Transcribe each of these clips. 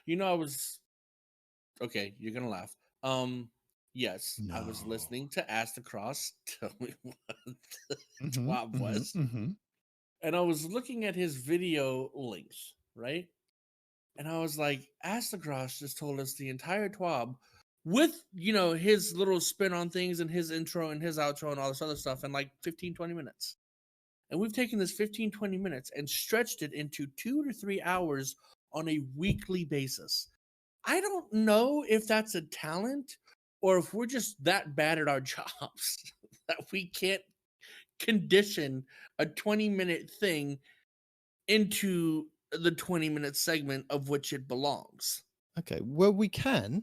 I was okay. You're gonna laugh. Yes, I was No. listening to Ask the Cross tell me what the Mm-hmm, twab mm-hmm, was, mm-hmm. and I was looking at his video links, right? And I was like, Ask the Cross just told us the entire twab with his little spin on things and his intro and his outro and all this other stuff in like 15-20 minutes. And we've taken this 15-20 minutes and stretched it into 2 to 3 hours on a weekly basis. I don't know if that's a talent or if we're just that bad at our jobs that we can't condition a 20-minute thing into the 20-minute segment of which it belongs. Okay, well, we can,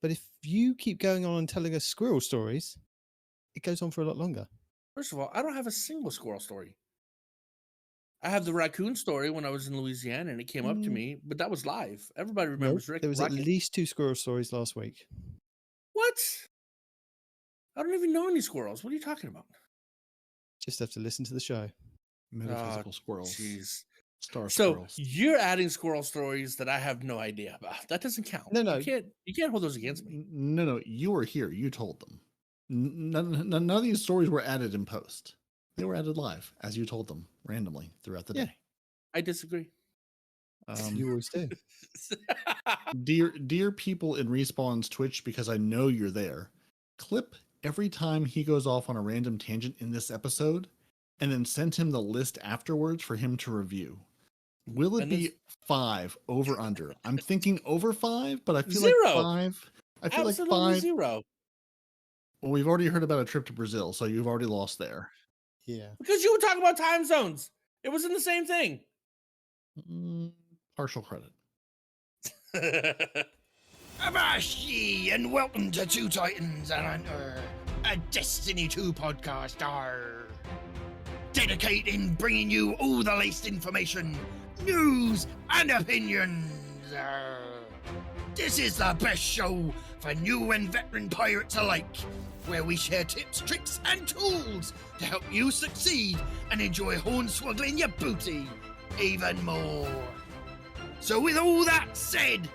but if you keep going on and telling us squirrel stories, it goes on for a lot longer. First of all, I don't have a single squirrel story. I have the raccoon story when I was in Louisiana and it came up to me, but that was live. Everybody remembers Rick. There was Rocket. at least 2 squirrel stories last week. What? I don't even know any squirrels. What are you talking about? Just have to listen to the show. Metaphysical squirrels. Jeez. Star So squirrels. you're adding squirrel stories that I have no idea about. That doesn't count. No. You can't hold those against me. No, you were here. You told them. None of these stories were added in post. They were added live, as you told them, randomly throughout the day. I disagree. You always do. Dear people in Respawn's Twitch, because I know you're there, clip every time he goes off on a random tangent in this episode, and then send him the list afterwards for him to review. Will it be 5 over under? I'm thinking over 5, but I feel 0. like 5. I feel Absolutely like 5. 0. Well, we've already heard about a trip to Brazil, so you've already lost there. Yeah. Because you were talking about time zones. It was in the same thing. Partial credit. Avast ye, and welcome to Two Titans and Hunter, a Destiny 2 podcast. Dedicating bringing you all the latest information, news, and opinions. This is the best show for new and veteran pirates alike, where we share tips, tricks, and tools to help you succeed and enjoy hornswoggling your booty even more. So with all that said,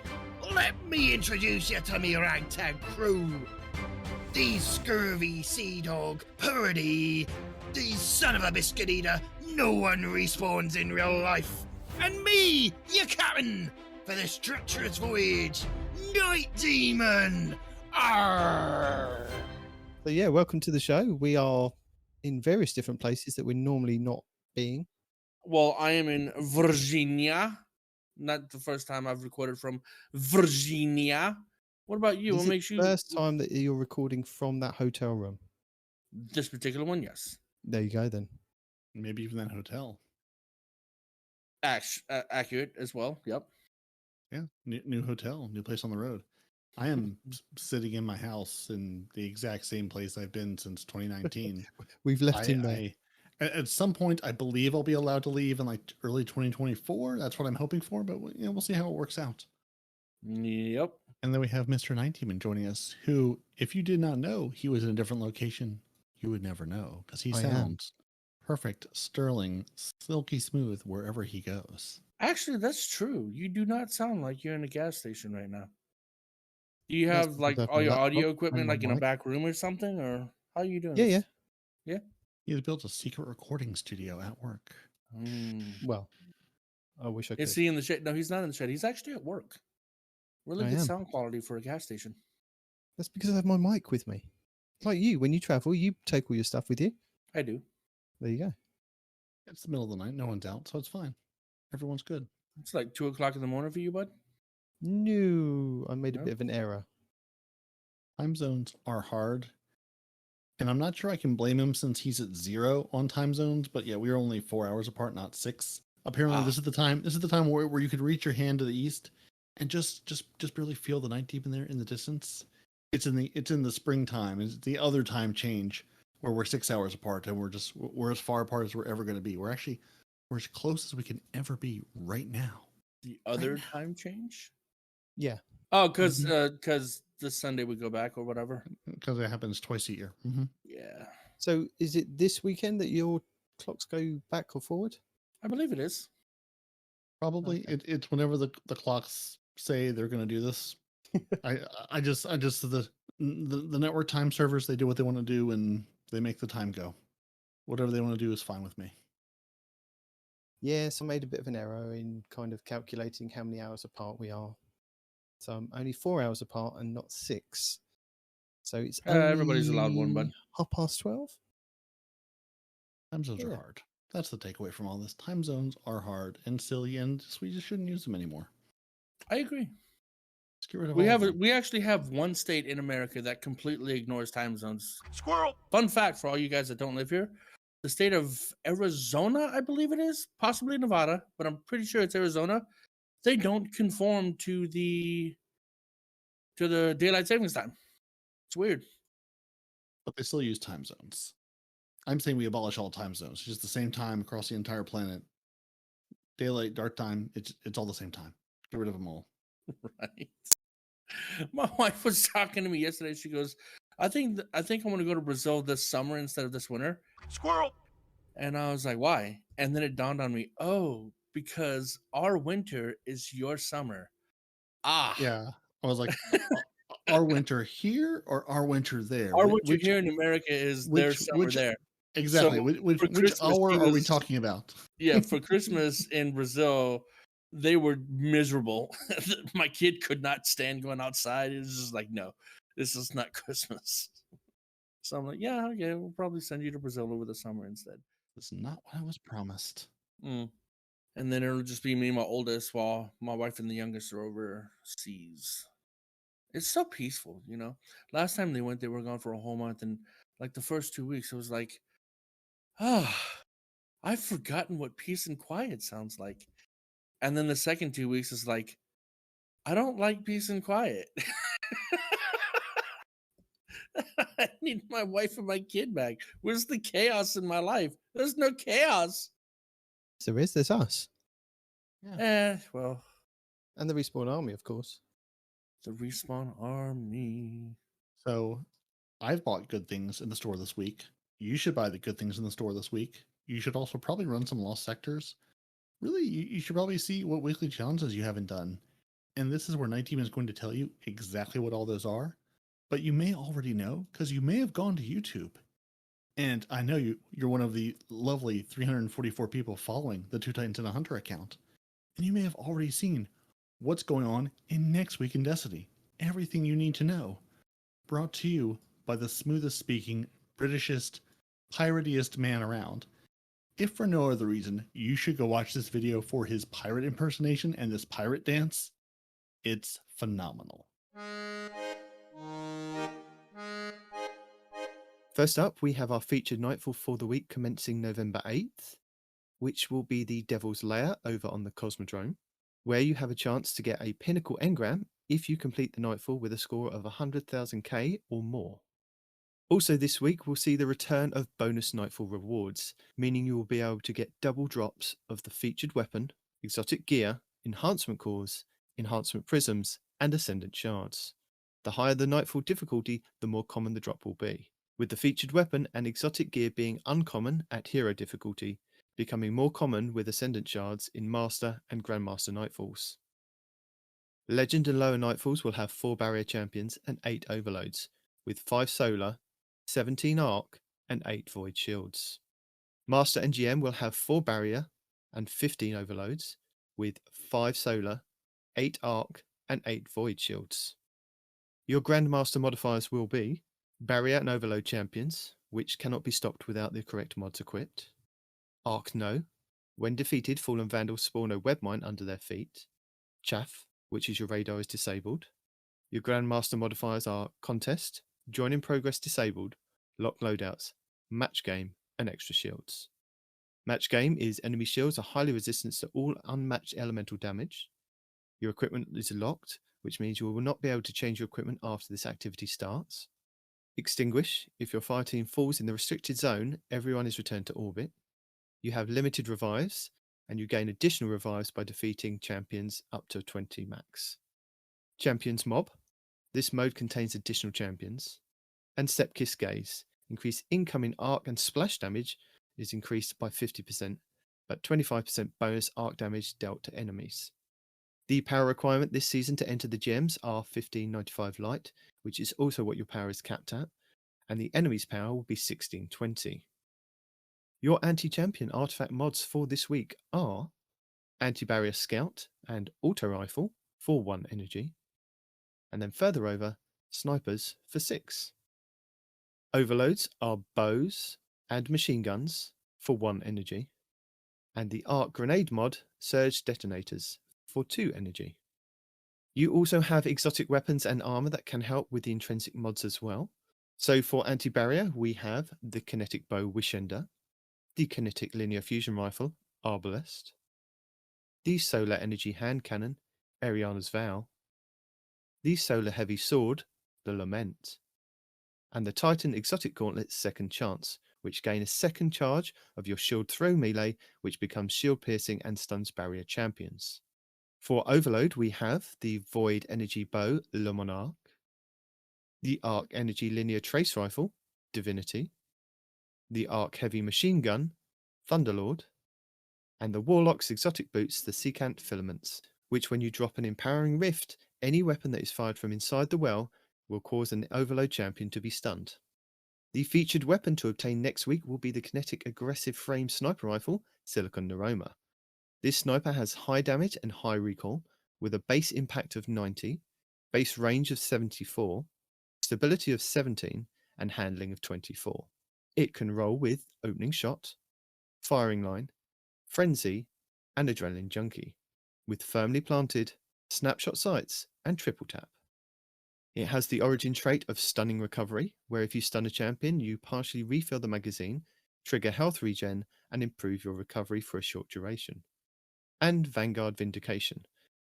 let me introduce you to me ragtag crew. The scurvy sea dog, Peroty, the son of a biscuit eater, no one respawns in real life, and me, your captain, for this treacherous voyage, Nitedemon. Arr! So yeah, welcome to the show. We are in various different places that we're normally not being. Well, I am in Virginia. Not the first time I've recorded from Virginia. What about you? What makes you first time that you're recording from that hotel room? This particular one, yes. There you go then. Maybe even that hotel. Accurate as well. Yep. Yeah, new hotel, new place on the road. I am sitting in my house in the exact same place I've been since 2019. We've left him there. At some point, I believe I'll be allowed to leave in like early 2024. That's what I'm hoping for, but we'll see how it works out. Yep. And then we have Mr. Nitedemon joining us, who, if you did not know he was in a different location, you would never know, because he sounds perfect, sterling, silky smooth wherever he goes. Actually, that's true. You do not sound like you're in a gas station right now. Do you have like all your audio equipment like in a back room or something, or how are you doing? Yeah. He has built a secret recording studio at work. Well, I wish I could. Is he in the shed? No, he's not in the shed. He's actually at work. Really good sound quality for a gas station. That's because I have my mic with me. Like you, when you travel, you take all your stuff with you. I do. There you go. It's the middle of the night. No one's out, so it's fine. Everyone's good. It's like 2:00 in the morning for you, bud? No, I made a bit of an error. Time zones are hard. And I'm not sure I can blame him since he's at 0 on time zones, but yeah, we're only 4 hours apart, not 6. Apparently this is the time where you could reach your hand to the east and just barely feel the night deep in there in the distance. It's in the springtime. It's the other time change where we're 6 hours apart and we're as far apart as we're ever going to be. We're as close as we can ever be right now. The other time change? Yeah. Oh, because this Sunday we go back or whatever. Because it happens twice a year. Mm-hmm. Yeah. So is it this weekend that your clocks go back or forward? I believe it is. Probably. Okay. It's whenever the clocks say they're going to do this. I just the network time servers, they do what they want to do and they make the time go. Whatever they want to do is fine with me. Yes, I made a bit of an error in kind of calculating how many hours apart we are. So I'm only 4 hours apart and not 6. So it's Everybody's allowed one, bud. 12:30. Time zones are Yeah. hard. That's the takeaway from all this. Time zones are hard and silly, and we just shouldn't use them anymore. I agree. Let's get rid of We all have of them. we actually have one state in America that completely ignores time zones. Squirrel! Fun fact for all you guys that don't live here: the state of Arizona, I believe it is, possibly Nevada, but I'm pretty sure it's Arizona. They don't conform to the daylight savings time. It's weird. But they still use time zones. I'm saying we abolish all time zones. It's just the same time across the entire planet. Daylight, dark time, it's all the same time. Get rid of them all. Right. My wife was talking to me yesterday. She goes, I think I want to go to Brazil this summer instead of this winter. Squirrel! And I was like, why? And then it dawned on me, oh, because our winter is your summer. Ah. Yeah. I was like, our winter here or our winter there? Our winter here in America is their summer there. Exactly. So which Christmas, hour are we talking about? Yeah, for Christmas in Brazil, they were miserable. My kid could not stand going outside. It was just like, no, this is not Christmas. So I'm like, yeah, okay, we'll probably send you to Brazil over the summer instead. That's not what I was promised. And then it'll just be me and my oldest while my wife and the youngest are overseas. It's so peaceful, you know. Last time they went, they were gone for a whole month, and like the first 2 weeks, it was like, I've forgotten what peace and quiet sounds like. And then the second 2 weeks is like, I don't like peace and quiet. I need my wife and my kid back. Where's the chaos in my life? There's no chaos. There's us. Well. And the Respawn Army, of course. The Respawn Army. So I've bought good things in the store this week. You should buy the good things in the store this week. You should also probably run some lost sectors. Really, you should probably see what weekly challenges you haven't done. And this is where Nitedemon is going to tell you exactly what all those are. But you may already know because you may have gone to YouTube. And I know you're one of the lovely 344 people following the Two Titans and a Hunter account. And you may have already seen what's going on in Next Week in Destiny. Everything you need to know. Brought to you by the smoothest speaking, Britishest, piratiest man around. If for no other reason, you should go watch this video for his pirate impersonation and this pirate dance. It's phenomenal. First up, we have our featured Nightfall for the week commencing November 8th, which will be the Devil's Lair over on the Cosmodrome, where you have a chance to get a pinnacle engram if you complete the Nightfall with a score of 100,000k or more. Also this week, we'll see the return of bonus Nightfall rewards, meaning you will be able to get double drops of the featured weapon, exotic gear, enhancement cores, enhancement prisms, and ascendant shards. The higher the Nightfall difficulty, the more common the drop will be, with the featured weapon and exotic gear being uncommon at hero difficulty, becoming more common with ascendant shards in Master and Grandmaster Nightfalls. Legend and lower Nightfalls will have 4 barrier champions and 8 overloads, with 5 solar, 17 arc, and 8 void shields. Master and GM will have 4 barrier and 15 overloads, with 5 solar, 8 arc, and 8 void shields. Your Grandmaster modifiers will be barrier and overload champions, which cannot be stopped without the correct mods equipped. Arc No. When defeated, Fallen Vandals spawn a web mine under their feet. Chaff, which is your radar is disabled. Your Grandmaster modifiers are Contest, Join in Progress disabled, Lock loadouts, Match Game, and Extra shields. Match Game is enemy shields are highly resistant to all unmatched elemental damage. Your equipment is locked, which means you will not be able to change your equipment after this activity starts. Extinguish, if your fire team falls in the restricted zone, everyone is returned to orbit. You have limited revives, and you gain additional revives by defeating champions up to 20 max. Champions Mob. This mode contains additional champions. And Stepkiss Gaze. Increase incoming arc and splash damage is increased by 50%, but 25% bonus arc damage dealt to enemies. The power requirement this season to enter the gems are 1595 light, which is also what your power is capped at, and the enemy's power will be 1620. Your anti-champion artifact mods for this week are Anti-Barrier Scout and Auto Rifle for 1 energy, and then further over, Snipers for 6. Overloads are Bows and Machine Guns for 1 energy, and the Arc Grenade mod, Surge Detonators for 2 energy. You also have exotic weapons and armor that can help with the intrinsic mods as well. So for anti-barrier, we have the Kinetic Bow Wishender, the Kinetic Linear Fusion Rifle, Arbalest, the Solar Energy Hand Cannon, Ariana's Vow, the Solar Heavy Sword, the Lament, and the Titan Exotic Gauntlet Second Chance, which gain a second charge of your shield throw melee, which becomes shield piercing and stuns barrier champions. For Overload, we have the Void Energy Bow, Le Monarch, the Arc Energy Linear Trace Rifle, Divinity, the Arc Heavy Machine Gun, Thunderlord, and the Warlock's Exotic Boots, the Secant Filaments, which when you drop an Empowering Rift, any weapon that is fired from inside the well will cause an Overload champion to be stunned. The featured weapon to obtain next week will be the Kinetic Aggressive Frame Sniper Rifle, Silicon Neuroma. This sniper has high damage and high recoil, with a base impact of 90, base range of 74, stability of 17, and handling of 24. It can roll with Opening Shot, Firing Line, Frenzy, and Adrenaline Junkie, with firmly planted, snapshot sights, and triple tap. It has the origin trait of Stunning Recovery, where if you stun a champion, you partially refill the magazine, trigger health regen, and improve your recovery for a short duration. And Vanguard Vindication,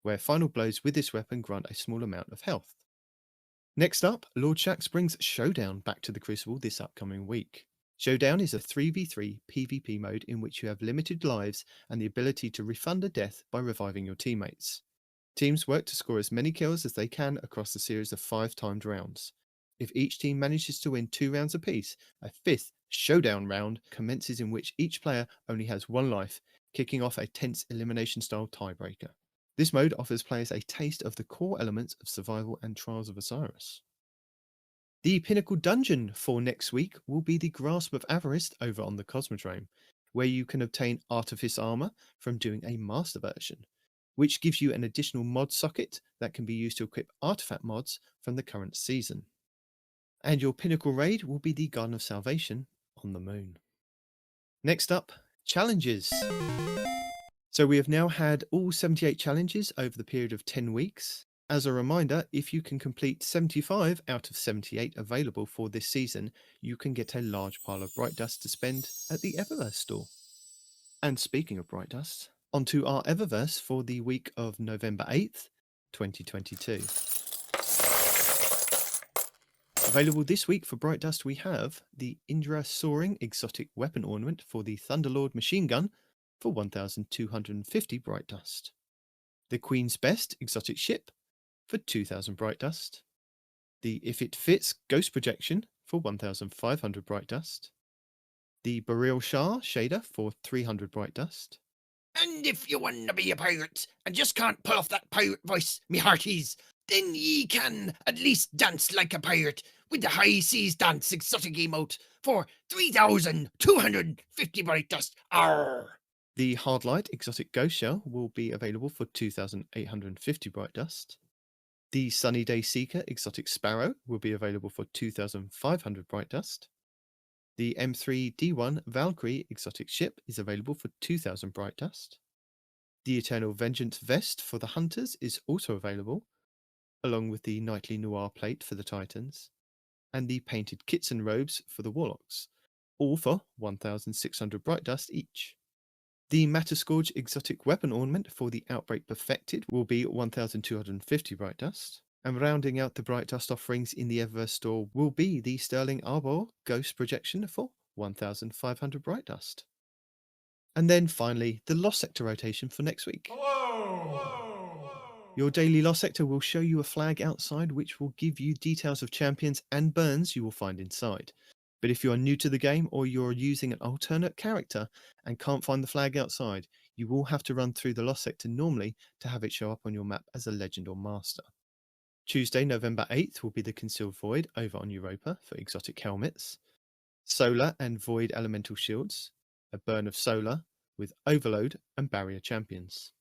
where final blows with this weapon grant a small amount of health. Next up, Lord Shaxx brings Showdown back to the Crucible this upcoming week. Showdown is a 3v3 PvP mode in which you have limited lives and the ability to refund a death by reviving your teammates. Teams work to score as many kills as they can across a series of 5 timed rounds. If each team manages to win 2 rounds apiece, a 5th Showdown round commences in which each player only has 1 life, kicking off a tense elimination-style tiebreaker. This mode offers players a taste of the core elements of Survival and Trials of Osiris. The pinnacle dungeon for next week will be the Grasp of Avarice over on the Cosmodrome, where you can obtain Artifice Armor from doing a Master version, which gives you an additional mod socket that can be used to equip artifact mods from the current season. And your pinnacle raid will be the Garden of Salvation on the Moon. Next up, challenges. So we have now had all 78 challenges over the period of 10 weeks. As a reminder, if you can complete 75 out of 78 available for this season, you can get a large pile of Bright Dust to spend at the Eververse store. And speaking of Bright Dust, onto our Eververse for the week of November 8th, 2022. Available this week for Bright Dust, we have the Indra Soaring Exotic Weapon Ornament for the Thunderlord Machine Gun for 1,250 Bright Dust. The Queen's Best Exotic Ship for 2,000 Bright Dust. The If It Fits Ghost Projection for 1,500 Bright Dust. The Baril Shah Shader for 300 Bright Dust. And if you want to be a pirate and just can't pull off that pirate voice, me hearties, then ye can at least dance like a pirate with the High Seas Dance Exotic Emote for 3,250 Bright Dust. Arr! The Hardlight Exotic Ghost Shell will be available for 2,850 Bright Dust. The Sunny Day Seeker Exotic Sparrow will be available for 2,500 Bright Dust. The M3D1 Valkyrie Exotic Ship is available for 2,000 Bright Dust. The Eternal Vengeance Vest for the Hunters is also available, along with the Nightly Noir Plate for the Titans, and the Painted Kitson Robes for the Warlocks, all for 1,600 Bright Dust each. The Matterscourge Exotic Weapon Ornament for the Outbreak Perfected will be 1,250 Bright Dust. And rounding out the Bright Dust offerings in the Eververse store will be the Sterling Arbor Ghost Projection for 1,500 Bright Dust. And then finally, the Lost Sector rotation for next week. Your daily Lost Sector will show you a flag outside which will give you details of champions and burns you will find inside. But if you are new to the game or you're using an alternate character and can't find the flag outside, You will have to run through the Lost Sector normally to have it show up on your map as a Legend or Master. Tuesday, November 8th will be the Concealed Void over on Europa for exotic helmets, Solar and Void Elemental Shields, a burn of Solar with Overload and Barrier Champions.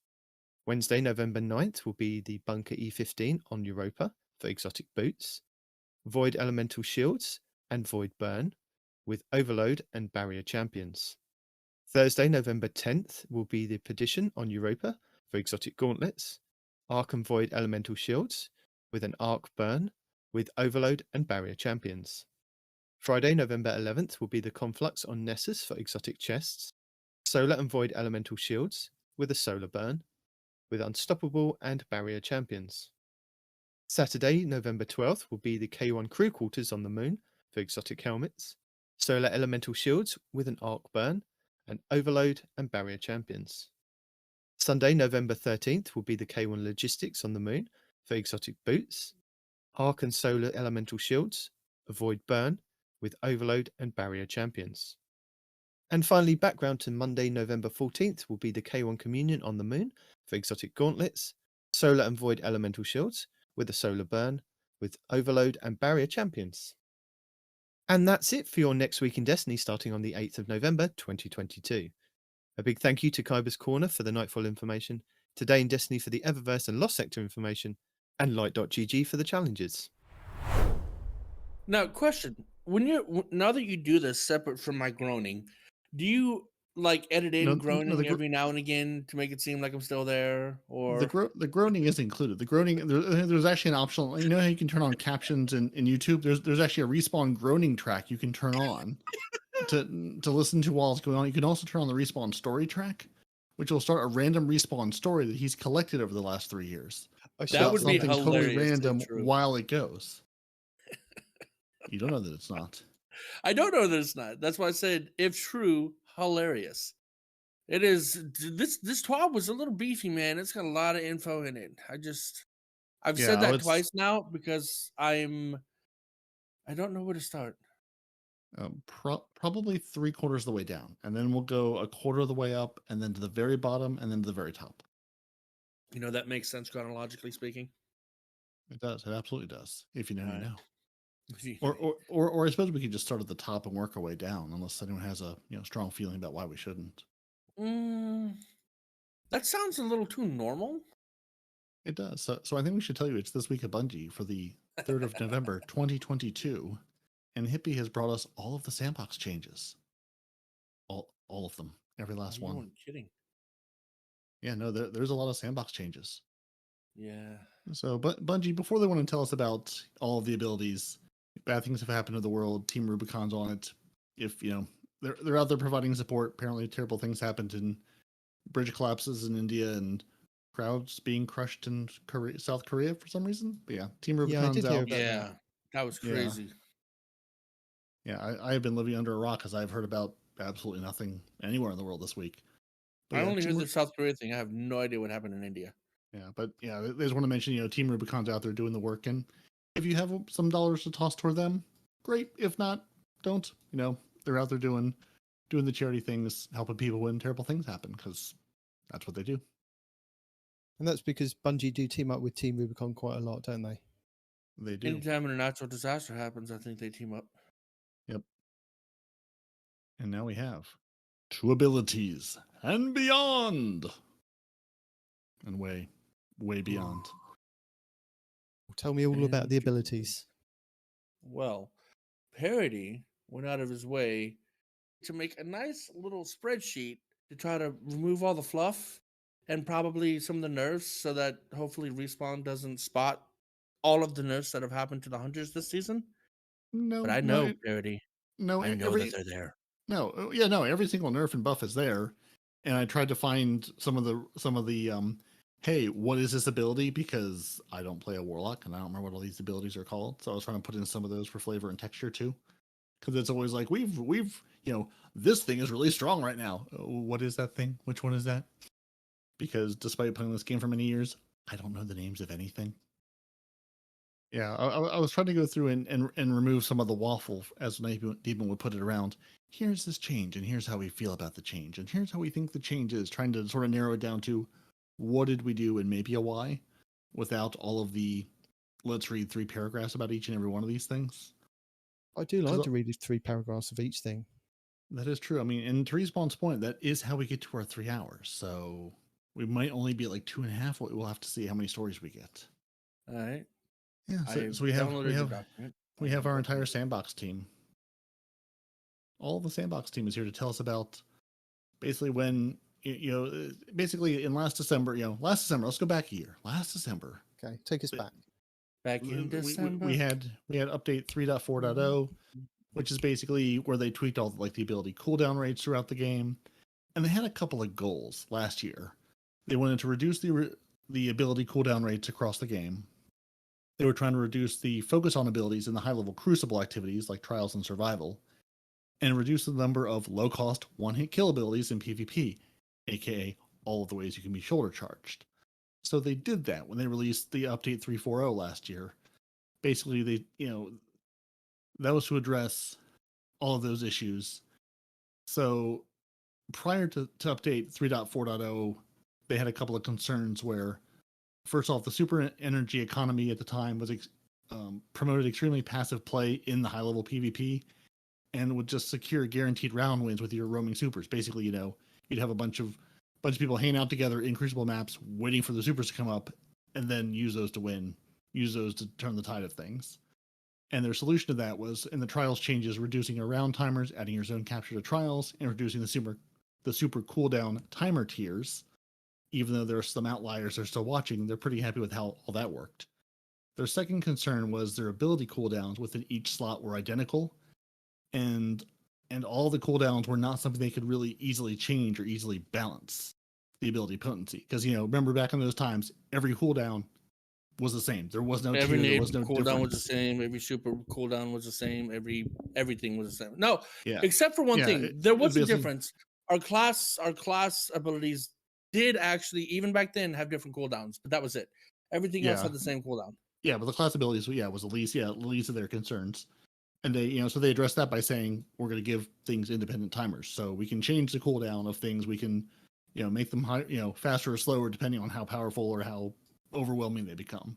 Wednesday, November 9th will be the Bunker E15 on Europa for exotic boots, Void Elemental Shields and Void Burn with Overload and Barrier Champions. Thursday, November 10th will be the Perdition on Europa for exotic gauntlets, Arc and Void Elemental Shields with an Arc Burn with Overload and Barrier Champions. Friday, November 11th will be the Conflux on Nessus for exotic chests, Solar and Void Elemental Shields with a Solar Burn with Unstoppable and Barrier Champions. Saturday, November 12th will be the K1 Crew Quarters on the Moon for exotic helmets, Solar Elemental Shields with an Arc Burn, and Overload and Barrier Champions. Sunday, November 13th will be the K1 Logistics on the Moon for exotic boots, Arc and Solar Elemental Shields, Avoid Burn with Overload and Barrier Champions. And finally, background to Monday, November 14th will be the K1 Communion on the Moon for exotic gauntlets, Solar and Void Elemental Shields with a Solar Burn with Overload and Barrier Champions. And that's it for your next week in Destiny starting on the 8th of November 2022. A big thank you to Kyber's Corner for the Nightfall information, Today in Destiny for the Eververse and Lost Sector information, and Light.gg for the challenges. Now, question: now that you do this separate from my groaning, do you like edit in groaning every now and again to make it seem like I'm still there? Or the groaning is included. The groaning, there's actually an optional. You know how you can turn on captions in YouTube. There's actually a Respawn groaning track you can turn on to listen to while it's going on. You can also turn on the Respawn story track, which will start a random Respawn story that he's collected over the last 3 years. That would be hilarious. Totally random while it goes. You don't know that it's not. I don't know that it's not. That's why I said, if true, hilarious. It is. This TWAB was a little beefy, man. It's got a lot of info in it. I've said that twice now because I don't know where to start. Probably 3/4 of the way down, and then we'll go 1/4 of the way up, and then to the very bottom, and then to the very top. You know, that makes sense chronologically speaking. It does. It absolutely does. If you know, you know. Or I suppose we could just start at the top and work our way down, unless anyone has a strong feeling about why we shouldn't. That sounds a little too normal. It does. So I think we should tell you it's this week of Bungie for the 3rd of November, 2022, and Hippie has brought us all of the sandbox changes. All of them, every last one. I'm kidding. Yeah, no, there's a lot of sandbox changes. Yeah. So, but Bungie, before they want to tell us about all of the abilities, bad things have happened to the world. Team Rubicon's on it. If they're out there providing support. Apparently, terrible things happened in bridge collapses in India and crowds being crushed in South Korea for some reason. But yeah, Team Rubicon's out. Yeah, that was crazy. Yeah, I have been living under a rock because I've heard about absolutely nothing anywhere in the world this week. But I only heard the South Korea thing. I have no idea what happened in India. Yeah, but yeah, they just want to mention, Team Rubicon's out there doing the work, and if you have some dollars to toss toward them, great. If not, don't. They're out there doing the charity things, helping people when terrible things happen, because that's what they do. And that's because Bungie do team up with Team Rubicon quite a lot, don't they? They do. Anytime a natural disaster happens, I think they team up. Yep. And now we have 2 abilities and beyond, and way beyond. Tell me all about the abilities. Well, Peroty went out of his way to make a nice little spreadsheet to try to remove all the fluff and probably some of the nerfs so that hopefully Respawn doesn't spot all of the nerfs that have happened to the hunters this season. No, but I know Peroty. No, I know that they're there. No, every single nerf and buff is there, and I tried to find some of the hey, what is this ability? Because I don't play a warlock and I don't remember what all these abilities are called. So I was trying to put in some of those for flavor and texture too. Because it's always like we've this thing is really strong right now. What is that thing? Which one is that? Because despite playing this game for many years, I don't know the names of anything. Yeah, I was trying to go through and remove some of the waffle, as Nitedemon would put it around. Here's this change, and here's how we feel about the change, and here's how we think the change is, trying to sort of narrow it down to what did we do and maybe a why, without all of the let's read 3 paragraphs about each and every one of these things. I do like to read 3 paragraphs of each thing. That is true. I mean, and to Respawn's point, that is how we get to our 3 hours. So we might only be at like 2.5. We'll have to see how many stories we get. All right. Yeah. So we have our entire sandbox team. All the sandbox team is here to tell us about basically when basically in last December. Let's go back a year. Last December. Okay, take us back. Back in December, we had update 3.4.0, which is basically where they tweaked all like the ability cooldown rates throughout the game, and they had a couple of goals last year. They wanted to reduce the ability cooldown rates across the game. They were trying to reduce the focus on abilities in the high level crucible activities like trials and survival, and reduce the number of low cost one hit kill abilities in PvP, aka all of the ways you can be shoulder charged. So they did that when they released the update 3.4.0 last year. Basically, that was to address all of those issues. So prior to update 3.4.0, they had a couple of concerns where, first off, the super energy economy at the time was promoted extremely passive play in the high level PvP and would just secure guaranteed round wins with your roaming supers. Basically, you'd have a bunch of people hanging out together in crucible maps, waiting for the supers to come up, and then use those to win, use those to turn the tide of things. And their solution to that was, in the trials changes, reducing your round timers, adding your zone capture to trials, and reducing the super cooldown timer tiers. Even though there are some outliers they're still watching, they're pretty happy with how all that worked. Their second concern was their ability cooldowns within each slot were identical, and all the cooldowns were not something they could really easily change or easily balance the ability potency. Because, remember back in those times, every cooldown was the same. There was no every tier, there was no cooldown difference. was the same. Every super cooldown was the same. Everything was the same. No, yeah. Except for one thing. There was a difference. Our class abilities did actually, even back then, have different cooldowns, but that was it. Everything else had the same cooldown. Yeah, but the class abilities, was the least of their concerns. And they, so they addressed that by saying, we're going to give things independent timers. So we can change the cooldown of things. We can, make them high, faster or slower, depending on how powerful or how overwhelming they become.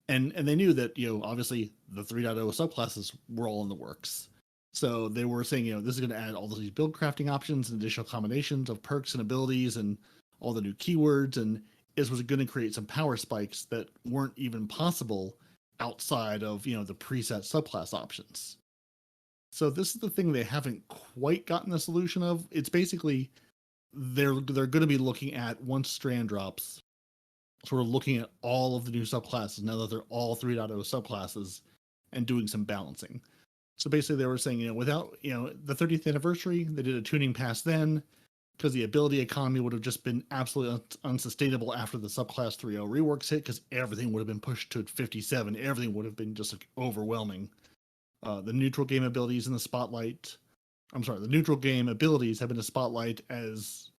And they knew that, obviously the 3.0 subclasses were all in the works. So they were saying, this is going to add all these build crafting options and additional combinations of perks and abilities and all the new keywords. And this was going to create some power spikes that weren't even possible outside of, the preset subclass options. So this is the thing they haven't quite gotten a solution of. It's basically, they're going to be looking at, once Strand drops, sort of looking at all of the new subclasses now that they're all 3.0 subclasses and doing some balancing. So basically they were saying, without, the 30th anniversary, they did a tuning pass then, because the ability economy would have just been absolutely unsustainable after the subclass 3.0 reworks hit, because everything would have been pushed to 57. Everything would have been just overwhelming. The neutral game abilities in the spotlight. The neutral game abilities have been a spotlight as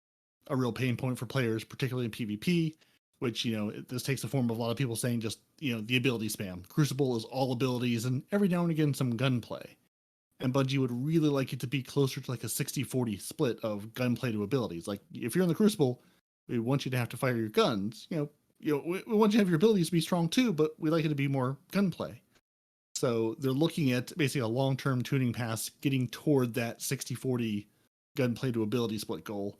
a real pain point for players, particularly in PvP, which, this takes the form of a lot of people saying just, the ability spam. Crucible is all abilities and every now and again some gunplay. And Bungie would really like it to be closer to like a 60-40 split of gunplay to abilities. Like, if you're in the Crucible, we want you to have to fire your guns. We want you to have your abilities to be strong too, but we like it to be more gunplay. So they're looking at basically a long-term tuning pass getting toward that 60-40 gunplay to ability split goal.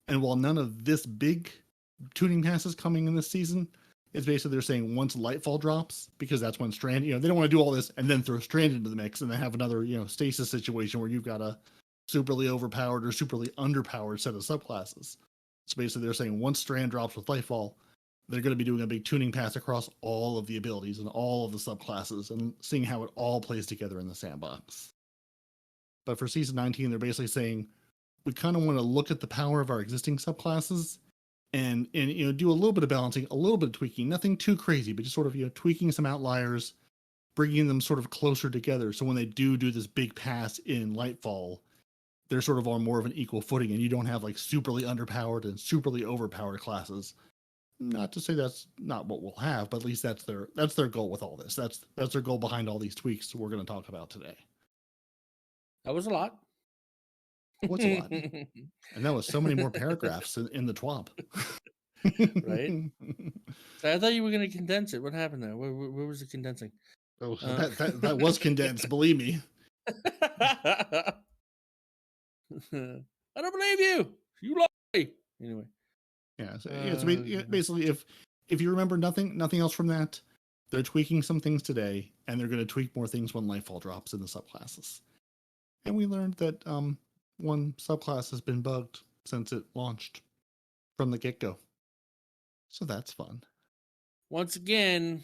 And while none of this big tuning pass is coming in this season, it's basically they're saying once Nightfall drops, because that's when Strand, they don't want to do all this and then throw Strand into the mix and then have another, stasis situation where you've got a superly overpowered or superly underpowered set of subclasses. So basically they're saying once Strand drops with Nightfall, they're going to be doing a big tuning pass across all of the abilities and all of the subclasses and seeing how it all plays together in the sandbox. But for Season 19, they're basically saying, we kind of want to look at the power of our existing subclasses and do a little bit of balancing, a little bit of tweaking, nothing too crazy, but just sort of, tweaking some outliers, bringing them sort of closer together. So when they do this big pass in Nightfall, they're sort of on more of an equal footing and you don't have like superly underpowered and superly overpowered classes. Not to say that's not what we'll have, but at least that's their goal with all this. That's their goal behind all these tweaks we're going to talk about today. That was a lot. What's a lot? And that was so many more paragraphs in the TWAB. Right? I thought you were going to condense it. What happened there? Where was it condensing? Oh, that was condensed. Believe me. I don't believe you. You lie. Anyway. Yeah. So basically, if you remember nothing else from that, they're tweaking some things today, and they're going to tweak more things when Nightfall drops in the subclasses. And we learned that one subclass has been bugged since it launched from the get-go. So that's fun. Once again,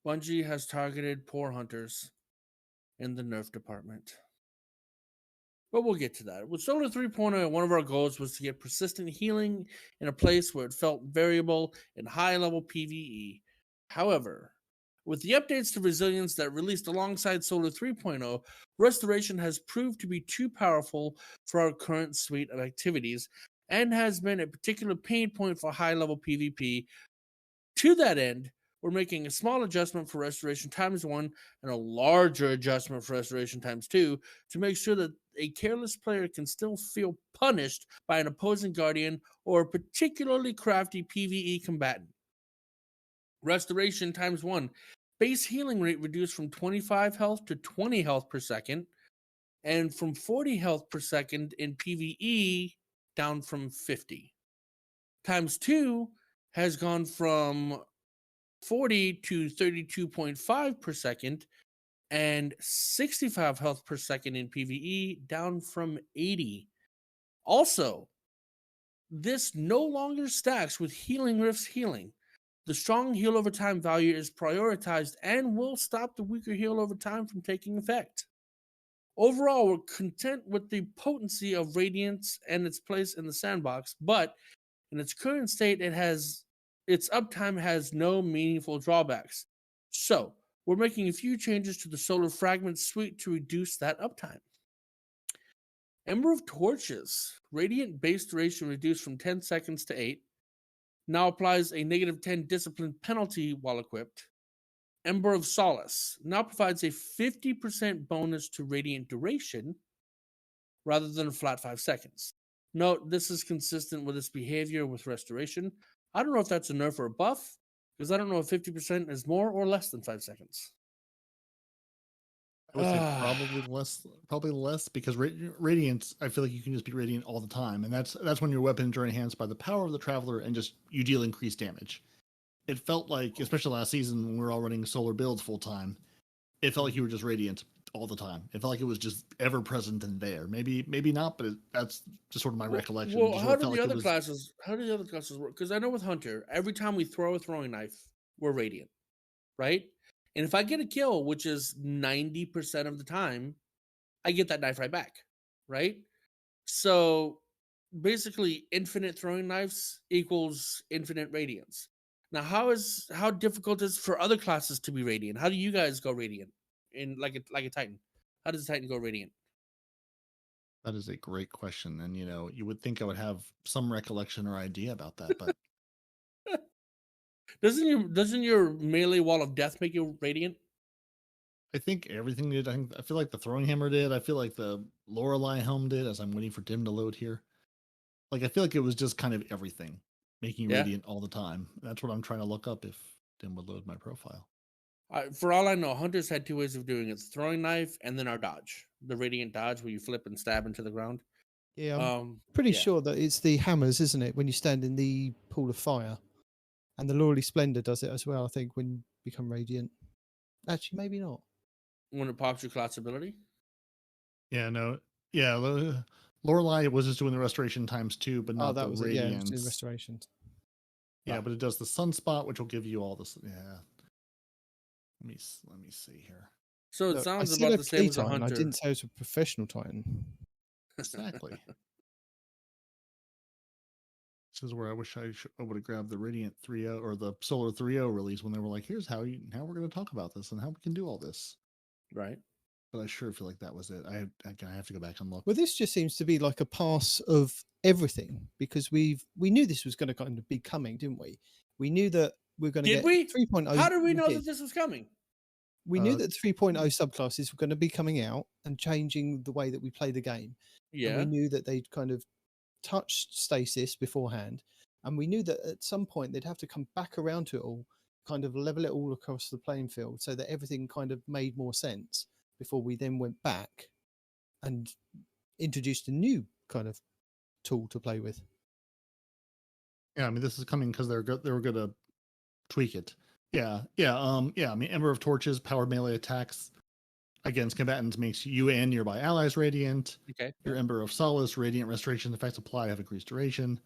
Bungie has targeted poor hunters in the nerf department. But we'll get to that. With Solar 3.0, one of our goals was to get persistent healing in a place where it felt variable in high-level PvE. However, with the updates to Resilience that released alongside Solar 3.0, Restoration has proved to be too powerful for our current suite of activities and has been a particular pain point for high-level PvP. To that end, we're making a small adjustment for Restoration ×1 and a larger adjustment for Restoration ×2 to make sure that a careless player can still feel punished by an opposing Guardian or a particularly crafty PvE combatant. Restoration ×1. Base healing rate reduced from 25 health to 20 health per second, and from 40 health per second in PvE down from 50. ×2 has gone from 40 to 32.5 per second, and 65 health per second in PvE down from 80. Also, this no longer stacks with Healing Rift's healing. The strong heal over time value is prioritized and will stop the weaker heal over time from taking effect. Overall, we're content with the potency of Radiance and its place in the sandbox, but in its current state, its uptime has no meaningful drawbacks. So, we're making a few changes to the Solar Fragment suite to reduce that uptime. Ember of Torches. Radiant base duration reduced from 10 seconds to 8. Now applies a -10 discipline penalty while equipped. Ember of Solace now provides a 50% bonus to Radiant duration rather than a flat 5 seconds. Note, this is consistent with its behavior with Restoration. I don't know if that's a nerf or a buff, because I don't know if 50% is more or less than 5 seconds. I would say probably less, because Radiance, I feel like you can just be Radiant all the time, and that's when your weapons are enhanced by the power of the Traveler and just you deal increased damage. It felt like, especially last season when we were all running solar builds full time, it felt like you were just Radiant all the time. It felt like it was just ever present and there. Maybe not, but that's just sort of my recollection. Well, how do the other classes work? Because I know with Hunter, every time we throw a throwing knife, we're Radiant, right? And if I get a kill, which is 90% of the time, I get that knife right back, right? So basically, infinite throwing knives equals infinite Radiance. Now, how difficult is it for other classes to be Radiant? How do you guys go Radiant in like a Titan? How does a Titan go Radiant? That is a great question, and you would think I would have some recollection or idea about that, but doesn't your melee wall of death make you Radiant? I think everything did. I feel like the throwing hammer did. I feel like the Lorelei helm did. As I'm waiting for Dim to load here, like I feel like it was just kind of everything making you Radiant all the time. That's what I'm trying to look up if Dim would load my profile. For all I know, Hunters had two ways of doing it: the throwing knife and then our dodge, the Radiant dodge, where you flip and stab into the ground. Yeah, I'm pretty sure that it's the hammers, isn't it? When you stand in the pool of fire, and the Lordly Splendor does it as well. I think when you become Radiant. Actually, maybe not. When it pops your class ability. Yeah, no, yeah. Lorelei was just doing the Restoration ×2, but not that the was Radiance. It. Yeah, it was doing Restoration. Yeah, but it does the sunspot, which will give you all this. Yeah. Let me see here. So it sounds about the same as a Hunter. I didn't say it was a professional Titan. Exactly. This is where I wish I would have grabbed the Radiant 3.0 or the Solar 3.0 release when they were like, "Here's how we're going to talk about this and how we can do all this." Right. but I sure feel like that was it. I have to go back and look. Well, this just seems to be like a pass of everything because we knew this was going to kind of be coming, didn't we? We knew that we're going to Did get we? 3.0. How did we know did. that this was coming? We knew that 3.0 subclasses were going to be coming out and changing the way that we play the game. Yeah. And we knew that they'd kind of touched stasis beforehand. And we knew that at some point they'd have to come back around to it all, kind of level it all across the playing field so that everything kind of made more sense before we then went back and introduced a new kind of tool to play with. Yeah, I mean, this is coming because they were going to tweak it. Yeah. I mean, Ember of Torches, powered melee attacks against combatants makes you and nearby allies radiant. Okay. Your Ember of Solace, radiant restoration effects apply have increased duration.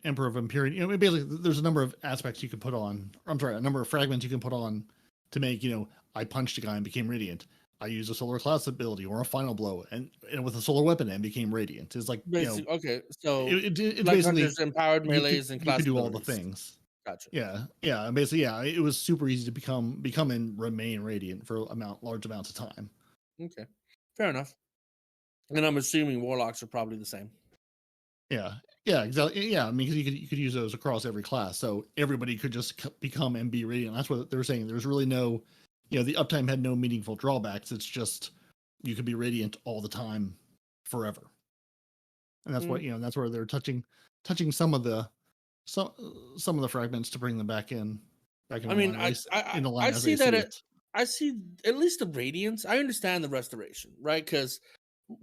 Emperor of Impurity. You know, basically, there's a number of aspects you can put on. A number of fragments you can put on to make. You know, I punched a guy and became radiant. I used a solar class ability or a final blow and with a solar weapon and became radiant. It's like Basically, okay, so it's like basically Hunter's empowered melees and you class could do all the abilities. things. Gotcha. Yeah. And basically, yeah, it was super easy to become and remain radiant for large amounts of time. Okay, fair enough. And I'm assuming warlocks are probably the same. Yeah, exactly. Yeah, I mean, because you could use those across every class, so everybody could just become and be radiant. That's what they're saying. There's really no, the uptime had no meaningful drawbacks. It's just you could be radiant all the time, forever. And that's what that's where they're touching some of the fragments to bring them back in. I mean, I see that. I see at least the radiance. I understand the restoration, right? Because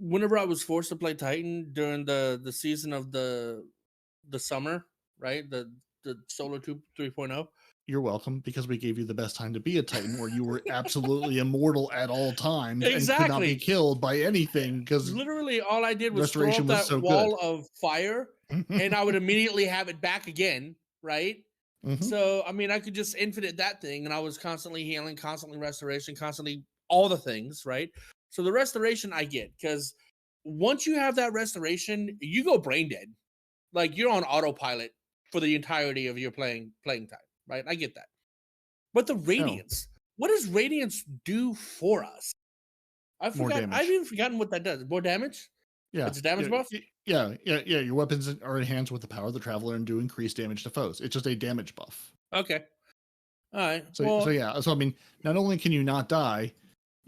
whenever I was forced to play Titan during the season of the summer, right, the Solar 3.0. You're welcome, because we gave you the best time to be a Titan, where you were absolutely immortal at all times and could not be killed by anything. Because literally all I did was throw up that wall of fire, and I would immediately have it back again, right? Mm-hmm. So I mean, I could just infinite that thing, and I was constantly healing, constantly restoration, constantly all the things, right? So the restoration I get, because once you have that restoration, you go brain dead. Like, you're on autopilot for the entirety of your playing time, right? I get that. But the radiance, what does radiance do for us? I've even forgotten what that does. More damage? Yeah. It's a damage buff? Yeah. Your weapons are enhanced with the power of the Traveler and do increase damage to foes. It's just a damage buff. Okay. All right. So I mean, not only can you not die,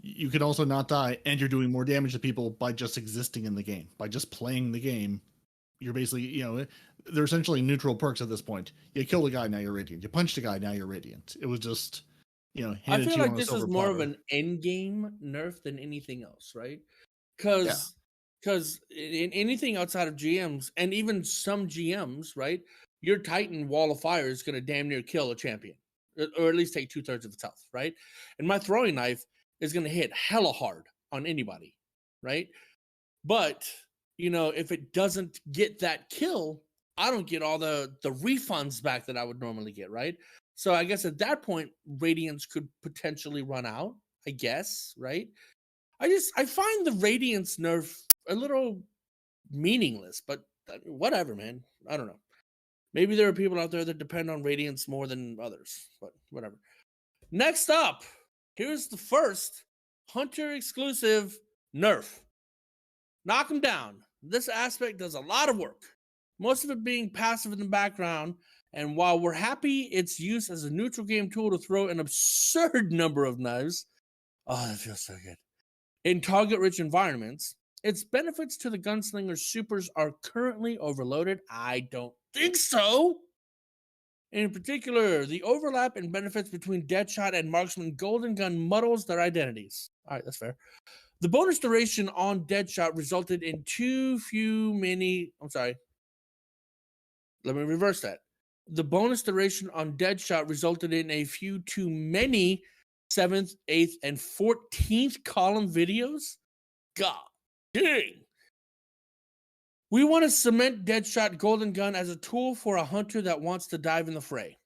you can also not die, and you're doing more damage to people by just existing in the game, by just playing the game. You're basically, they're essentially neutral perks at this point. You killed a guy, now you're radiant. You punched a guy, now you're radiant. It was just, I feel like this is more of an end game nerf than anything else, right? Because in anything outside of GMs, and even some GMs, right, your Titan Wall of Fire is going to damn near kill a champion, or at least take 2/3 of its health, right? And my throwing knife is going to hit hella hard on anybody, right? But, if it doesn't get that kill, I don't get all the refunds back that I would normally get, right? So I guess at that point, Radiance could potentially run out, I guess, right? I find the Radiance nerf a little meaningless, but whatever, man. I don't know. Maybe there are people out there that depend on Radiance more than others, but whatever. Next up, here's the first Hunter exclusive nerf. Knock him down. This aspect does a lot of work, most of it being passive in the background. And while we're happy its use as a neutral game tool to throw an absurd number of knives, that feels so good, in target-rich environments, its benefits to the gunslinger's supers are currently overloaded. I don't think so. In particular, the overlap in benefits between Deadshot and Marksman Golden Gun muddles their identities. All right, that's fair. The bonus duration on Deadshot resulted in let me reverse that. The bonus duration on Deadshot resulted in a few too many 7th, 8th, and 14th column videos. God dang. We want to cement Deadshot Golden Gun as a tool for a hunter that wants to dive in the fray,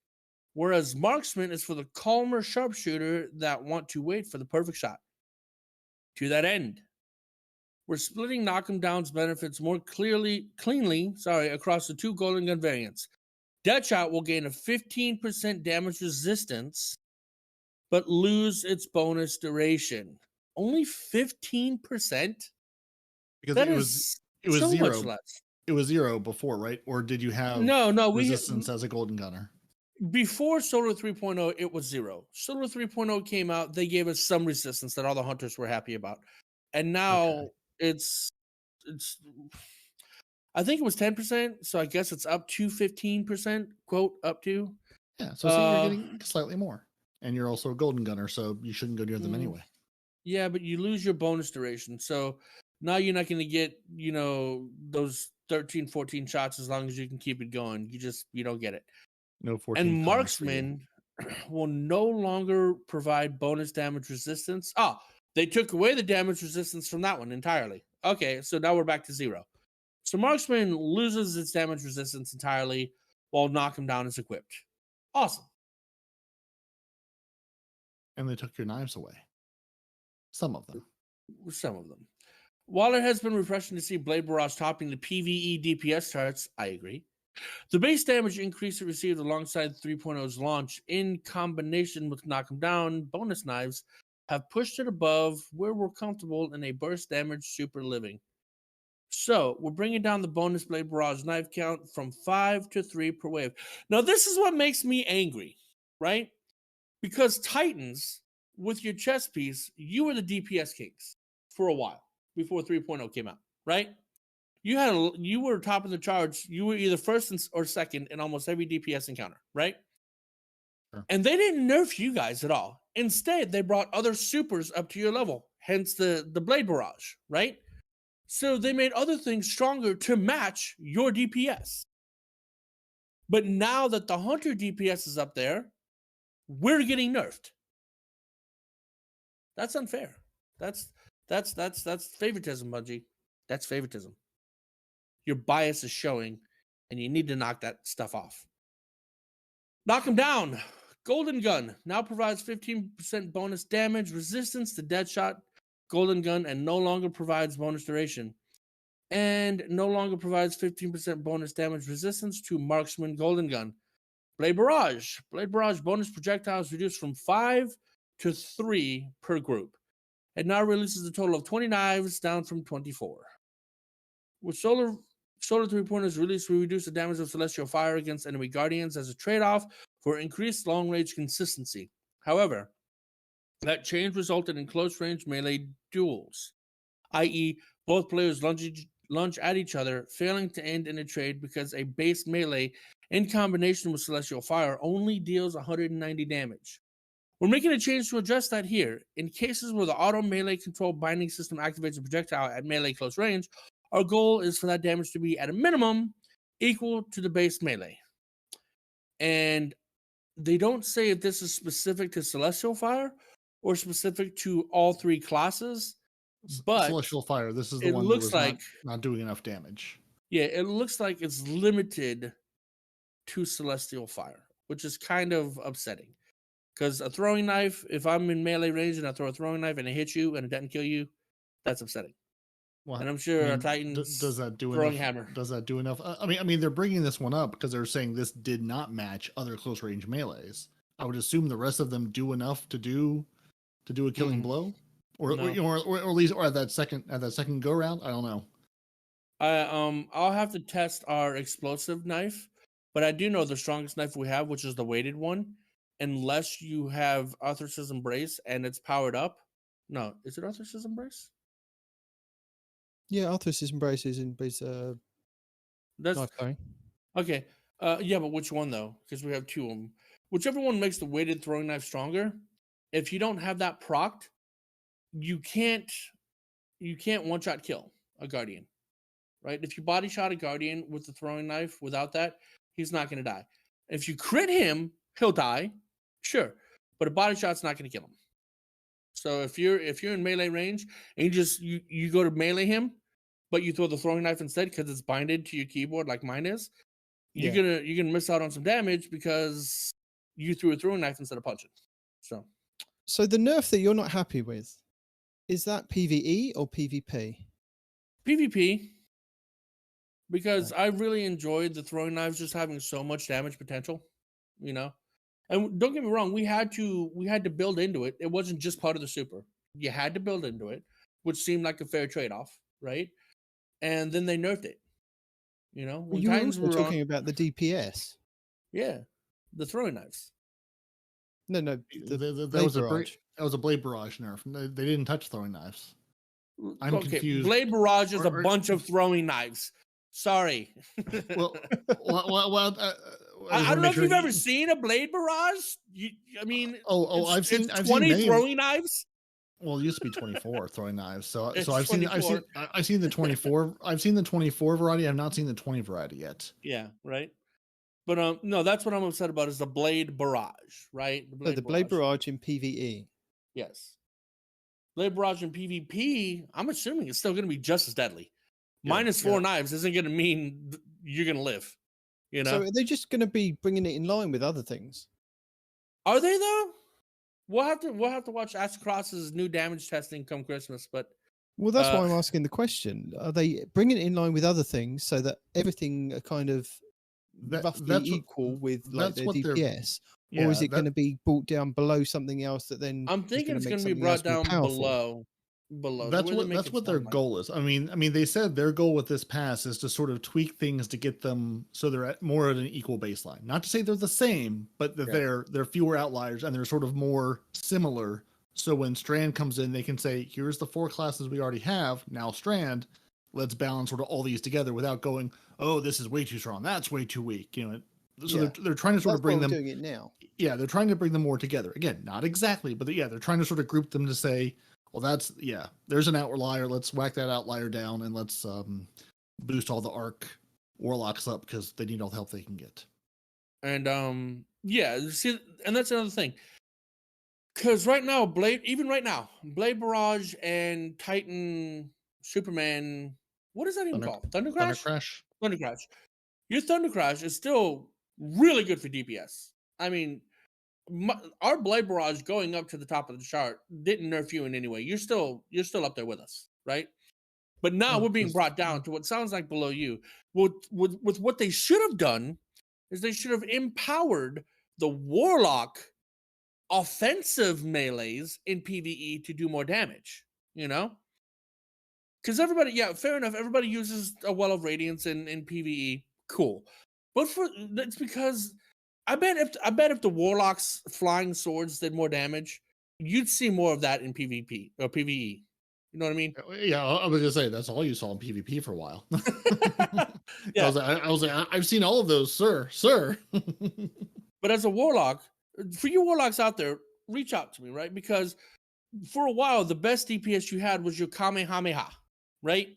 whereas Marksman is for the calmer sharpshooter that want to wait for the perfect shot. To that end, we're splitting Knock 'em Down's benefits more cleanly across the two Golden Gun variants. Deadshot will gain a 15% damage resistance, but lose its bonus duration. Only 15%? Because That it is was so zero. much less. It was 0 before, right? Or did you have No, resistance as a golden gunner? Before Solar 3.0, it was 0. Solar 3.0 came out, they gave us some resistance that all the hunters were happy about. And now it's I think it was 10%, so I guess it's up to 15%, quote, up to. Yeah, so see, you're getting slightly more. And you're also a golden gunner, so you shouldn't go near them anyway. Yeah, but you lose your bonus duration. So now you're not going to get, those 13, 14 shots as long as you can keep it going. You don't get it. No 14 And comments for you. marksman will no longer provide bonus damage resistance. Oh, they took away the damage resistance from that one entirely. Okay, so now we're back to 0. So marksman loses its damage resistance entirely while knock him down is equipped. Awesome. And they took your knives away. Some of them. While it has been refreshing to see Blade Barrage topping the PvE DPS charts, I agree. The base damage increase it received alongside 3.0's launch, in combination with Knock 'em Down bonus knives, have pushed it above where we're comfortable in a burst damage super living. So we're bringing down the bonus Blade Barrage knife count from 5 to 3 per wave. Now this is what makes me angry, right? Because Titans, with your chess piece, you were the DPS kings for a while before 3.0 came out, right? You were top of the charts. You were either first or second in almost every DPS encounter, right? Sure. And they didn't nerf you guys at all. Instead, they brought other supers up to your level, hence the Blade Barrage, right? So they made other things stronger to match your DPS. But now that the Hunter DPS is up there, we're getting nerfed. That's unfair. That's favoritism, Bungie. That's favoritism. Your bias is showing, and you need to knock that stuff off. Knock him down. Golden Gun now provides 15% bonus damage resistance to Deadshot Golden Gun and no longer provides bonus duration. And no longer provides 15% bonus damage resistance to Marksman Golden Gun. Blade Barrage. Blade Barrage bonus projectiles reduced from 5 to 3 per group. It now releases a total of 20 knives, down from 24. With Solar 3.0's release, we reduce the damage of Celestial Fire against enemy guardians as a trade-off for increased long-range consistency. However, that change resulted in close-range melee duels, i.e., both players lunge at each other, failing to end in a trade because a base melee in combination with Celestial Fire only deals 190 damage. We're making a change to address that here. In cases where the auto melee control binding system activates a projectile at melee close range, our goal is for that damage to be at a minimum equal to the base melee. And they don't say if this is specific to Celestial Fire or specific to all 3 classes, but Celestial Fire, this is the one that was not doing enough damage. Yeah, it looks like it's limited to Celestial Fire, which is kind of upsetting. Because a throwing knife, if I'm in melee range and I throw a throwing knife and it hits you and it doesn't kill you, that's upsetting. Well, and I'm sure a Titan's does that do throwing enough? hammer. Does that do enough? I mean, they're bringing this one up because they're saying this did not match other close range melees. I would assume the rest of them do enough to do a killing blow, or at least at that second go round. I don't know. I'll have to test our explosive knife, but I do know the strongest knife we have, which is the weighted one. Unless you have Arthur's Embrace and it's powered up. No, is it Arthur's Embrace? Yeah, Arthur's Embrace is in base. That's knife. Okay. Yeah, but which one though? Because we have 2 of them. Whichever one makes the weighted throwing knife stronger. If you don't have that procced, you can't one-shot kill a Guardian, right? If you body shot a Guardian with the throwing knife without that, he's not going to die. If you crit him, he'll die, sure, but a body shot's not going to kill him. So if you're in melee range and you go to melee him, but you throw the throwing knife instead because it's binded to your keyboard like mine is, you're gonna miss out on some damage because you threw a throwing knife instead of punching. So the nerf that you're not happy with, is that PvE or PvP? PvP, because I really enjoyed the throwing knives just having so much damage potential, And don't get me wrong, we had to build into it. It wasn't just part of the super. You had to build into it, which seemed like a fair trade-off, right? And then they nerfed it. You know, when You were Titans also were talking on, about the DPS. yeah, the throwing knives. No, that That was a blade barrage nerf. They didn't touch throwing knives. I'm Okay, confused. Blade Barrage is a bunch of throwing knives. Sorry. Well, I don't know if you've ever seen a Blade Barrage. I mean, I've seen 20 throwing knives. Well, it used to be 24 throwing knives. So It's I've seen 24. I've seen the 24. I've seen the 24 variety. I've not seen the 20 variety yet. Yeah, right. But no, that's what I'm upset about is the Blade Barrage, right? The Blade Barrage in PvE. Yes. Blade Barrage in PvP, I'm assuming it's still going to be just as deadly. Minus 4 knives isn't going to mean you're going to live. You know? So are they just going to be bringing it in line with other things? Are they though? We'll have to watch Acid Cross's new damage testing come Christmas. But well, that's why I'm asking the question. Are they bringing it in line with other things so that everything are kind of roughly equal with like their DPS? Or is it going to be brought down below something else that then I'm thinking it's going to be brought down below. That's what their goal is. I mean, they said their goal with this pass is to sort of tweak things to get them so they're at more at an equal baseline. Not to say they're the same, but that they're fewer outliers and they're sort of more similar. So when Strand comes in, they can say, "Here's the 4 classes we already have. Now Strand, let's balance sort of all these together without going, oh, this is way too strong, that's way too weak." You know. So they're trying to sort of bring them. Doing it now. Yeah, they're trying to bring them more together. Again, not exactly, but they're trying to sort of group them to say, well, there's an outlier. Let's whack that outlier down and let's boost all the Arc Warlocks up because they need all the help they can get. And see, and that's another thing. Because right now, Blade Barrage and Titan Superman, what is that even called? Thunder Crash? Thunder Crash. Your Thunder Crash is still really good for DPS. I mean, our Blade Barrage going up to the top of the chart didn't nerf you in any way. You're still up there with us, right? But now we're being brought down to what sounds like below you. With what they should have done is they should have empowered the Warlock offensive melees in PvE to do more damage, you know? Because everybody, fair enough, everybody uses a Well of Radiance in PvE. Cool. But that's because I bet if the Warlock's flying swords did more damage, you'd see more of that in PvP or PvE. You know what I mean? Yeah, I was gonna say that's all you saw in PvP for a while. Yeah. I was like, I've seen all of those, sir. But as a Warlock, for you Warlocks out there, reach out to me, right? Because for a while, the best DPS you had was your Kamehameha, right?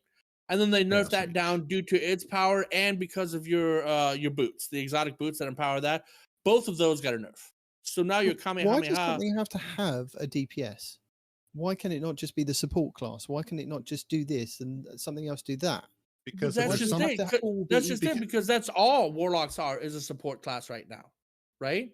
And then they nerfed that down due to its power and because of your boots, the exotic boots that empower that. Both of those got a nerf. So now your Kamehameha. Why does something have to have a DPS? Why can it not just be the support class? Why can it not just do this and something else do that? Because that's just it. That's just it. Because that's all Warlocks are is a support class right now, right?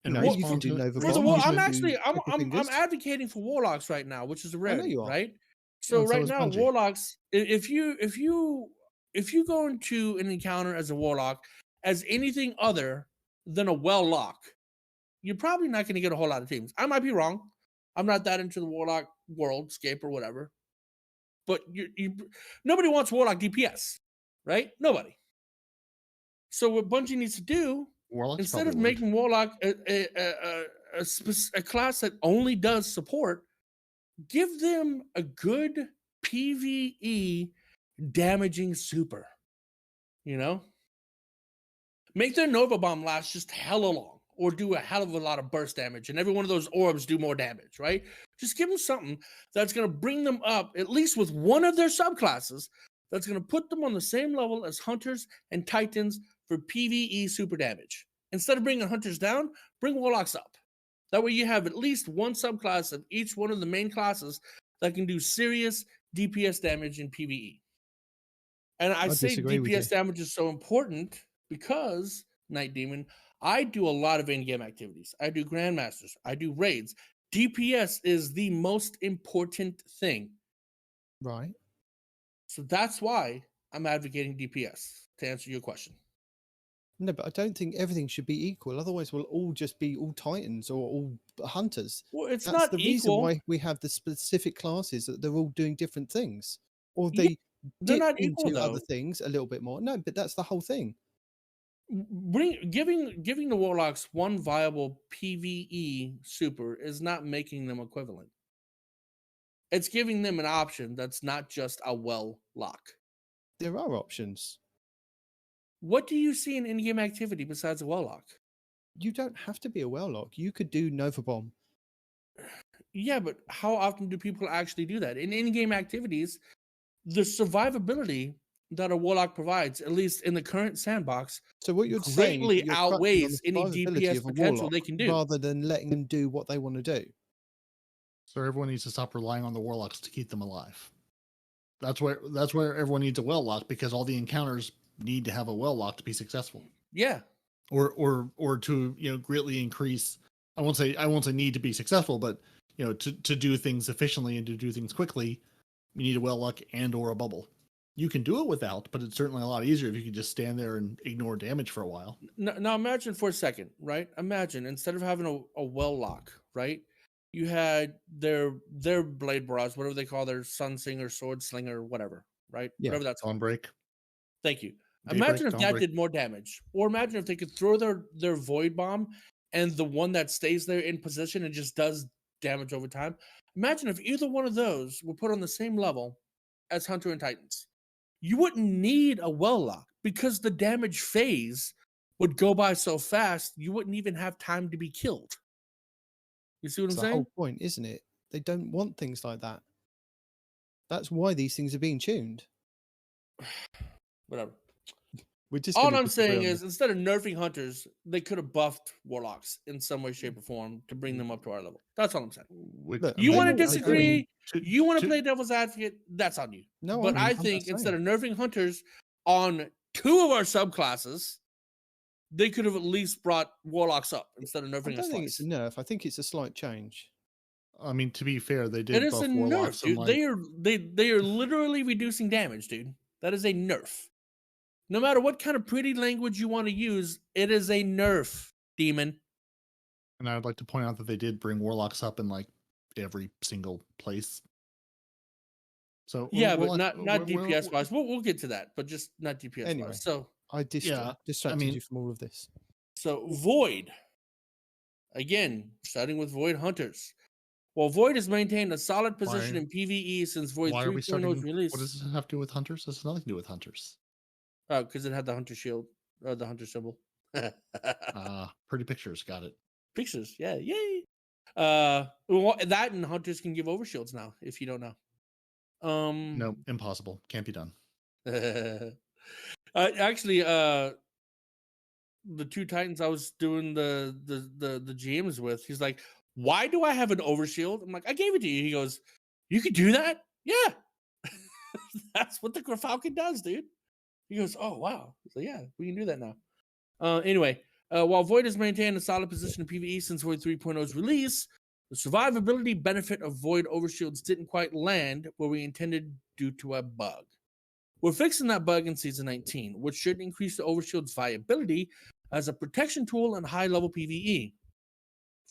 And you can do Nova. I'm advocating for Warlocks right now, which is a rarity, right? So right now, Bungie. Warlocks, if you go into an encounter as a Warlock as anything other than a well lock, you're probably not going to get a whole lot of teams. I might be wrong. I'm not that into the Warlock worldscape or whatever. But nobody wants Warlock DPS, right? Nobody. So what Bungie needs to do, instead of making Warlock a class that only does support, give them a good PvE damaging super. You know? Make their Nova Bomb last just hella long or do a hell of a lot of burst damage and every one of those orbs do more damage, right? Just give them something that's going to bring them up, at least with one of their subclasses, that's going to put them on the same level as Hunters and Titans for PvE super damage. Instead of bringing Hunters down, bring Warlocks up. That way you have at least one subclass of each one of the main classes that can do serious DPS damage in PvE. And I say DPS damage is so important because, Nitedemon, I do a lot of in-game activities. I do Grandmasters. I do raids. DPS is the most important thing. Right. So that's why I'm advocating DPS, to answer your question. No, but I don't think everything should be equal. Otherwise, we'll all just be all Titans or all Hunters. Well, it's That's not the reason equal. why we have the specific classes, that they're all doing different things, or Yeah, they they're dip not equal into other though. things a little bit more. No, but that's the whole thing. Giving the Warlocks one viable PvE super is not making them equivalent. It's giving them an option that's not just a well lock. There are options. What do you see in in-game activity besides a well lock? You don't have to be a Welllock. You could do Nova Bomb. Yeah, but how often do people actually do that? In in-game activities, the survivability that a Warlock provides, at least in the current sandbox, So what you're saying is greatly that you're crunching on outweighs the any survivability DPS of a potential Warlock they can do. rather than letting them do what they want to do. So everyone needs to stop relying on the warlocks to keep them alive. That's where everyone needs a well lock, because all the encounters need to have a well lock to be successful. Yeah. Or to greatly increase. I won't say need to be successful, but to do things efficiently and to do things quickly, you need a well lock and or a bubble. You can do it without, but it's certainly a lot easier if you can just stand there and ignore damage for a while. Now imagine for a second, right? Imagine instead of having a well lock, right? You had their blade barrage, whatever they call their sun singer, sword slinger, whatever, right? Yeah. Whatever that's called. On break. Thank you. Daybreak, Imagine if that Dawnbreak. did more damage. Or imagine if they could throw their void bomb and the one that stays there in position and just does damage over time. Imagine if either one of those were put on the same level as Hunter and Titans. You wouldn't need a well lock because the damage phase would go by so fast you wouldn't even have time to be killed. You see what That's I'm the saying? whole point, isn't it? They don't want things like that. That's why these things are being tuned. Whatever. We're just All gonna I'm disagree saying on is, this. instead of nerfing hunters, they could have buffed warlocks in some way, shape, or form to bring them up to our level. That's all I'm saying. Look, You I want to know- I disagree? To- You want to to- play devil's advocate? That's on you. No, But I I'm think just instead saying. of nerfing hunters on two of our subclasses, they could have at least brought warlocks up instead of I nerfing don't us think it's twice. a nerf. I think it's a slight change. I mean, to be fair, they It did is buff a warlocks nerf, and dude. They are literally reducing damage, dude. That is a nerf. No matter what kind of pretty language you want to use, it is a nerf, demon. and I'd like to point out that they did bring warlocks up in like every single place. So Yeah, we're but like- not we're- DPS wise. We'll get to that, but just not DPS Anyway. wise. So I distracted mean- you from all of this. Void. Again, starting with Void Hunters. Well, Void has maintained a solid position Why- in PvE since Void Why are we 3.0's starting? release. What does this have to do with hunters? This has nothing to do with hunters. Oh, because it had the Hunter shield, or the Hunter symbol. Pretty pictures, got it. Pictures, yeah, yay. Well, that and Hunters can give overshields now, if you don't know. No, impossible. Can't be done. Actually, the two Titans I was doing the GMs with, he's like, "Why do I have an overshield?" I'm like, "I gave it to you." He goes, "You could do that?" Yeah, that's what the Grafalcon does, dude. He goes, "Oh wow." So yeah, we can do that now. Anyway, while Void has maintained a solid position in PvE since Void 3.0's release, the survivability benefit of Void overshields didn't quite land where we intended due to a bug. We're fixing that bug in Season 19, which should increase the overshield's viability as a protection tool in high-level PvE.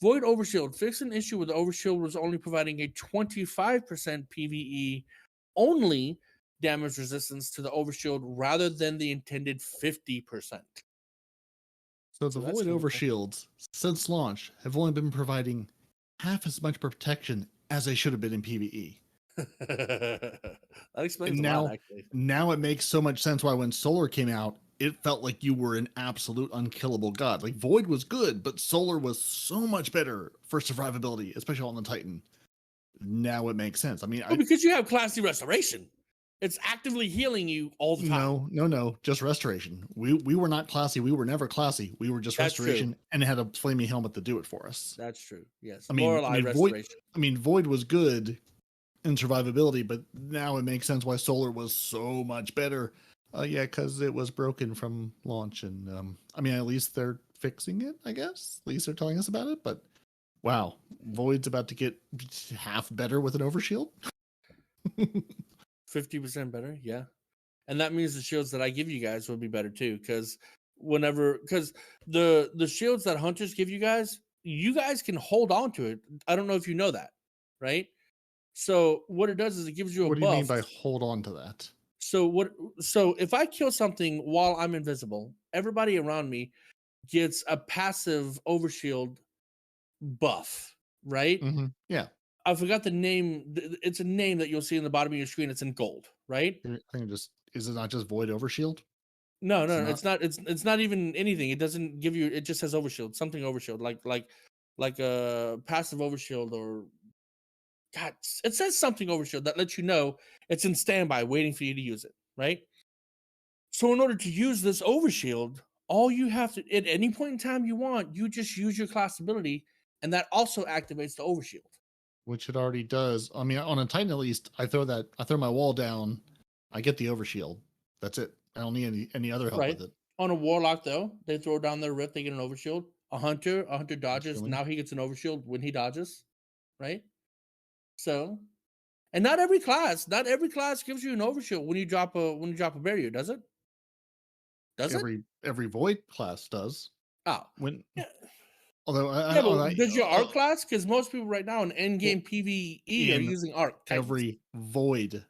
Void Overshield fixed an issue where the Overshield was only providing a 25% PvE only damage resistance to the Overshield rather than the intended 50%. So the So that's Void kinda cool. Overshields, since launch, have only been providing half as much protection as they should have been in PvE. That explains And a now- lot, actually. Now it makes so much sense why when Solar came out, it felt like you were an absolute unkillable god. Like Void was good, but Solar was so much better for survivability, especially on the Titan. Now it makes sense. I mean, Well, because you have classy restoration. It's actively healing you all the time. no, just restoration. We were not classy. We were never classy. We were just That's true. restoration, and it had a flaming helmet to do it for us. That's true. Yes. I mean, Lorelei Void- restoration. I mean, Void was good in survivability, but now it makes sense why Solar was so much better. Yeah, because it was broken from launch, and I mean, at least they're fixing it. I guess at least they're telling us about it. But wow, Void's about to get half better with an overshield. 50% better. Yeah. And that means the shields that I give you guys will be better too. Because whenever, because the shields that hunters give you guys can hold on to it. I don't know if you know that, right? So what it does is it gives you a What do you mean buff. by hold on to that? So if I kill something while I'm invisible, everybody around me gets a passive overshield buff, right? Yeah. I forgot the name. It's a name that you'll see in the bottom of your screen. It's in gold, right? I think is it not just void overshield? No, It's not- it's not even anything. It doesn't give you. It just says overshield, something overshield, like a passive overshield, or God, it says something overshield that lets you know it's in standby, waiting for you to use it, right? So in order to use this overshield, all you have to, at any point in time you want, you just use your class ability, and that also activates the overshield. Which it already does. I mean, on a Titan at least, I throw my wall down, I get the overshield. That's it. I don't need any other help Right. with it. On a warlock, though, they throw down their rift, they get an overshield. A hunter dodges. Chilling. Now he gets an overshield when he dodges, right? So, and not every class gives you an overshield when you drop a barrier, does it? Every void class does. Oh, When yeah. although Does your arc class? Because most people right now in endgame PvE are using arc. Titans. Every void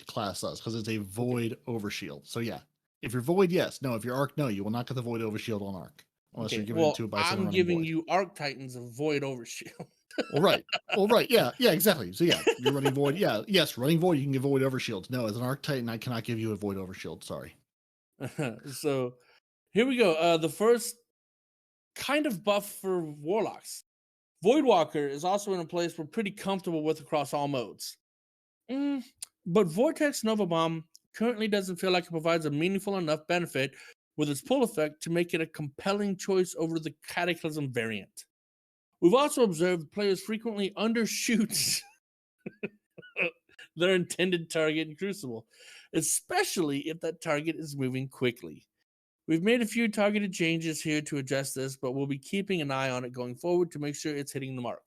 class does, because it's a void overshield. So yeah, if you're void, yes. No, if you're arc, no, you will not get the void overshield on arc unless you're giving it to by someone I'm running giving void. you arc titans a void overshield. Well, right. Yeah, exactly. So yeah, you're running void. Yeah, yes, running void, you can give void overshields. No, as an arc titan, I cannot give you a void overshield. Sorry. So here we go. The first kind of buff for warlocks. Voidwalker is also in a place we're pretty comfortable with across all modes. But Vortex Nova Bomb currently doesn't feel like it provides a meaningful enough benefit with its pull effect to make it a compelling choice over the Cataclysm variant. We've also observed players frequently undershoot their intended target in Crucible, especially if that target is moving quickly. We've made a few targeted changes here to address this, but we'll be keeping an eye on it going forward to make sure it's hitting the mark.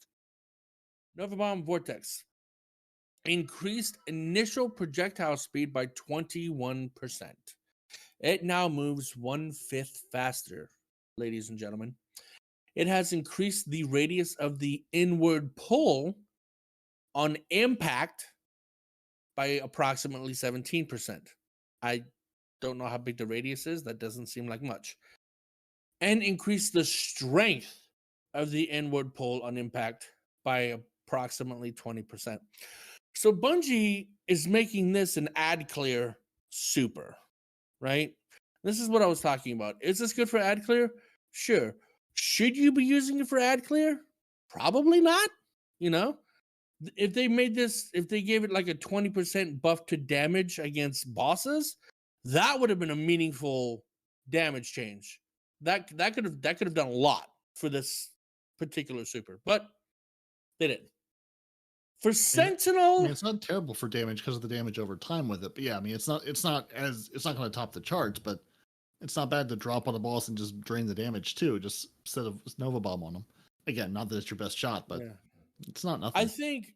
Nova Bomb Vortex increased initial projectile speed by 21%. It now moves 1/5 faster, ladies and gentlemen. It has increased the radius of the inward pull on impact by approximately 17%. I don't know how big the radius is. That doesn't seem like much. And increase the strength of the inward pull on impact by approximately 20%. So Bungie is making this an ad clear super, right? This is what I was talking about. Is this good for ad clear? Sure. Should you be using it for ad clear? Probably not. If they gave it like a 20% buff to damage against bosses, that would have been a meaningful damage change. That could have done a lot for this particular super, but they didn't. For Sentinel, it's not terrible for damage because of the damage over time with it. But yeah, it's not going to top the charts, but it's not bad to drop on a boss and just drain the damage too, just instead of Nova Bomb on them. Again, not that it's your best shot, but it's not nothing. I think.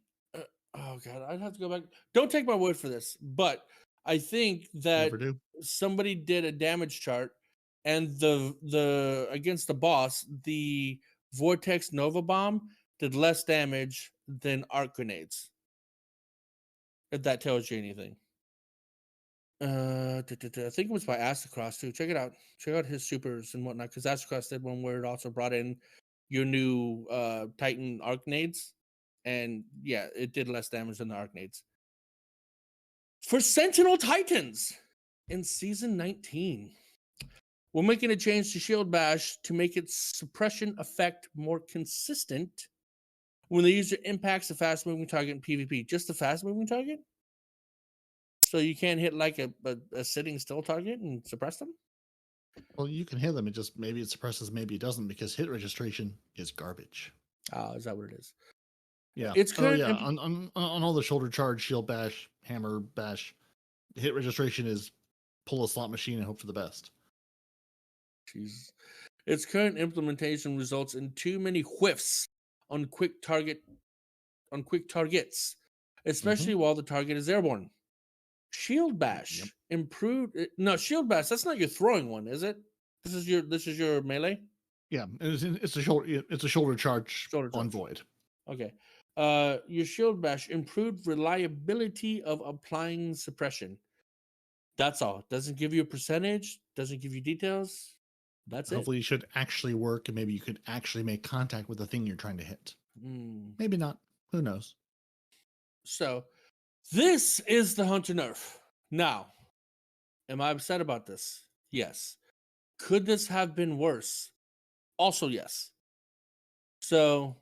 Oh god, I'd have to go back. Don't take my word for this, but I think that somebody did a damage chart, and the against the boss, the Vortex Nova Bomb did less damage than arc grenades. If that tells you anything. I think it was by Astacross too. Check it out. Check out his supers and whatnot, because Astacross did one where it also brought in your new Titan arc nades. And yeah, it did less damage than the arc nades. For Sentinel Titans in Season 19, we're making a change to Shield Bash to make its suppression effect more consistent when the user impacts a fast-moving target in PvP. Just a fast-moving target? So you can't hit like a sitting still target and suppress them? Well, you can hit them. It just maybe it suppresses, maybe it doesn't, because hit registration is garbage. Is that what it is? Yeah. It's current on all the shoulder charge, shield bash, hammer bash, hit registration is pull a slot machine and hope for the best. Jesus. Its current implementation results in too many whiffs on quick targets, especially while the target is airborne. Shield Bash improved. No, Shield Bash, that's not your throwing one, is it? This is your melee. Yeah, it's a shoulder charge Shoulder on charge. void. Okay. Your shield bash improved reliability of applying suppression. That's all. Doesn't give you a percentage. Doesn't give you details. That's Hopefully, it should actually work, and maybe you could actually make contact with the thing you're trying to hit. it. Maybe not. Who knows? So, this is the Hunter nerf. Now, am I upset about this? Yes. Could this have been worse? Also, yes. So,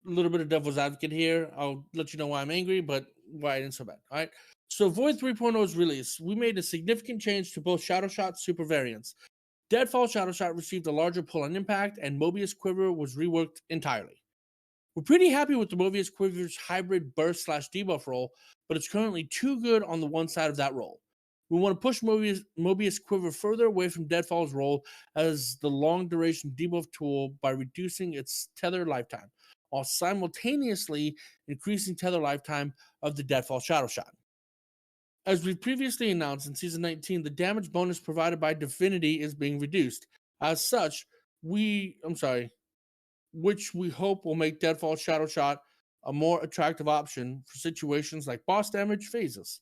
a little bit of devil's advocate here. I'll let you know why I'm angry, but why it isn't so bad. All right. So, Void 3.0's release, we made a significant change to both Shadow Shot super variants. Deadfall Shadow Shot received a larger pull on impact, and Mobius Quiver was reworked entirely. We're pretty happy with the Mobius Quiver's hybrid burst / debuff roll, but it's currently too good on the one side of that roll. We want to push Mobius Quiver further away from Deadfall's role as the long duration debuff tool by reducing its tether lifetime, while simultaneously increasing tether lifetime of the Deadfall Shadow Shot. As we previously announced in Season 19, the damage bonus provided by Divinity is being reduced. As such, which we hope will make Deadfall Shadow Shot a more attractive option for situations like boss damage phases.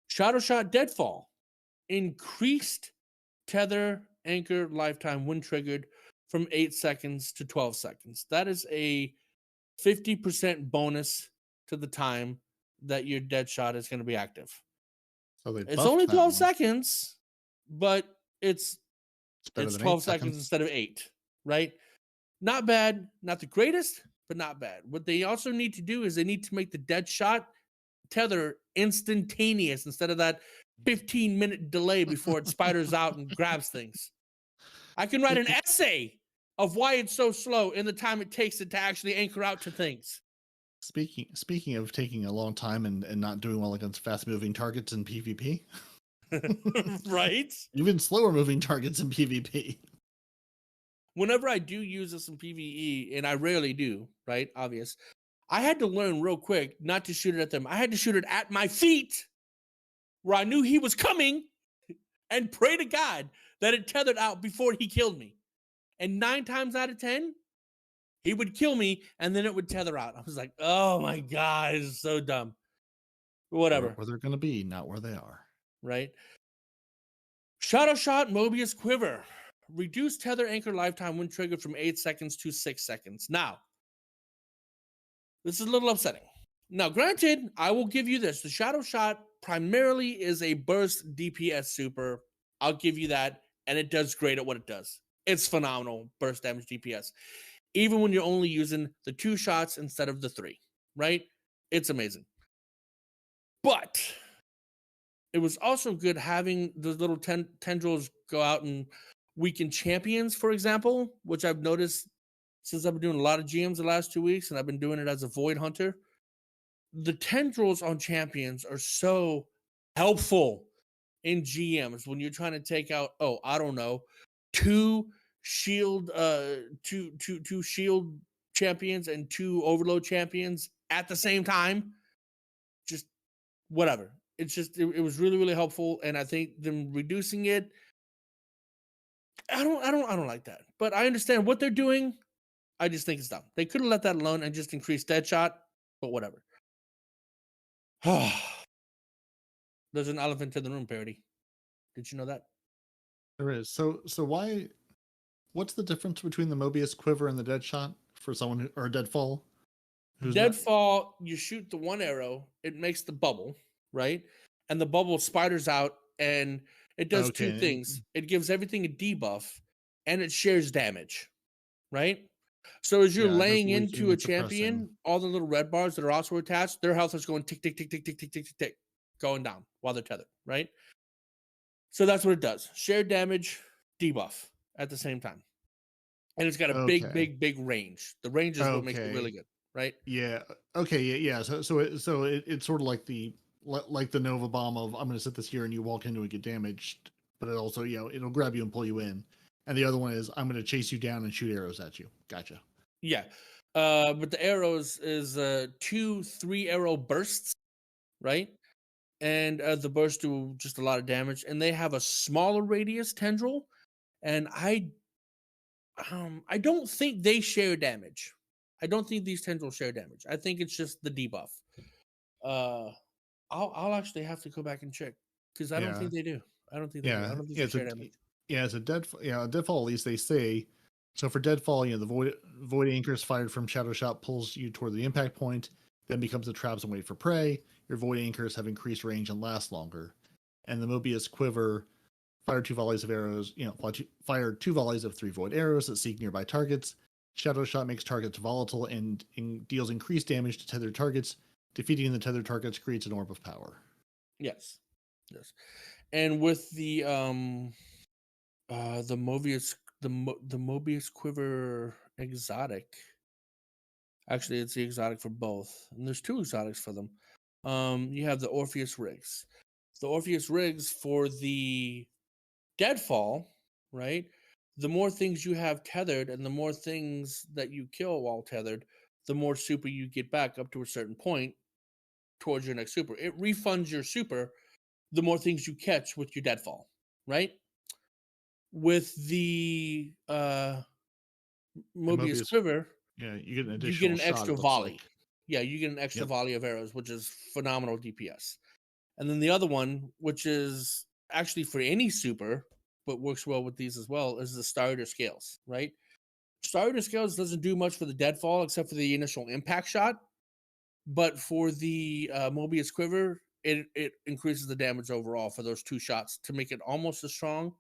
Shadow Shot Deadfall increased tether anchor lifetime when triggered from 8 seconds to 12 seconds. That is a 50% bonus to the time that your dead shot is going to be active. So It's only 12 seconds, but it's 12 seconds instead of 8, right? Not bad, not the greatest, but not bad. What they also need to do is they need to make the dead shot tether instantaneous instead of that 15-minute delay before it spiders out and grabs things. I can write an essay of why it's so slow in the time it takes it to actually anchor out to things. Speaking of taking a long time and not doing well against fast-moving targets in PvP. Right? Even slower moving targets in PvP. Whenever I do use this in PvE, and I rarely do, right? Obvious. I had to learn real quick not to shoot it at them. I had to shoot it at my feet where I knew he was coming and pray to God that it tethered out before he killed me. And 9 times out of 10, he would kill me and then it would tether out. I was like, oh my God, it's so dumb. Whatever. Where they're going to be, not where they are. Right? Shadow Shot Mobius Quiver. Reduce tether anchor lifetime when triggered from 8 seconds to 6 seconds. Now, this is a little upsetting. Now, granted, I will give you this. The Shadow Shot primarily is a burst DPS super. I'll give you that. And it does great at what it does. It's phenomenal burst damage DPS. Even when you're only using the 2 shots instead of the 3, right? It's amazing. But it was also good having the little tendrils go out and weaken champions, for example, which I've noticed since I've been doing a lot of GMs the last 2 weeks, and I've been doing it as a Void Hunter. The tendrils on champions are so helpful in GMs when you're trying to take out, two shield champions and 2 overload champions at the same time. Just whatever. It's just it was really, really helpful, and I think them reducing it, I don't like that. But I understand what they're doing. I just think it's dumb. They could have let that alone and just increased Deadshot, but whatever. There's an elephant in the room, Peroty. Did you know that? There is. So what's the difference between the Mobius Quiver and the Deadshot for someone who, or Deadfall? Deadfall, you shoot the 1 arrow, it makes the bubble, right? And the bubble spiders out, and it does 2 things. It gives everything a debuff, and it shares damage, right? So as you're laying into a champion, all the little red bars that are also attached, their health is going tick, tick, tick, tick, tick, tick, tick, tick, tick, going down while they're tethered, right? So that's what it does. Shared damage, debuff at the same time. And it's got a big range. The range is what makes it really good, right? Yeah. Okay. Yeah. So it's sort of like the Nova Bomb of I'm going to sit this here and you walk into it, get damaged, but it also, it'll grab you and pull you in. And the other one is I'm going to chase you down and shoot arrows at you. Gotcha. Yeah. But the arrows is 2 3-arrow bursts, right? And the bursts do just a lot of damage. And they have a smaller radius tendril And I don't think they share damage. I don't think these tendrils share damage. I think it's just the debuff. I'll actually have to go back and check because I don't Yeah. think they do. I don't think they do. I Yeah, don't think yeah, they share damage. as a deadfall, at least they say. So for deadfall, the void anchor is fired from shadow shot, pulls you toward the impact point, then becomes a traps and wait for prey. Your void anchors have increased range and last longer. And the Mobius quiver, fire 2 volleys of arrows. Fire 2 volleys of 3 void arrows that seek nearby targets. Shadow shot makes targets volatile and deals increased damage to tethered targets. Defeating the tethered targets creates an orb of power. Yes. And with the Mobius the Mobius quiver exotic. Actually, it's the exotic for both, and there's 2 exotics for them. You have the Orpheus rigs. The Orpheus rigs for the deadfall, right? The more things you have tethered, and the more things that you kill while tethered, the more super you get back up to a certain point towards your next super. It refunds your super the more things you catch with your deadfall, right? With the Mobius quiver, yeah, you get an additional you get an shot, extra it looks volley. like. Yeah, you get an extra Yep. volley of arrows, which is phenomenal DPS. And then the other one, which is actually for any super, but works well with these as well, is the Starter Scales, right? Starter Scales doesn't do much for the deadfall except for the initial impact shot. But for the Mobius quiver, it increases the damage overall for those 2 shots to make it almost as strong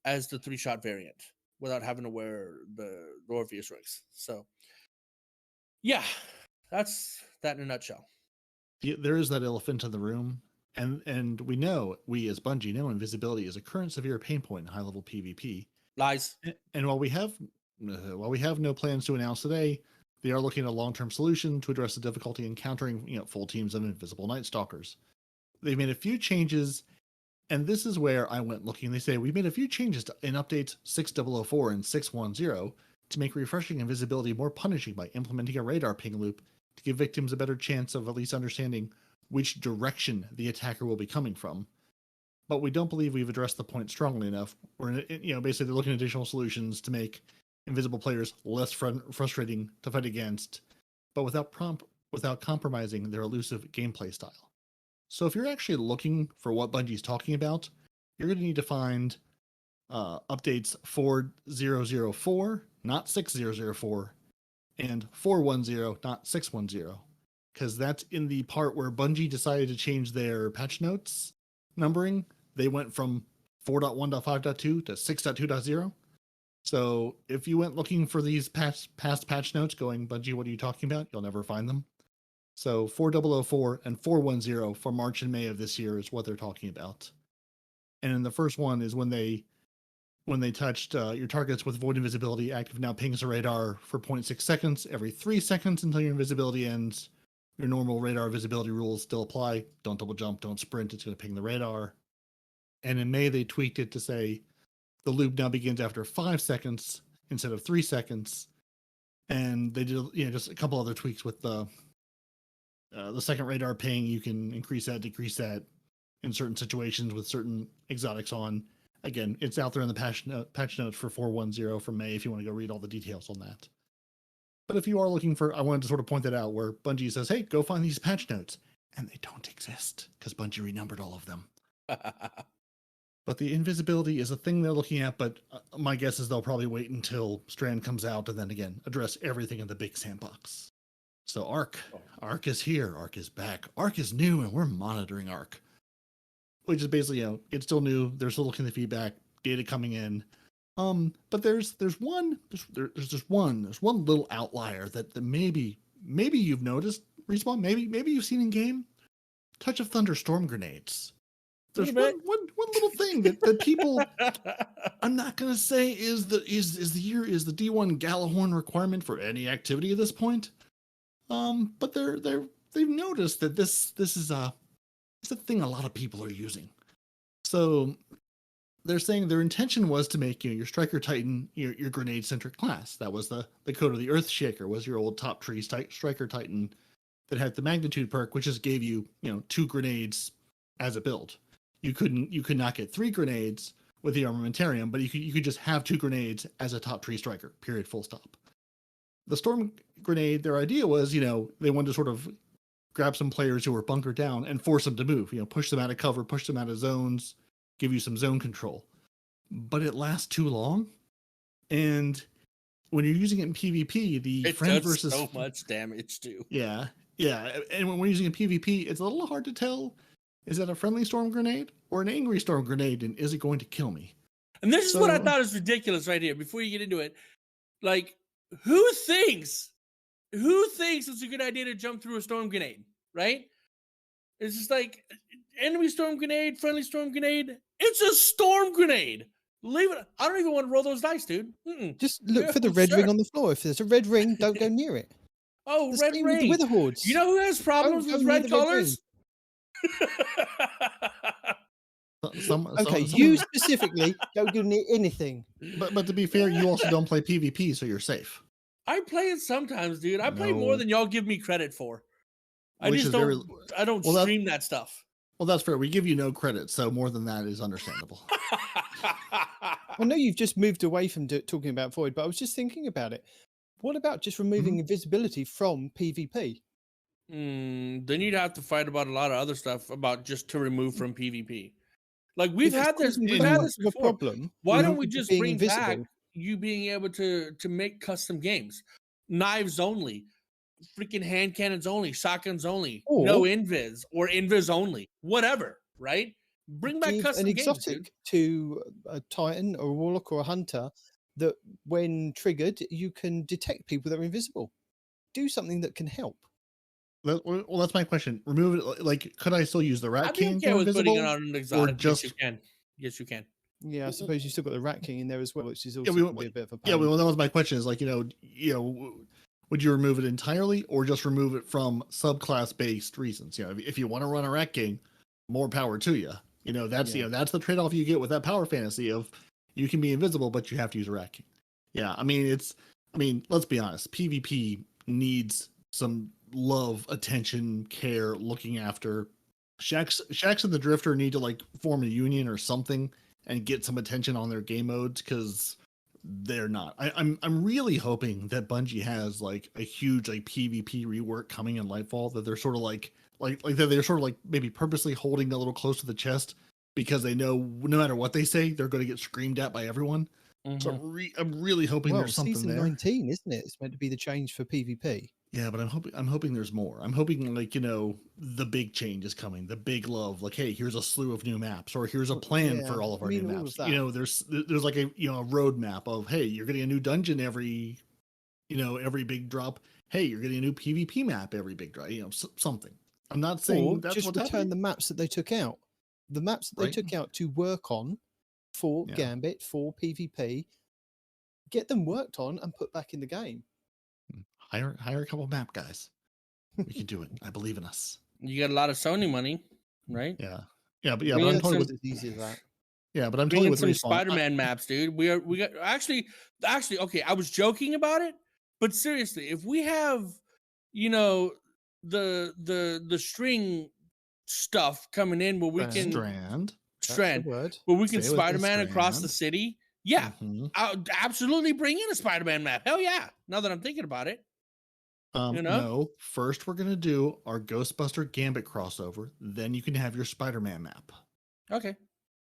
as the 3-shot variant without having to wear the Orpheus rigs. So, yeah, that's that in a nutshell. There is that elephant in the room, and we as Bungie know invisibility is a current severe pain point in high level PvP. Lies. And while we have no plans to announce today, they are looking at a long-term solution to address the difficulty encountering full teams of invisible Night Stalkers. They've made a few changes, and this is where I went looking. They say we've made a few changes in updates 6004 and 610 to make refreshing invisibility more punishing by implementing a radar ping loop to give victims a better chance of at least understanding which direction the attacker will be coming from. But we don't believe we've addressed the point strongly enough. We're basically looking at additional solutions to make invisible players less frustrating to fight against, but without compromising their elusive gameplay style. So if you're actually looking for what Bungie's talking about, you're going to need to find updates 4004, not 6004, and 410, not 610, because that's in the part where Bungie decided to change their patch notes numbering. They went from 4.1.5.2 to 6.2.0. So if you went looking for these past patch notes going, Bungie, what are you talking about? You'll never find them. So 4004 and 410 for March and May of this year is what they're talking about. And in the first one is when they touched your targets with void invisibility, active now pings the radar for 0.6 seconds every 3 seconds until your invisibility ends. Your normal radar visibility rules still apply. Don't double jump, don't sprint, it's going to ping the radar. And in May, they tweaked it to say the loop now begins after 5 seconds instead of 3 seconds. And they did just a couple other tweaks with the second radar ping. You can increase that, decrease that in certain situations with certain exotics on. Again, it's out there in the patch notes for 410 from May if you want to go read all the details on that. But if you are looking for, I wanted to sort of point that out where Bungie says, hey, go find these patch notes. And they don't exist because Bungie renumbered all of them. But the invisibility is a thing they're looking at, but my guess is they'll probably wait until Strand comes out and then again address everything in the big sandbox. So Arc is here, Arc is back, Arc is new, and we're monitoring Arc. Which is basically, it's still new, they're still looking at the feedback, data coming in. But there's one little outlier that maybe you've noticed, Respawn, maybe you've seen in game. Touch of Thunder storm grenades. There's one little thing that people I'm not gonna say is the D1 Galahorn requirement for any activity at this point. But they've noticed that this is a thing a lot of people are using. So they're saying their intention was to make your Striker Titan your grenade centric class. That was the code of the Earth Shaker, was your old top tree Striker Titan that had the magnitude perk, which just gave you 2 grenades as a build. You could not get 3 grenades with the armamentarium, but you could just have 2 grenades as a top tree striker, period, full stop. The storm grenade, their idea was, they wanted to sort of grab some players who were bunkered down and force them to move, push them out of cover, push them out of zones, give you some zone control. But it lasts too long. And when you're using it in PvP, it friend does versus so much damage too. Yeah. And when we're using a PvP, it's a little hard to tell, is that a friendly storm grenade or an angry storm grenade, and is it going to kill me? And this is what I thought is ridiculous right here, before you get into it. Like, who thinks it's a good idea to jump through a storm grenade, right? It's just like, enemy storm grenade, friendly storm grenade. It's a storm grenade. Leave it. I don't even want to roll those dice, dude. Just look for the red ring on the floor. If there's a red ring, don't go near it. Oh, The red same with ring. the Wither Hordes. You know who has problems with red colors? You specifically don't go near anything. But to be fair, you also don't play PvP, so you're safe. I play it sometimes, dude. I play more than y'all give me credit for. I don't stream that stuff. Well, that's fair. We give you no credit, so more than that is understandable. I know you've just moved away from talking about Void, but I was just thinking about it. What about just removing invisibility from PvP? Then you'd have to fight about a lot of other stuff about just to remove from PvP. Like we've had this before. Problem. Why don't we just bring back you being able to make custom games? Knives only, freaking hand cannons only, shotguns only, no invis or invis only, whatever, right? Bring back custom games, exotic to a Titan or a Warlock or a Hunter that when triggered, you can detect people that are invisible. Do something that can help. Well, that's my question. Remove it. Like, could I still use the Rat King? I was putting it on an exotic. Just... Yes, you can. Yes, you can. Yeah, I suppose you still got the Rat King in there as well, which is also a bit of a pain. Yeah, well, that was my question. Is like, would you remove it entirely or just remove it from subclass based reasons? If you want to run a Rat King, more power to you. That's that's the trade off you get with that power fantasy of you can be invisible, but you have to use a Rat King. Yeah, I mean, let's be honest. PvP needs some love, attention, care, looking after. Shax and the Drifter need to like form a union or something and get some attention on their game modes because they're not. I'm really hoping that Bungie has like a huge like PvP rework coming in Nightfall, that they're sort of like they're sort of like maybe purposely holding a little close to the chest because they know no matter what they say, they're going to get screamed at by everyone. Mm-hmm. So I'm really hoping there's something season there. 19, isn't it? It's meant to be the change for PvP. Yeah, but I'm hoping there's more. I'm hoping like, the big change is coming, the big love, like, hey, here's a slew of new maps, or here's a plan for all of our new maps. There's like a roadmap of, hey, you're getting a new dungeon every big drop. Hey, you're getting a new PvP map every big drop. Something. I'm not saying that's just return happening. The maps that they took out. The maps that they took out to work on for Gambit, for PvP, get them worked on and put back in the game. Hire a couple map guys. We can do it. I believe in us. You got a lot of Sony money, right? Yeah. But I'm totally with easy as that. Yeah, but I'm totally with some Spider-Man maps, dude. We got actually okay, I was joking about it, but seriously, if we have the string stuff coming in where we can strand where we can Spider-Man across the city. Yeah, I'll absolutely bring in a Spider-Man map. Hell yeah. Now that I'm thinking about it. No, first we're going to do our Ghostbuster Gambit crossover. Then you can have your Spider-Man map. Okay.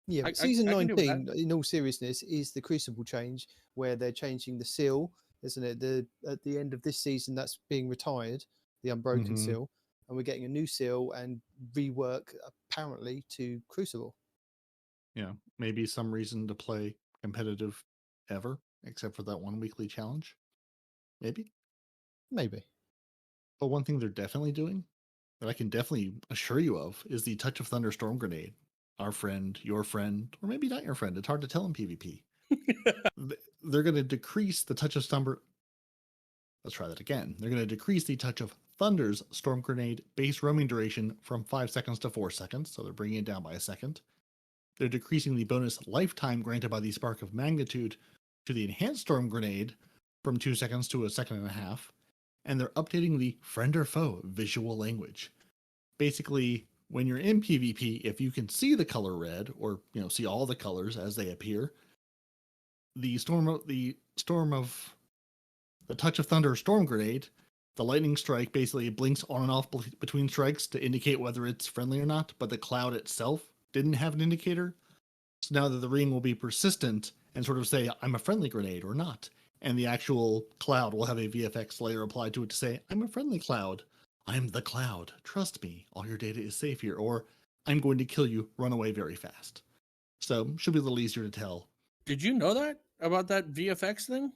Yeah, season 19, in all seriousness, is the Crucible change where they're changing the seal, isn't it? At the end of this season, that's being retired, the Unbroken seal. And we're getting a new seal and rework, apparently, to Crucible. Yeah, maybe some reason to play competitive ever, except for that one weekly challenge. Maybe. But one thing they're definitely doing that I can definitely assure you of is the Touch of Thunder Storm Grenade. Our friend, your friend, or maybe not your friend. It's hard to tell in PvP. They're going to decrease the Touch of Thunder. Let's try that again. They're going to decrease the Touch of Thunder's Storm Grenade base roaming duration from 5 seconds to 4 seconds. So they're bringing it down by a second. They're decreasing the bonus lifetime granted by the Spark of Magnitude to the Enhanced Storm Grenade from 2 seconds to 1.5 seconds. And they're updating the friend or foe visual language. Basically, when you're in PvP, if you can see the color red, or see all the colors as they appear, the touch of thunder storm grenade, the lightning strike basically blinks on and off between strikes to indicate whether it's friendly or not, but the cloud itself didn't have an indicator. So now that the ring will be persistent and sort of say, I'm a friendly grenade or not. And the actual cloud will have a VFX layer applied to it to say, I'm a friendly cloud. I'm the cloud. Trust me. All your data is safe here. Or I'm going to kill you. Run away very fast. So should be a little easier to tell. Did you know that about that VFX thing?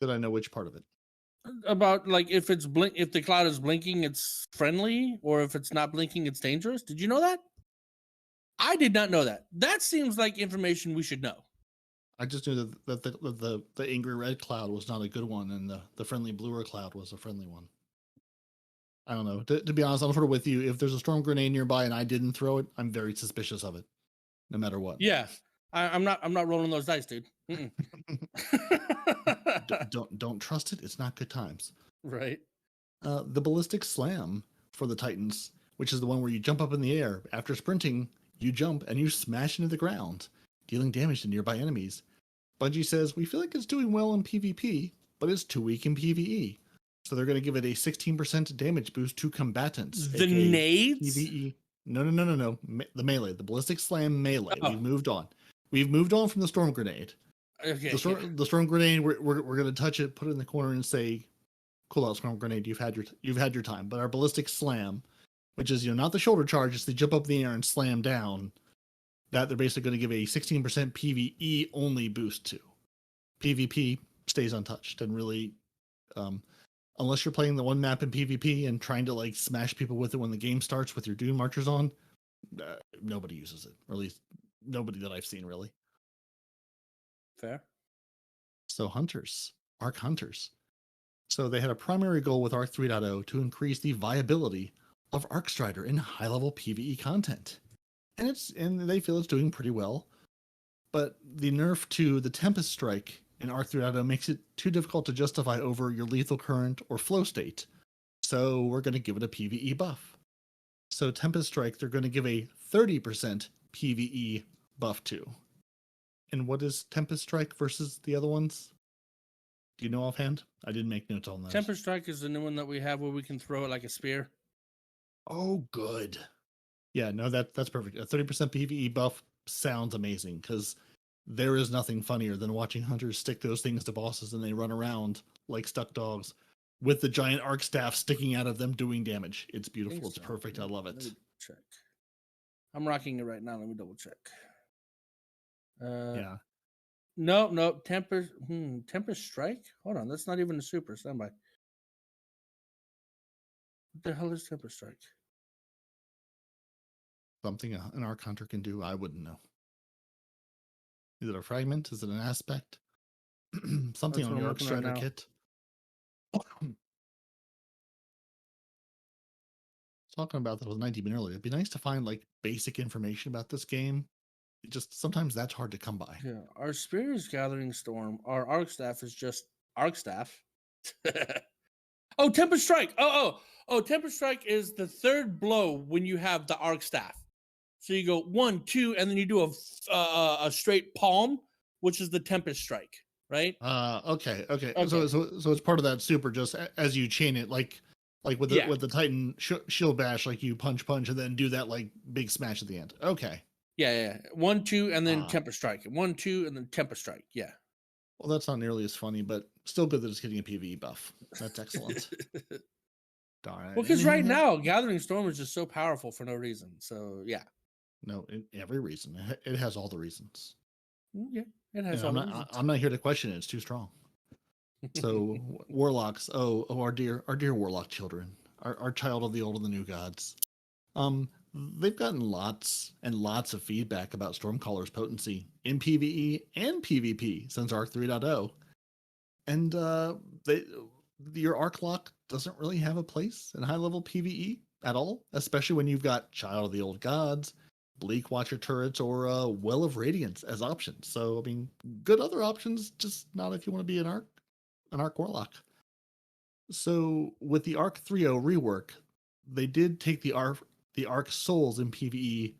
Did I know which part of it? About like if the cloud is blinking, it's friendly, or if it's not blinking, it's dangerous. Did you know that? I did not know that. That seems like information we should know. I just knew that the angry red cloud was not a good one, and the friendly bluer cloud was a friendly one. I don't know. To be honest, I'm sort of with you. If there's a storm grenade nearby and I didn't throw it, I'm very suspicious of it, no matter what. Yeah, I'm not rolling those dice, dude. Don't trust it. It's not good times. Right. The ballistic slam for the Titans, which is the one where you jump up in the air after sprinting. You jump and you smash into the ground, dealing damage to nearby enemies. Bungie says, we feel like it's doing well in PvP, but it's too weak in PvE. So they're going to give it a 16% damage boost to combatants. The nades? PvE. No. The melee, the ballistic slam melee. Oh. We've moved on. We've moved on from the storm grenade. Okay. The storm grenade, we're going to touch it, put it in the corner and say, cool out, storm grenade, you've had your time. But our ballistic slam, which is, not the shoulder charge, it's the jump up in the air and slam down, that they're basically going to give a 16% PvE only boost to. PvP stays untouched and really, unless you're playing the one map in PvP and trying to like smash people with it when the game starts with your Dune Marchers on, nobody uses it, or at least nobody that I've seen really. Fair. So Arc Hunters. So they had a primary goal with Arc 3.0 to increase the viability of Arc Strider in high-level PvE content. And they feel it's doing pretty well. But the nerf to the Tempest Strike in Arc 3.0 makes it too difficult to justify over your Lethal Current or Flow State. So we're going to give it a PvE buff. So Tempest Strike, they're going to give a 30% PvE buff to. And what is Tempest Strike versus the other ones? Do you know offhand? I didn't make notes on that. Tempest Strike is the new one that we have where we can throw it like a spear. Oh, good. Yeah, no, that's perfect. A 30% PvE buff sounds amazing, because there is nothing funnier than watching hunters stick those things to bosses and they run around like stuck dogs with the giant arc staff sticking out of them doing damage. It's beautiful. It's perfect. I love it. Let me check. I'm rocking it right now. Let me double check. Yeah. No, Tempest Strike? Hold on, that's not even a super. Stand by. What the hell is Tempest Strike? Something an Arc Hunter can do, I wouldn't know. Is it a fragment? Is it an aspect? Something That's on what your I'm Arc looking right Strider now. kit. Talking about that with Nitedemon earlier. It'd be nice to find like basic information about this game. It just sometimes that's hard to come by. Yeah, our Spear's Gathering Storm, our Arc Staff is just Arc Staff. Oh, Tempest Strike. Oh, Tempest Strike is the third blow when you have the Arc Staff. So you go 1, 2, and then you do a straight palm, which is the Tempest Strike, right? Okay. So it's part of that super. Just as you chain it, like with the Titan shield bash, like you punch, and then do that like big smash at the end. Okay. Yeah. 1, 2, and then Tempest Strike. 1, 2, and then Tempest Strike. Yeah. Well, that's not nearly as funny, but still good that it's getting a PvE buff. That's excellent. Darn it. Well, because right now, Gathering Storm is just so powerful for no reason. So, yeah. No, every reason. It has all the reasons. Yeah, it has all the reasons. I'm not here to question it. It's too strong. So, Warlocks. Oh, our dear Warlock children. Our child of the old and the new gods. They've gotten lots and lots of feedback about Stormcaller's potency in PvE and PvP since Arc 3.0. And your Arc Lock doesn't really have a place in high-level PvE at all, especially when you've got Child of the Old Gods, Bleak Watcher turrets, or Well of Radiance as options. So, I mean, good other options, just not if you want to be an Arc Warlock. So, with the Arc 3.0 rework, they did take the arc souls in PvE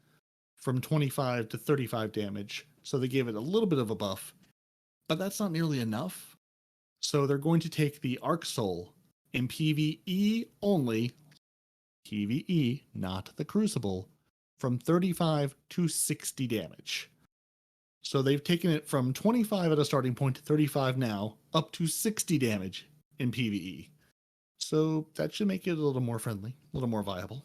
from 25 to 35 damage, so they gave it a little bit of a buff, but that's not nearly enough. So they're going to take the arc soul in PvE only, PvE, not the Crucible, from 35 to 60 damage. So they've taken it from 25 at a starting point to 35 now, up to 60 damage in PvE. So that should make it a little more friendly, a little more viable.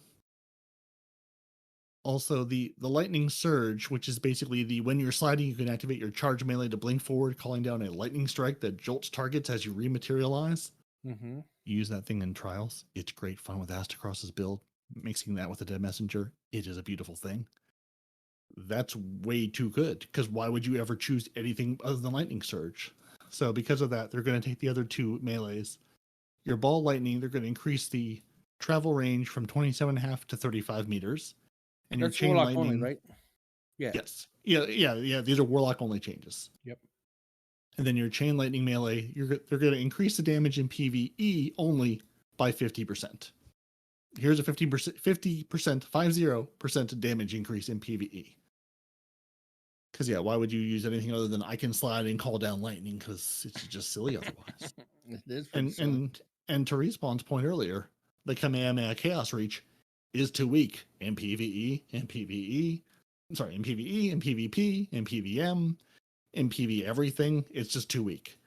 Also, the lightning surge, which is basically when you're sliding, you can activate your charge melee to blink forward, calling down a lightning strike that jolts targets as you rematerialize. Mm-hmm. Use that thing in trials. It's great fun with Astacross's build. Mixing that with the Dead Messenger, it is a beautiful thing. That's way too good, because why would you ever choose anything other than lightning surge? So because of that, they're going to take the other two melees. Your ball lightning, they're going to increase the travel range from 27.5 to 35 meters. And That's your chain Warlock lightning, only, right? Yeah. Yes. Yeah. These are Warlock only changes. Yep. And then your chain lightning melee, they're going to increase the damage in PvE only by 50%. Here's a 50% damage increase in PvE. Because yeah, why would you use anything other than I can slide and call down lightning? Because it's just silly otherwise. It is pretty silly. And to Respawn's point earlier, the Kamehameha Chaos Reach is too weak in PvE, in PvP, in PvM, in PvE everything. It's just too weak.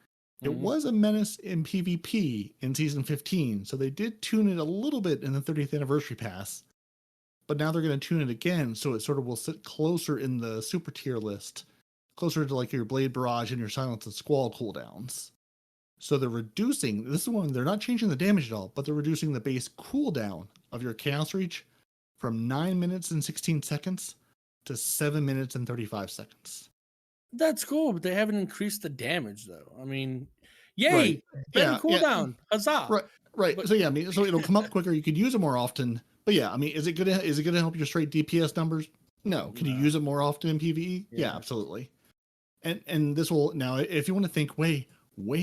It was a menace in PvP in Season 15, so they did tune it a little bit in the 30th Anniversary Pass, but now they're going to tune it again, so it sort of will sit closer in the super tier list, closer to like your Blade Barrage and your Silence and Squall cooldowns. So they're reducing, this is one, they're not changing the damage at all, but they're reducing the base cooldown of your Chaos Reach from 9 minutes and 16 seconds to 7 minutes and 35 seconds. That's cool, but they haven't increased the damage though. I mean, yay! Right. Better cooldown. Huzzah! Right. But, so yeah, I mean, so it'll come up quicker. You could use it more often. But yeah, I mean, is it gonna help your straight DPS numbers? No. Can you use it more often in PvE? Yeah, absolutely. And this will now, if you want to think way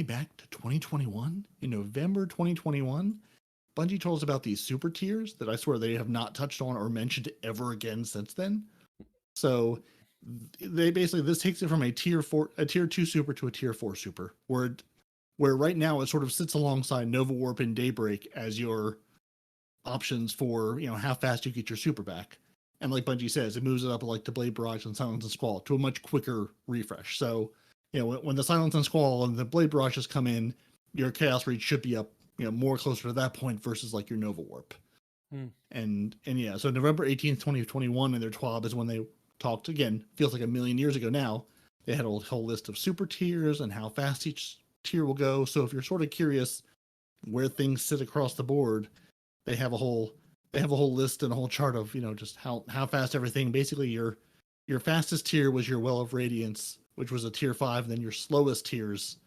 back to 2021, in November 2021, Bungie told us about these super tiers that I swear they have not touched on or mentioned ever again since then. So they basically, this takes it from a tier 2 super to a tier 4 super, where right now it sort of sits alongside Nova Warp and Daybreak as your options for, how fast you get your super back. And like Bungie says, it moves it up like to Blade Barrage and Silence and Squall to a much quicker refresh. So, when the Silence and Squall and the Blade Barrages come in, your Chaos Reach should be up, more closer to that point versus like your Nova Warp. And yeah, so November 18th, 2021 in their TWAB is when they talked again, feels like a million years ago now. They had a whole list of super tiers and how fast each tier will go. So if you're sort of curious where things sit across the board, they have a whole list and a whole chart of, just how fast everything. Basically your fastest tier was your Well of Radiance, which was a tier 5, and then your slowest tiers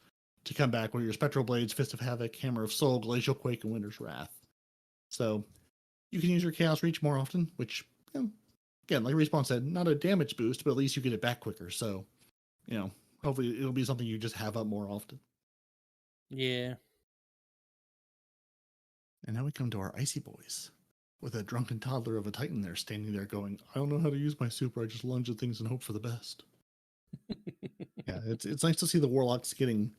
to come back were your Spectral Blades, Fist of Havoc, Hammer of Soul, Glacial Quake, and Winter's Wrath. So you can use your Chaos Reach more often, which, again, like Respawn said, not a damage boost, but at least you get it back quicker. So, hopefully it'll be something you just have up more often. Yeah. And now we come to our Icy Boys, with a drunken toddler of a Titan there standing there going, I don't know how to use my super, I just lunge at things and hope for the best. Yeah, it's nice to see the Warlocks getting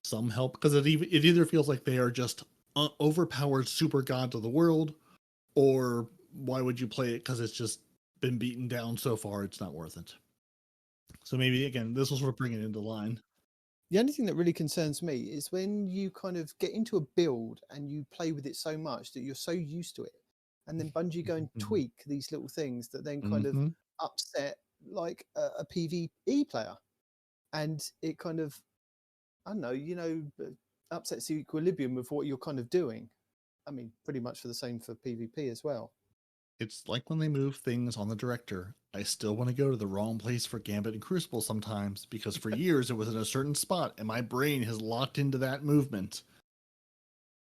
some help, because it either feels like they are just overpowered super gods of the world, or why would you play it because it's just been beaten down so far, it's not worth it. So maybe, again, this will sort of bring it into line. The only thing that really concerns me is when you kind of get into a build and you play with it so much that you're so used to it, and then Bungie go and tweak these little things that then kind of upset like a PvE player, and it kind of, I don't know, upsets the equilibrium of what you're kind of doing. I mean, pretty much for the same for PvP as well. It's like when they move things on the director. I still want to go to the wrong place for Gambit and Crucible sometimes, because for years it was in a certain spot and my brain has locked into that movement.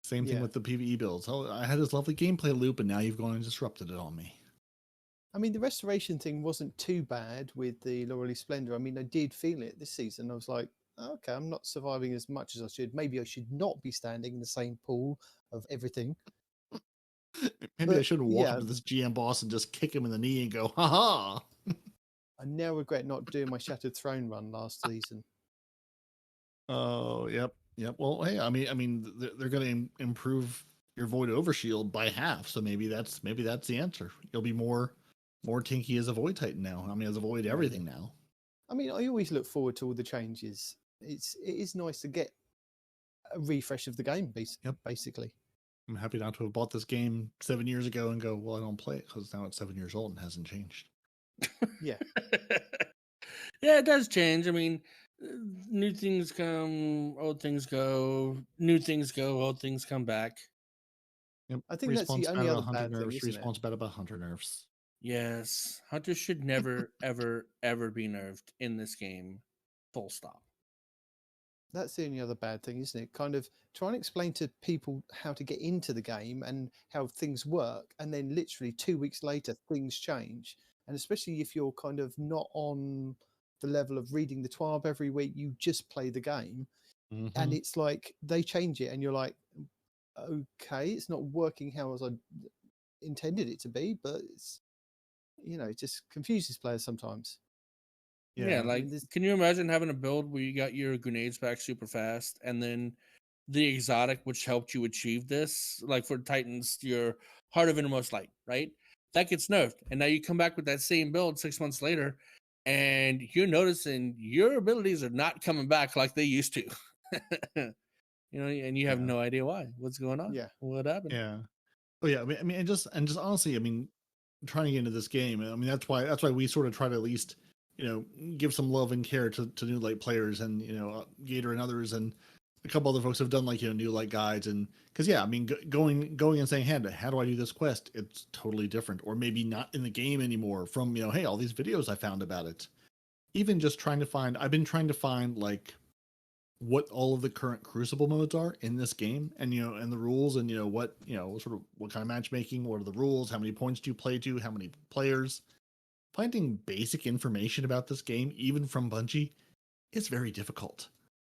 Same thing with the PvE builds. Oh, I had this lovely gameplay loop and now you've gone and disrupted it on me. I mean, the restoration thing wasn't too bad with the Laurelly Splendor. I mean, I did feel it this season. I was like, okay, I'm not surviving as much as I should. Maybe I should not be standing in the same pool of everything. Maybe I But, shouldn't walk yeah. up to this GM boss and just kick him in the knee and go, ha ha. I now regret not doing my Shattered Throne run last season. Oh, yep. Well, hey, I mean, they're going to improve your Void Overshield by half, so maybe that's the answer. You'll be more tinky as a Void Titan now. I mean, as a Void everything now. I mean, I always look forward to all the changes. It is nice to get a refresh of the game, basically. I'm happy not to have bought this game 7 years ago and go, well, I don't play it because now it's 7 years old and hasn't changed. Yeah. Yeah, it does change. I mean, new things come, old things go. New things go, old things come back. Yep. I think that's the only other bad thing, isn't it? Respawn's bad about Hunter nerfs. Yes, Hunters should never, ever, ever be nerfed in this game. Full stop. That's the only other bad thing, isn't it? Kind of trying to explain to people how to get into the game and how things work, and then literally 2 weeks later, things change. And especially if you're kind of not on the level of reading the TWAB every week, you just play the game, and it's like they change it, and you're like, okay, it's not working how as I intended it to be, but it's, it just confuses players sometimes. Yeah, like, can you imagine having a build where you got your grenades back super fast, and then the exotic which helped you achieve this, like for Titans, your Heart of Innermost Light, right? That gets nerfed, and now you come back with that same build 6 months later, and you're noticing your abilities are not coming back like they used to. And you have no idea why. What's going on? Yeah. What happened? Yeah. Oh yeah. I mean, and just honestly, I mean, trying to get into this game. I mean, that's why we sort of try to at least, give some love and care to new light players, and Gator and others, and a couple other folks have done like new light guides, and because I mean, going and saying, hey, how do I do this quest? It's totally different, or maybe not in the game anymore. From hey, all these videos I found about it. Even just I've been trying to find like what all of the current Crucible modes are in this game, and and the rules, and what sort of what kind of matchmaking, what are the rules, how many points do you play to, how many players. Finding basic information about this game, even from Bungie, is very difficult.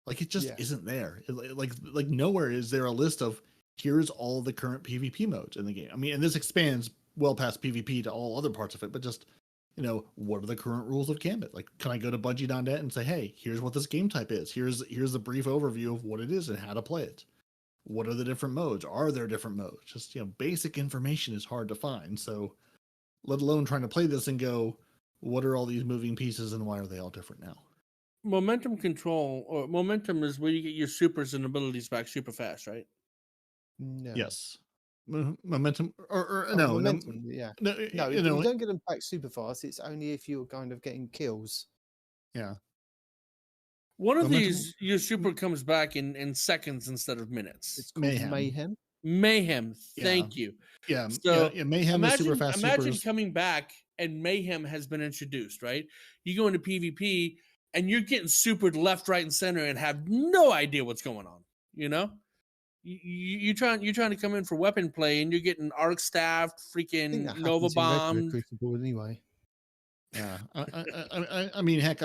Like, it just isn't there. Like nowhere is there a list of here's all the current PvP modes in the game. I mean, and this expands well past PvP to all other parts of it, but just what are the current rules of Gambit? Like, can I go to Bungie.net and say, hey, here's what this game type is. Here's a brief overview of what it is and how to play it. What are the different modes? Are there different modes? Just basic information is hard to find. So, let alone trying to play this and go, what are all these moving pieces and why are they all different now? Momentum control, or momentum, is where you get your supers and abilities back super fast, right? No. Yes. Momentum, or Oh, no, momentum, no, No, you don't get them back super fast. It's only if you're kind of getting kills. Yeah. One of these, your super comes back in seconds instead of minutes. It's called Mayhem. Thank you. Yeah. So Mayhem is super fast. Imagine coming back and Mayhem has been introduced, right? You go into PvP and you're getting supered left, right, and center and have no idea what's going on. You're trying to come in for weapon play and you're getting arc staffed, freaking Nova bombed. Anyway. Yeah. I mean, heck,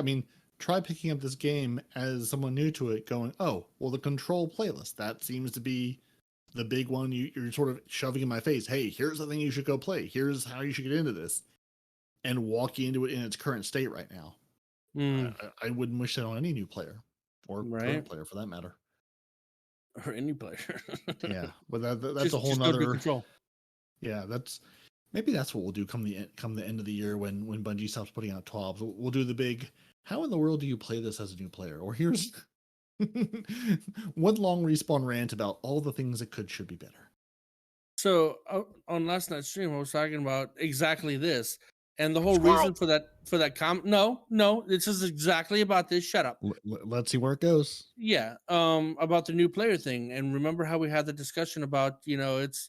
try picking up this game as someone new to it, going, oh, well, the control playlist, that seems to be the big one you're sort of shoving in my face. Hey, here's the thing you should go play. Here's how you should get into this. And walking into it in its current state right now. I wouldn't wish that on any new player, or current player for that matter. Or any player. Yeah, but that's a whole nother. Yeah, maybe that's what we'll do come the end of the year when Bungie stops putting out TWABs. We'll do the big, how in the world do you play this as a new player? Or here's one long respawn rant about all the things that should be better. So on last night's stream, I was talking about exactly this, and the whole reason for that comment. No, this is exactly about this. Shut up. Let's see where it goes. Yeah, about the new player thing, and remember how we had the discussion about it's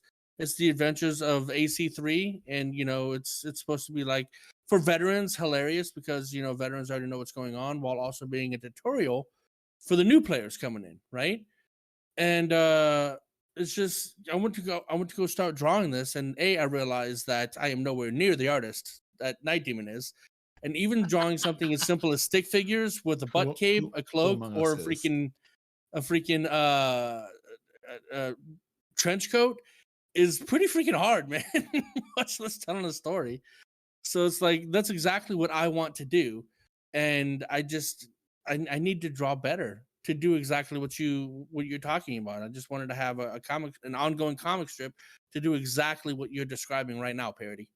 the adventures of AC3, and it's supposed to be like for veterans hilarious because veterans already know what's going on while also being a tutorial for the new players coming in, right? And it's just I went to go start drawing this, and I realized that I am nowhere near the artist that Nitedemon is, and even drawing something as simple as stick figures with a butt cape, a cloak, or a freaking trench coat is pretty freaking hard, man. Much less telling a story. So it's like that's exactly what I want to do, and I need to draw better to do exactly what you're talking about. I just wanted to have an ongoing comic strip to do exactly what you're describing right now, Peroty.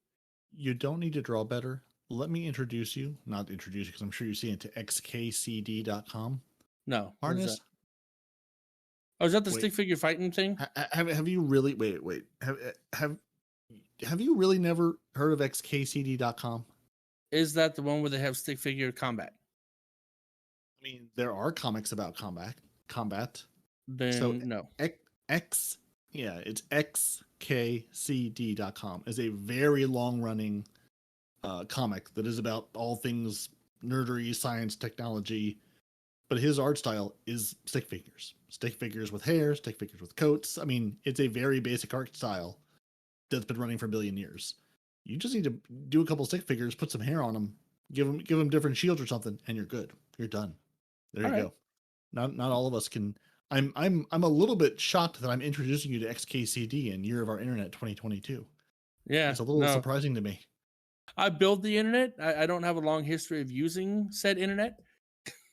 You don't need to draw better. Let me introduce you, not introduce you because I'm sure you've seen it, to xkcd.com. No, Harness. Oh, is that the Wait. stick figure fighting thing? Have you really wait? Have you really never heard of xkcd.com? Is that the one where they have stick figure combat? I mean, there are comics about combat. Then So no. it's xkcd.com is a very long running comic that is about all things nerdery, science, technology. But his art style is stick figures with hair, stick figures with coats. I mean, it's a very basic art style that's been running for a billion years. You just need to do a couple stick figures, put some hair on them, give them different shields or something, and you're good. You're done. There you go. Not all of us can. I'm a little bit shocked that I'm introducing you to XKCD in Year of Our Internet 2022. Yeah, It's a little surprising to me. I build the internet. I don't have a long history of using said internet.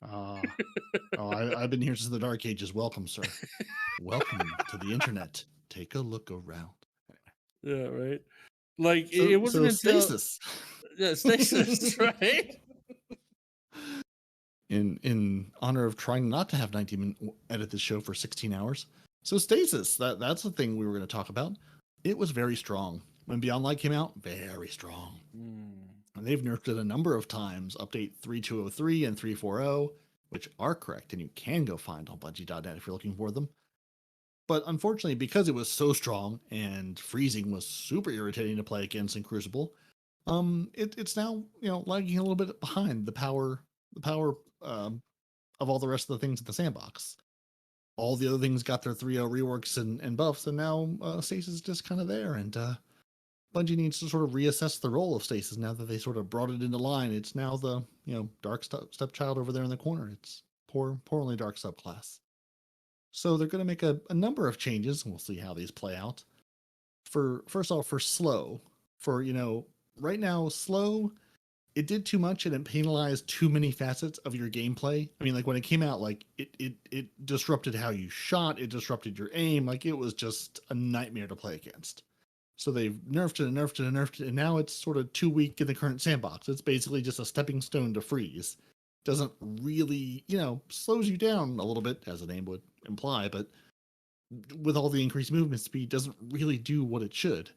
I've been here since the Dark Ages. Welcome, sir. Welcome to the internet. Take a look around. Yeah, right. Like it wasn't until stasis. Yeah, stasis, right? In honor of trying not to have 19 edit this show for 16 hours. So stasis, that's the thing we were going to talk about. It was very strong. When Beyond Light came out, very strong. And they've nerfed it a number of times. Update 3203 and 340, which are correct, and you can go find on Bungie.net if you're looking for them. But unfortunately, because it was so strong and freezing was super irritating to play against in Crucible, it's now lagging a little bit behind the power of all the rest of the things in the sandbox. All the other things got their 3.0 reworks and buffs, and now Stasis is just kind of there. And Bungie needs to sort of reassess the role of Stasis now that they sort of brought it into line. It's now the dark stepchild over there in the corner. It's poorly dark subclass. So they're going to make a number of changes, and we'll see how these play out. First off, for slow, right now, slow, it did too much and it penalized too many facets of your gameplay. I mean, like when it came out, like it disrupted how you shot, it disrupted your aim, like it was just a nightmare to play against. So they've nerfed it, and now it's sort of too weak in the current sandbox. It's basically just a stepping stone to freeze. Doesn't really, slows you down a little bit, as the name would imply, but with all the increased movement speed, doesn't really do what it should.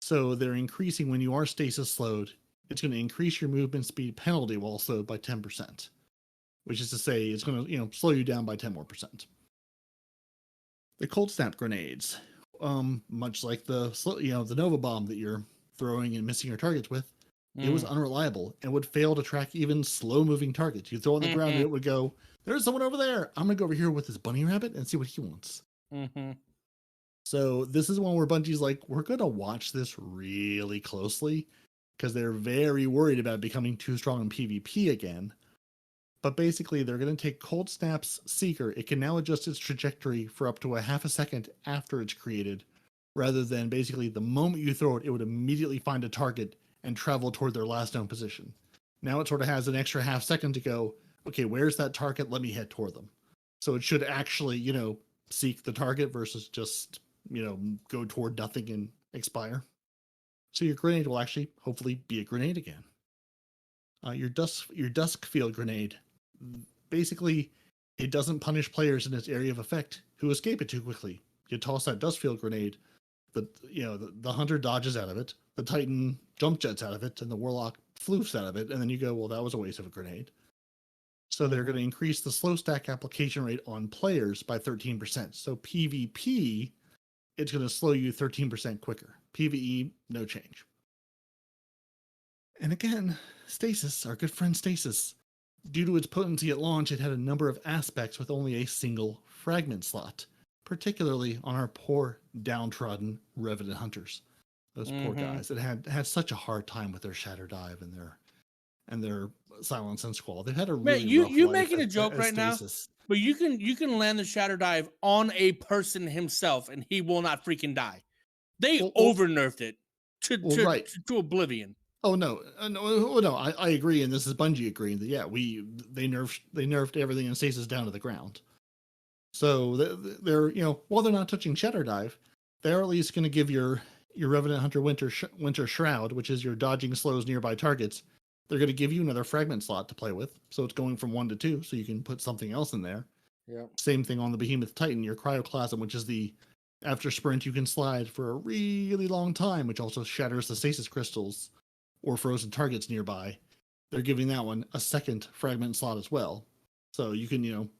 So they're increasing when you are stasis slowed. It's going to increase your movement speed penalty while slowed by 10%, which is to say it's going to, slow you down by 10 more percent. The cold snap grenades, much like the Nova bomb that you're throwing and missing your targets with, it was unreliable and would fail to track even slow moving targets. You throw on the ground and it would go, there's someone over there. I'm going to go over here with this bunny rabbit and see what he wants. So this is one where Bungie's like, we're going to watch this really closely because they're very worried about becoming too strong in PvP again. But basically, they're going to take Cold Snap's Seeker. It can now adjust its trajectory for up to a half a second after it's created, rather than basically the moment you throw it, it would immediately find a target and travel toward their last known position. Now it sort of has an extra half second to go, okay, where's that target? Let me head toward them. So it should actually, seek the target versus just, go toward nothing and expire. So your grenade will actually, hopefully, be a grenade again. Your dusk field grenade, basically, it doesn't punish players in its area of effect who escape it too quickly. You toss that dusk field grenade, the hunter dodges out of it, the Titan jump jets out of it, and the Warlock floofs out of it, and then you go, well, that was a waste of a grenade. So they're going to increase the slow stack application rate on players by 13%. So PvP, it's going to slow you 13% quicker. PvE, no change. And again, Stasis, our good friend Stasis, due to its potency at launch, it had a number of aspects with only a single fragment slot, particularly on our poor, downtrodden Revenant Hunters. Those poor guys that had such a hard time with their Shatter Dive and their Silence and Squall. They've had a really rough you life making a joke right Stasis. now, but you can land the Shatter Dive on a person himself, and he will not freaking die. They Well, over nerfed it right. to oblivion. Oh no, no! I agree, and this is Bungie agreeing that yeah, they nerfed everything in stasis down to the ground. So they're while they're not touching Shatter Dive, they're at least going to give your Revenant Hunter Winter Shroud, which is your dodging slows nearby targets. They're going to give you another fragment slot to play with, so it's going from 1 to 2, so you can put something else in there. Yeah. Same thing on the Behemoth Titan, your Cryoclasm, which is the after sprint you can slide for a really long time, which also shatters the stasis crystals or frozen targets nearby. They're giving that one a second fragment slot as well. So you can,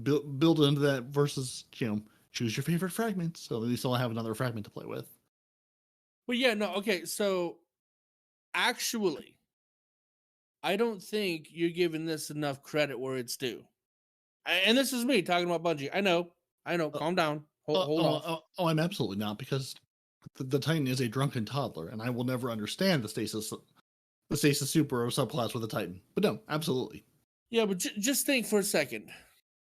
build into that versus, choose your favorite fragment. So at least I'll have another fragment to play with. Well, yeah, no, okay. So actually, I don't think you're giving this enough credit where it's due. And this is me talking about Bungie. I know. Calm down. Hold off. I'm absolutely not, because the Titan is a drunken toddler, and I will never understand the stasis super or subclass with a Titan. But no, absolutely. Yeah, but just think for a second.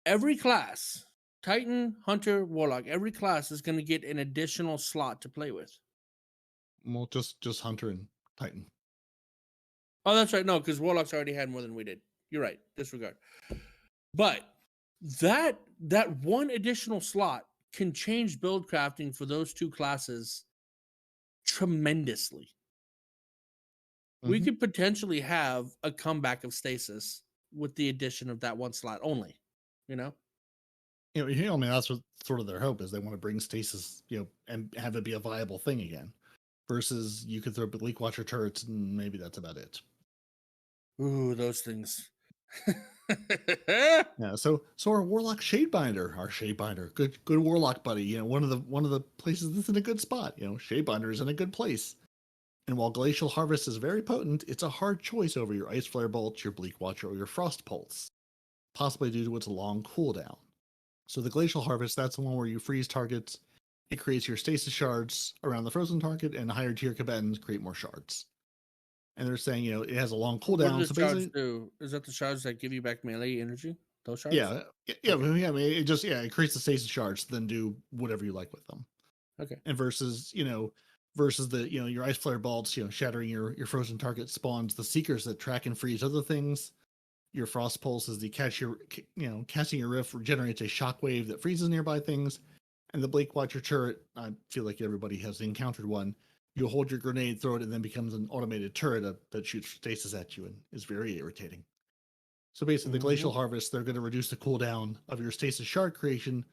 Every class, Titan, Hunter, Warlock, every class is going to get an additional slot to play with. Well, just Hunter and Titan. Oh, that's right. No, because Warlocks already had more than we did. You're right. Disregard. But that one additional slot can change build crafting for those two classes tremendously. Mm-hmm. We could potentially have a comeback of stasis with the addition of that one slot only. I mean, that's what sort of their hope is. They want to bring stasis, and have it be a viable thing again. Versus you could throw Bleak Watcher turrets, and maybe that's about it. Ooh, those things. Yeah. So our Warlock Shadebinder, good Warlock buddy. One of the places that's in a good spot. Shadebinder is in a good place. And while Glacial Harvest is very potent, it's a hard choice over your Ice Flare Bolt, your Bleak Watcher, or your Frost Pulse, possibly due to its long cooldown. So the Glacial Harvest, that's the one where you freeze targets. It creates your stasis shards around the frozen target, and higher tier combatants create more shards. And they're saying, it has a long cooldown. What do the shards do? Is that the shards that give you back melee energy? Those shards? Yeah. Okay. I mean, it creates the stasis shards, then do whatever you like with them. Okay. And versus the, your Ice Flare Bolts, shattering your frozen target spawns the Seekers that track and freeze other things. Your Frost Pulse is the casting your rift generates a shockwave that freezes nearby things. And the Bleak Watcher turret, I feel like everybody has encountered one. You hold your grenade, throw it, and then becomes an automated turret that shoots stasis at you and is very irritating. So basically, the Glacial Harvest, they're going to reduce the cooldown of your stasis shard creation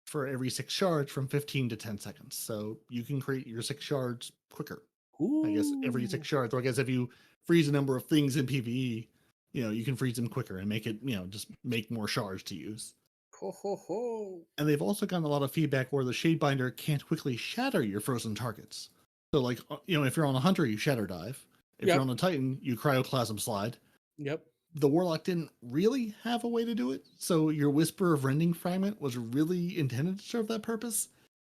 for every 6 shards from 15 to 10 seconds. So you can create your 6 shards quicker. Ooh. I guess every 6 shards, or I guess if you freeze a number of things in PvE, you can freeze them quicker and make it, just make more shards to use. And they've also gotten a lot of feedback where the Shadebinder can't quickly shatter your frozen targets. So, like, if you're on a Hunter, you Shatter Dive. If you're on a Titan, you Cryoclasm Slide. Yep. The Warlock didn't really have a way to do it, so your Whisper of Rending Fragment was really intended to serve that purpose,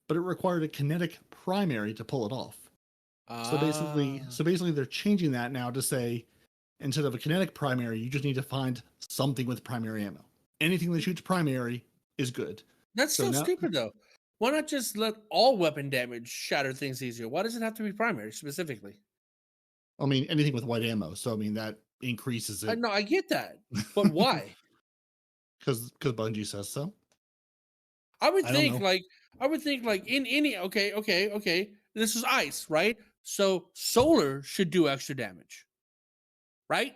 but it required a kinetic primary to pull it off. So basically, they're changing that now to say, instead of a kinetic primary, you just need to find something with primary ammo. Anything that shoots primary is good. That's so stupid, though. Why not just let all weapon damage shatter things easier? Why does it have to be primary specifically? I mean, anything with white ammo. So, I mean, that increases it. No, I get that. But why? Because Bungie says so. I would think like in any, okay. This is ice, right? So solar should do extra damage, right?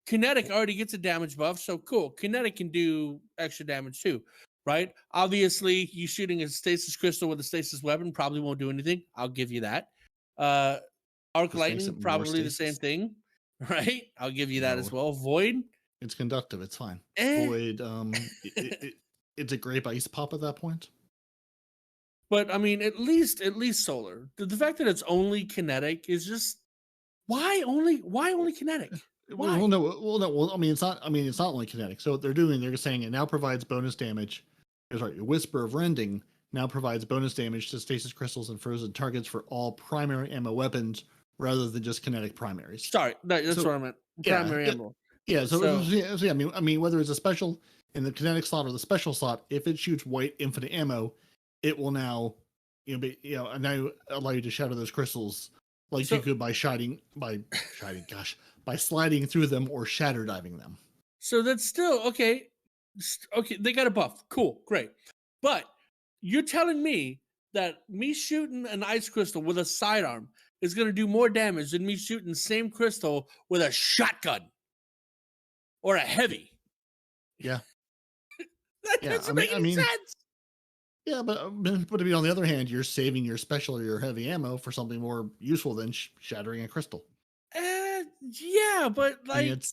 Kinetic already gets a damage buff, so cool. Kinetic can do extra damage too, right? Obviously, you shooting a stasis crystal with a stasis weapon probably won't do anything. I'll give you that. Arc lightning, probably the same thing, right? I'll give you that as well. Void, it's conductive. It's fine. Void, it's a grape ice pop at that point. But I mean, at least solar. The fact that it's only kinetic is just why only kinetic? Why? Well, I mean, it's not only kinetic. So what they're saying it now provides bonus damage. Sorry, Whisper of Rending now provides bonus damage to stasis crystals and frozen targets for all primary ammo weapons rather than just kinetic primaries. Sorry, that's what I meant. Primary ammo. Yeah. So I mean, whether it's a special in the kinetic slot or the special slot, if it shoots white infinite ammo, it will now, and now allow you to shatter those crystals like you could by sliding through them or shatter diving them. So that's still okay. Okay, they got a buff. Cool, great. But you're telling me that me shooting an ice crystal with a sidearm is going to do more damage than me shooting the same crystal with a shotgun or a heavy? Yeah. That doesn't make any sense. Yeah, but on the other hand, you're saving your special or your heavy ammo for something more useful than shattering a crystal. Yeah, but like,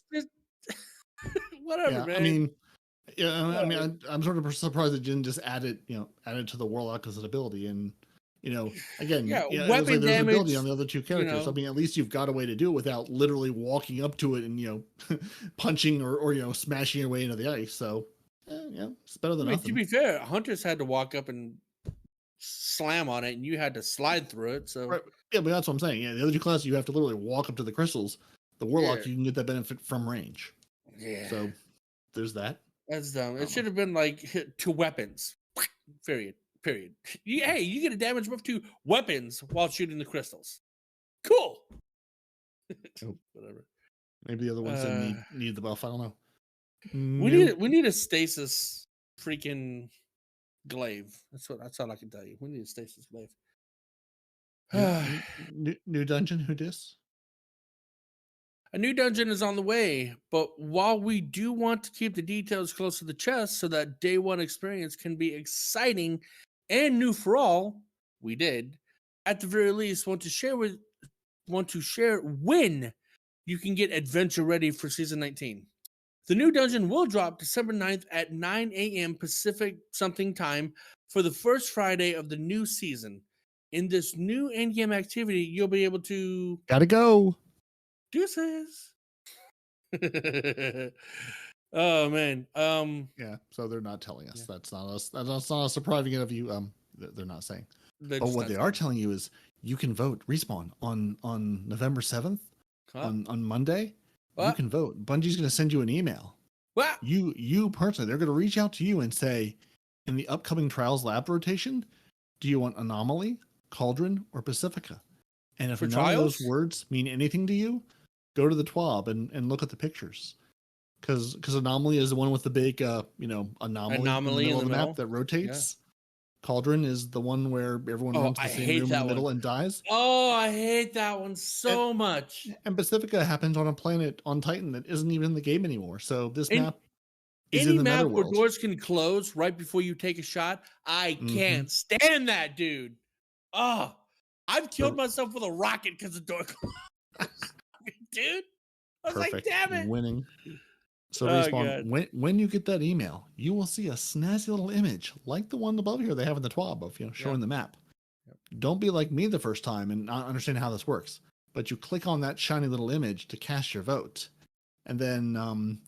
whatever, man. I'm sort of surprised it didn't just add it to the Warlock as an ability. And, again, weapon there's damage, ability on the other two characters. I mean, at least you've got a way to do it without literally walking up to it and, punching or smashing your way into the ice. So, it's better than nothing. To be fair, Hunters had to walk up and slam on it, and you had to slide through it. So, right. Yeah, but that's what I'm saying. Yeah, the other two classes, you have to literally walk up to the crystals. The Warlock, you can get that benefit from range. Yeah. So, there's that. That's dumb. It should have been like to weapons. Period. You get a damage buff to weapons while shooting the crystals. Cool. Whatever. Maybe the other ones that need the buff. I don't know. We need a stasis freaking glaive. That's all I can tell you. We need a stasis glaive. New dungeon, who dis? A new dungeon is on the way, but while we do want to keep the details close to the chest so that day one experience can be exciting and new for all, we did, at the very least, want to share when you can get adventure ready for season 19. The new dungeon will drop December 9th at 9 a.m. Pacific something time for the first Friday of the new season. In this new endgame activity, you'll be able to... Gotta go. Deuces. Oh man. Yeah, so they're not telling us. That's not us. That's not us surprising it of you. They're not saying. But what they are telling you is you can vote Respawn on November 7th on Monday. What? You can vote. Bungie's going to send you an email. What? You personally, they're going to reach out to you and say, in the upcoming Trials Lab rotation, do you want Anomaly, Cauldron, or Pacifica? And if none of those words mean anything to you, go to the TWAB and look at the pictures. Because Anomaly is the one with the big, anomaly in the middle that rotates. Yeah. Cauldron is the one where everyone runs the same room in the middle and dies. Oh, I hate that one so much. And Pacifica happens on a planet on Titan that isn't even in the game anymore. So this map is in the map Netherworld. Where doors can close right before you take a shot, I can't stand that, dude. Oh, I've killed myself with a rocket because the door closed. Dude, I was like, damn it. Winning. So Respawn, when you get that email, you will see a snazzy little image like the one above here they have in the TWAB of showing the map. Yep. Don't be like me the first time and not understand how this works. But you click on that shiny little image to cast your vote. And then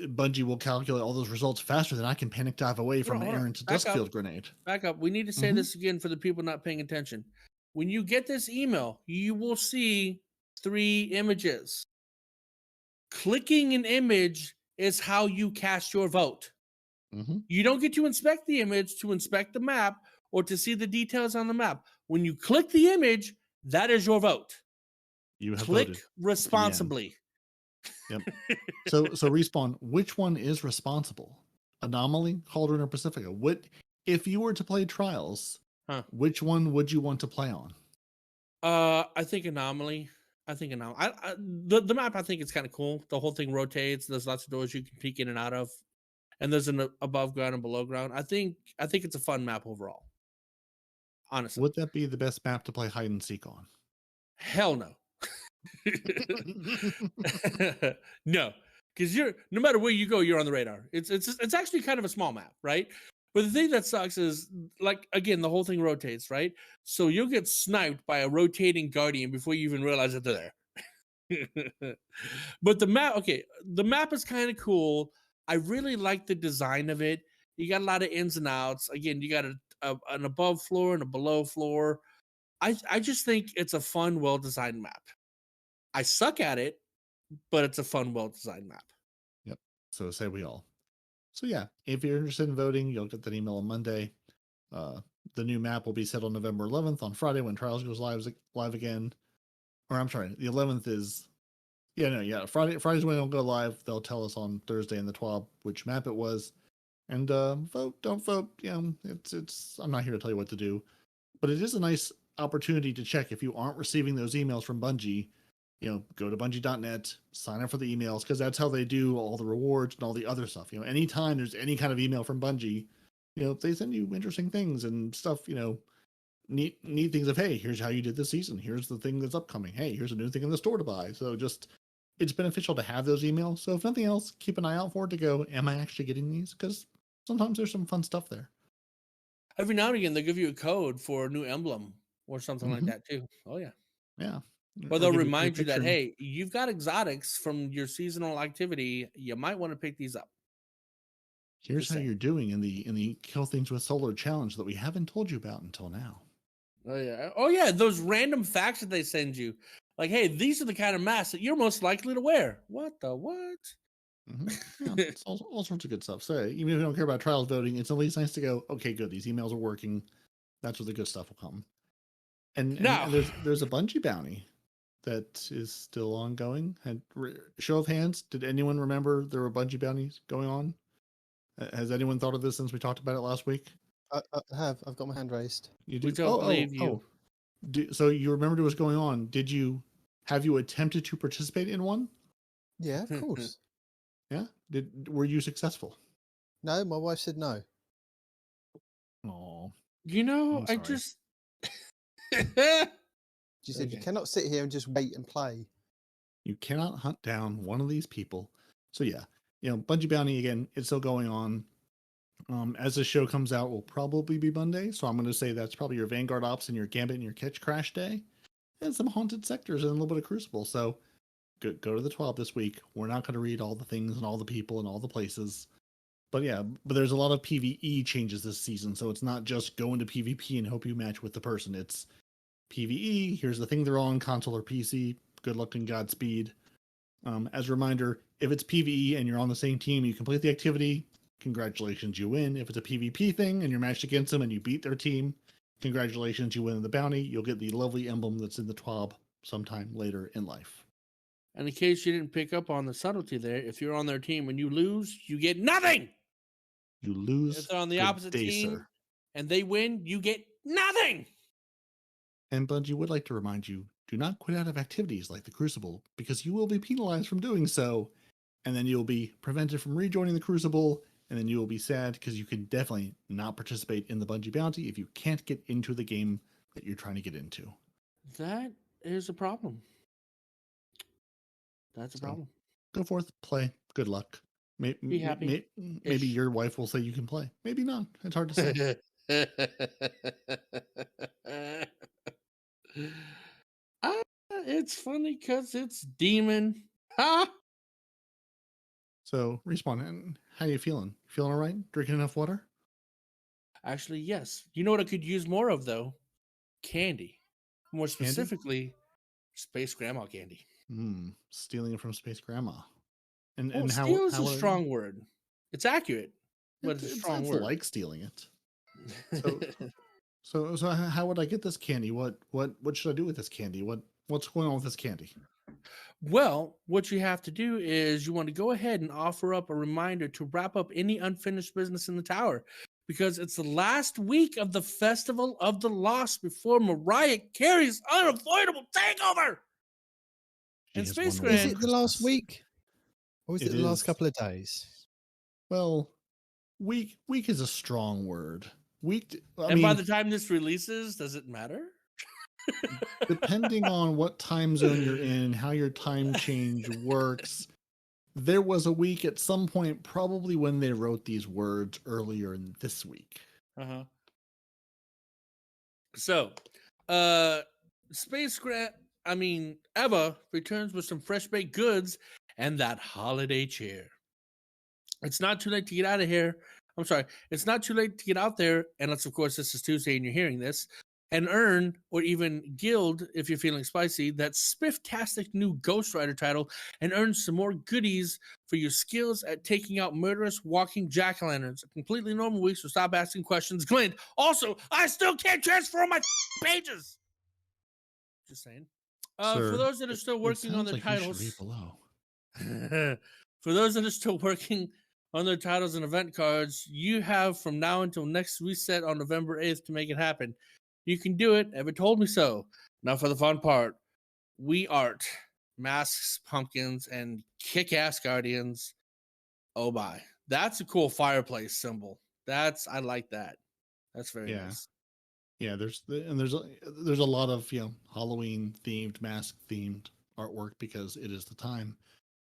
Bungie will calculate all those results faster than I can panic dive away from an errant Duskfield grenade. Back up. We need to say this again for the people not paying attention. When you get this email, you will see 3 images. Clicking an image is how you cast your vote. You don't get to inspect the image to inspect the map or to see the details on the map. When you click the image, that is your vote. You have click voted responsibly. Yep. So Respawn, which one is responsible? Anomaly, Cauldron, or Pacifica? What if you were to play Trials? Which one would you want to play on? I think Anomaly. The map, I think it's kind of cool. The whole thing rotates. There's lots of doors you can peek in and out of, and there's an above ground and below ground. I think it's a fun map overall. Honestly, would that be the best map to play hide and seek on? Hell no. No, because no matter where you go, you're on the radar. It's actually kind of a small map, right? But the thing that sucks is, like, again, the whole thing rotates, right? So you'll get sniped by a rotating guardian before you even realize that they're there. But the map is kind of cool. I really like the design of it. You got a lot of ins and outs. Again, you got an above floor and a below floor. I just think it's a fun, well-designed map. I suck at it, but it's a fun, well-designed map. Yep. So say we all. So yeah, if you're interested in voting, you'll get that email on Monday. the new map will be set on November 11th on Friday when Trials goes live again. Or I'm sorry, the 11th is Friday's when it'll go live. They'll tell us on Thursday in the TWAB which map it was. And vote, don't vote. It's I'm not here to tell you what to do, but it is a nice opportunity to check if you aren't receiving those emails from Bungie. Go to bungie.net, sign up for the emails, because that's how they do all the rewards and all the other stuff. Anytime there's any kind of email from Bungie, they send you interesting things and stuff, neat things of, hey, here's how you did this season. Here's the thing that's upcoming. Hey, here's a new thing in the store to buy. So it's beneficial to have those emails. So if nothing else, keep an eye out for it to go, am I actually getting these? Because sometimes there's some fun stuff there. Every now and again, they give you a code for a new emblem or something like that too. Oh, yeah. Yeah. Or they'll remind you that, hey, you've got exotics from your seasonal activity. You might want to pick these up. Here's how you're doing in the Kill Things with Solar challenge that we haven't told you about until now. Oh yeah, those random facts that they send you. Like, hey, these are the kind of masks that you're most likely to wear. What the what? Mm-hmm. Yeah, it's all sorts of good stuff. So even if you don't care about trials voting, it's at least nice to go, okay, good, these emails are working. That's where the good stuff will come. And there's a Bungie bounty that is still ongoing. And show of hands, did anyone remember there were Bungie bounties going on? Has anyone thought of this since we talked about it last week? I have. I've got my hand raised. You do? We don't believe you. So you remembered what was going on. Have you attempted to participate in one? Yeah, of course. Yeah? Were you successful? No, my wife said no. Oh. I just... She said, you cannot sit here and just wait and play. You cannot hunt down one of these people. So yeah, Bungie bounty, again, it's still going on. As the show comes out, will probably be Monday. So I'm going to say that's probably your Vanguard Ops and your Gambit and your Catch Crash Day. And some Haunted Sectors and a little bit of Crucible. So go to the 12 this week. We're not going to read all the things and all the people and all the places. But yeah, there's a lot of PvE changes this season. So it's not just go into PvP and hope you match with the person. It's PvE, here's the thing they're on, console or PC. Good luck and Godspeed. As a reminder, if it's PvE and you're on the same team, you complete the activity, congratulations, you win. If it's a PvP thing and you're matched against them and you beat their team, congratulations, you win the bounty. You'll get the lovely emblem that's in the TWAB sometime later in life. And in case you didn't pick up on the subtlety there, if you're on their team and you lose, you get nothing. You lose. If they're on the opposite team and they win, you get nothing. And Bungie would like to remind you, do not quit out of activities like the Crucible, because you will be penalized from doing so, and then you'll be prevented from rejoining the Crucible, and then you will be sad because you can definitely not participate in the Bungie bounty if you can't get into the game that you're trying to get into. That is a problem. That's a problem. Go forth, play. Good luck. Be happy. Maybe your wife will say you can play. Maybe not. It's hard to say. It's funny because it's demon. Ha! So, Respawn, how you feeling? Feeling all right? Drinking enough water? Actually, yes. You know what I could use more of, though? Candy. More specifically, Space Grandma candy. Stealing it from Space Grandma. And how steal is a strong word. It's accurate, but it's a strong word. I like stealing it. So how would I get this candy? What should I do with this candy? What's going on with this candy? Well, what you have to do is you want to go ahead and offer up a reminder to wrap up any unfinished business in the tower, because it's the last week of the Festival of the Lost before Mariah Carey's unavoidable takeover. And Space Grand. Is it the last week? Or is it the last couple of days? Well, week is a strong word. By the time this releases, does it matter? Depending on what time zone you're in, how your time change works, there was a week at some point, probably when they wrote these words earlier in this week. So, Eva returns with some fresh baked goods and that holiday cheer. It's not too late to get out of here. I'm sorry. It's not too late to get out there, unless, of course, this is Tuesday and you're hearing this, and earn or even guild, if you're feeling spicy, that spifftastic new Ghost Rider title and earn some more goodies for your skills at taking out murderous walking jack-o'-lanterns. A completely normal week, so stop asking questions. Glint. Also, I still can't transfer my pages. Just saying. Sir, for those that are still working on their titles, you should read below. for those that are still working on their titles and event cards, you have from now until next reset on November 8th to make it happen. You can do it. Ever told me so. Now for the fun part. We art masks, pumpkins, and kick-ass guardians. Oh my. That's a cool fireplace symbol. I like that. That's very nice. Yeah, there's a lot of Halloween themed, mask themed artwork because it is the time.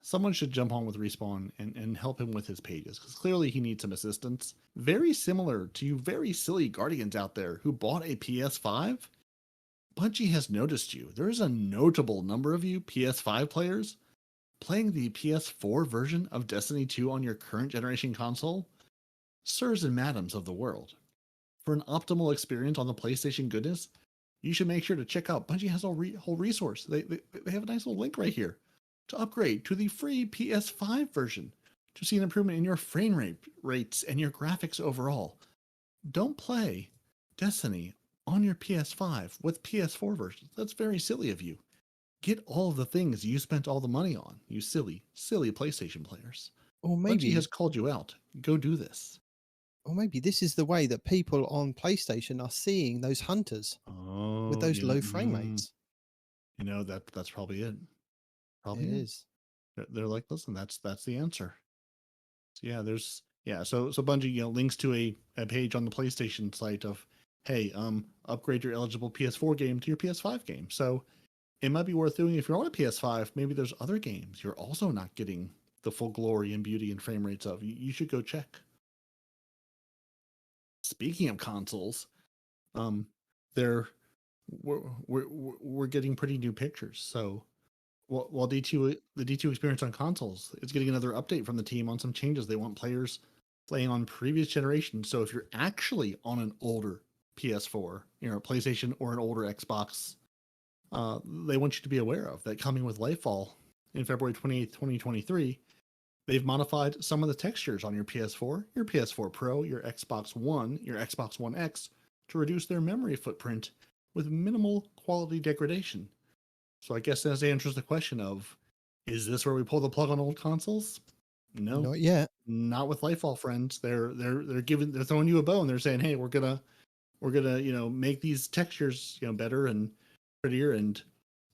Someone should jump on with Respawn and help him with his pages because clearly he needs some assistance. Very similar to you very silly Guardians out there who bought a PS5. Bungie has noticed you. There is a notable number of you PS5 players playing the PS4 version of Destiny 2 on your current generation console. Sirs and madams of the world. For an optimal experience on the PlayStation goodness, you should make sure to check out Bungie has a whole resource. They have a nice little link right here to upgrade to the free PS5 version to see an improvement in your frame rates and your graphics overall. Don't play Destiny on your PS5 with PS4 versions. That's very silly of you. Get all of the things you spent all the money on, you silly PlayStation players. Or maybe Bungie has called you out. Go do this. Or maybe this is the way that people on PlayStation are seeing those hunters with those low frame rates. That's probably it. It is. They're like, listen, that's the answer. So so Bungie links to a page on the PlayStation site of, hey, upgrade your eligible PS4 game to your PS5 game. So it might be worth doing if you're on a PS5. Maybe there's other games you're also not getting the full glory and beauty and frame rates of. You should go check. Speaking of consoles, we're getting pretty new pictures. So while the D2 experience on consoles is getting another update from the team on some changes, they want players playing on previous generations. So if you're actually on an older PS4, PlayStation or an older Xbox, they want you to be aware of that coming with Nightfall in February 28th, 2023. They've modified some of the textures on your PS4 Pro, your Xbox One, your Xbox One X to reduce their memory footprint with minimal quality degradation. So I guess that answers the question of, is this where we pull the plug on old consoles? No, not yet. Not with Nightfall, friends. They're throwing you a bone. They're saying, hey, we're gonna make these textures better and prettier and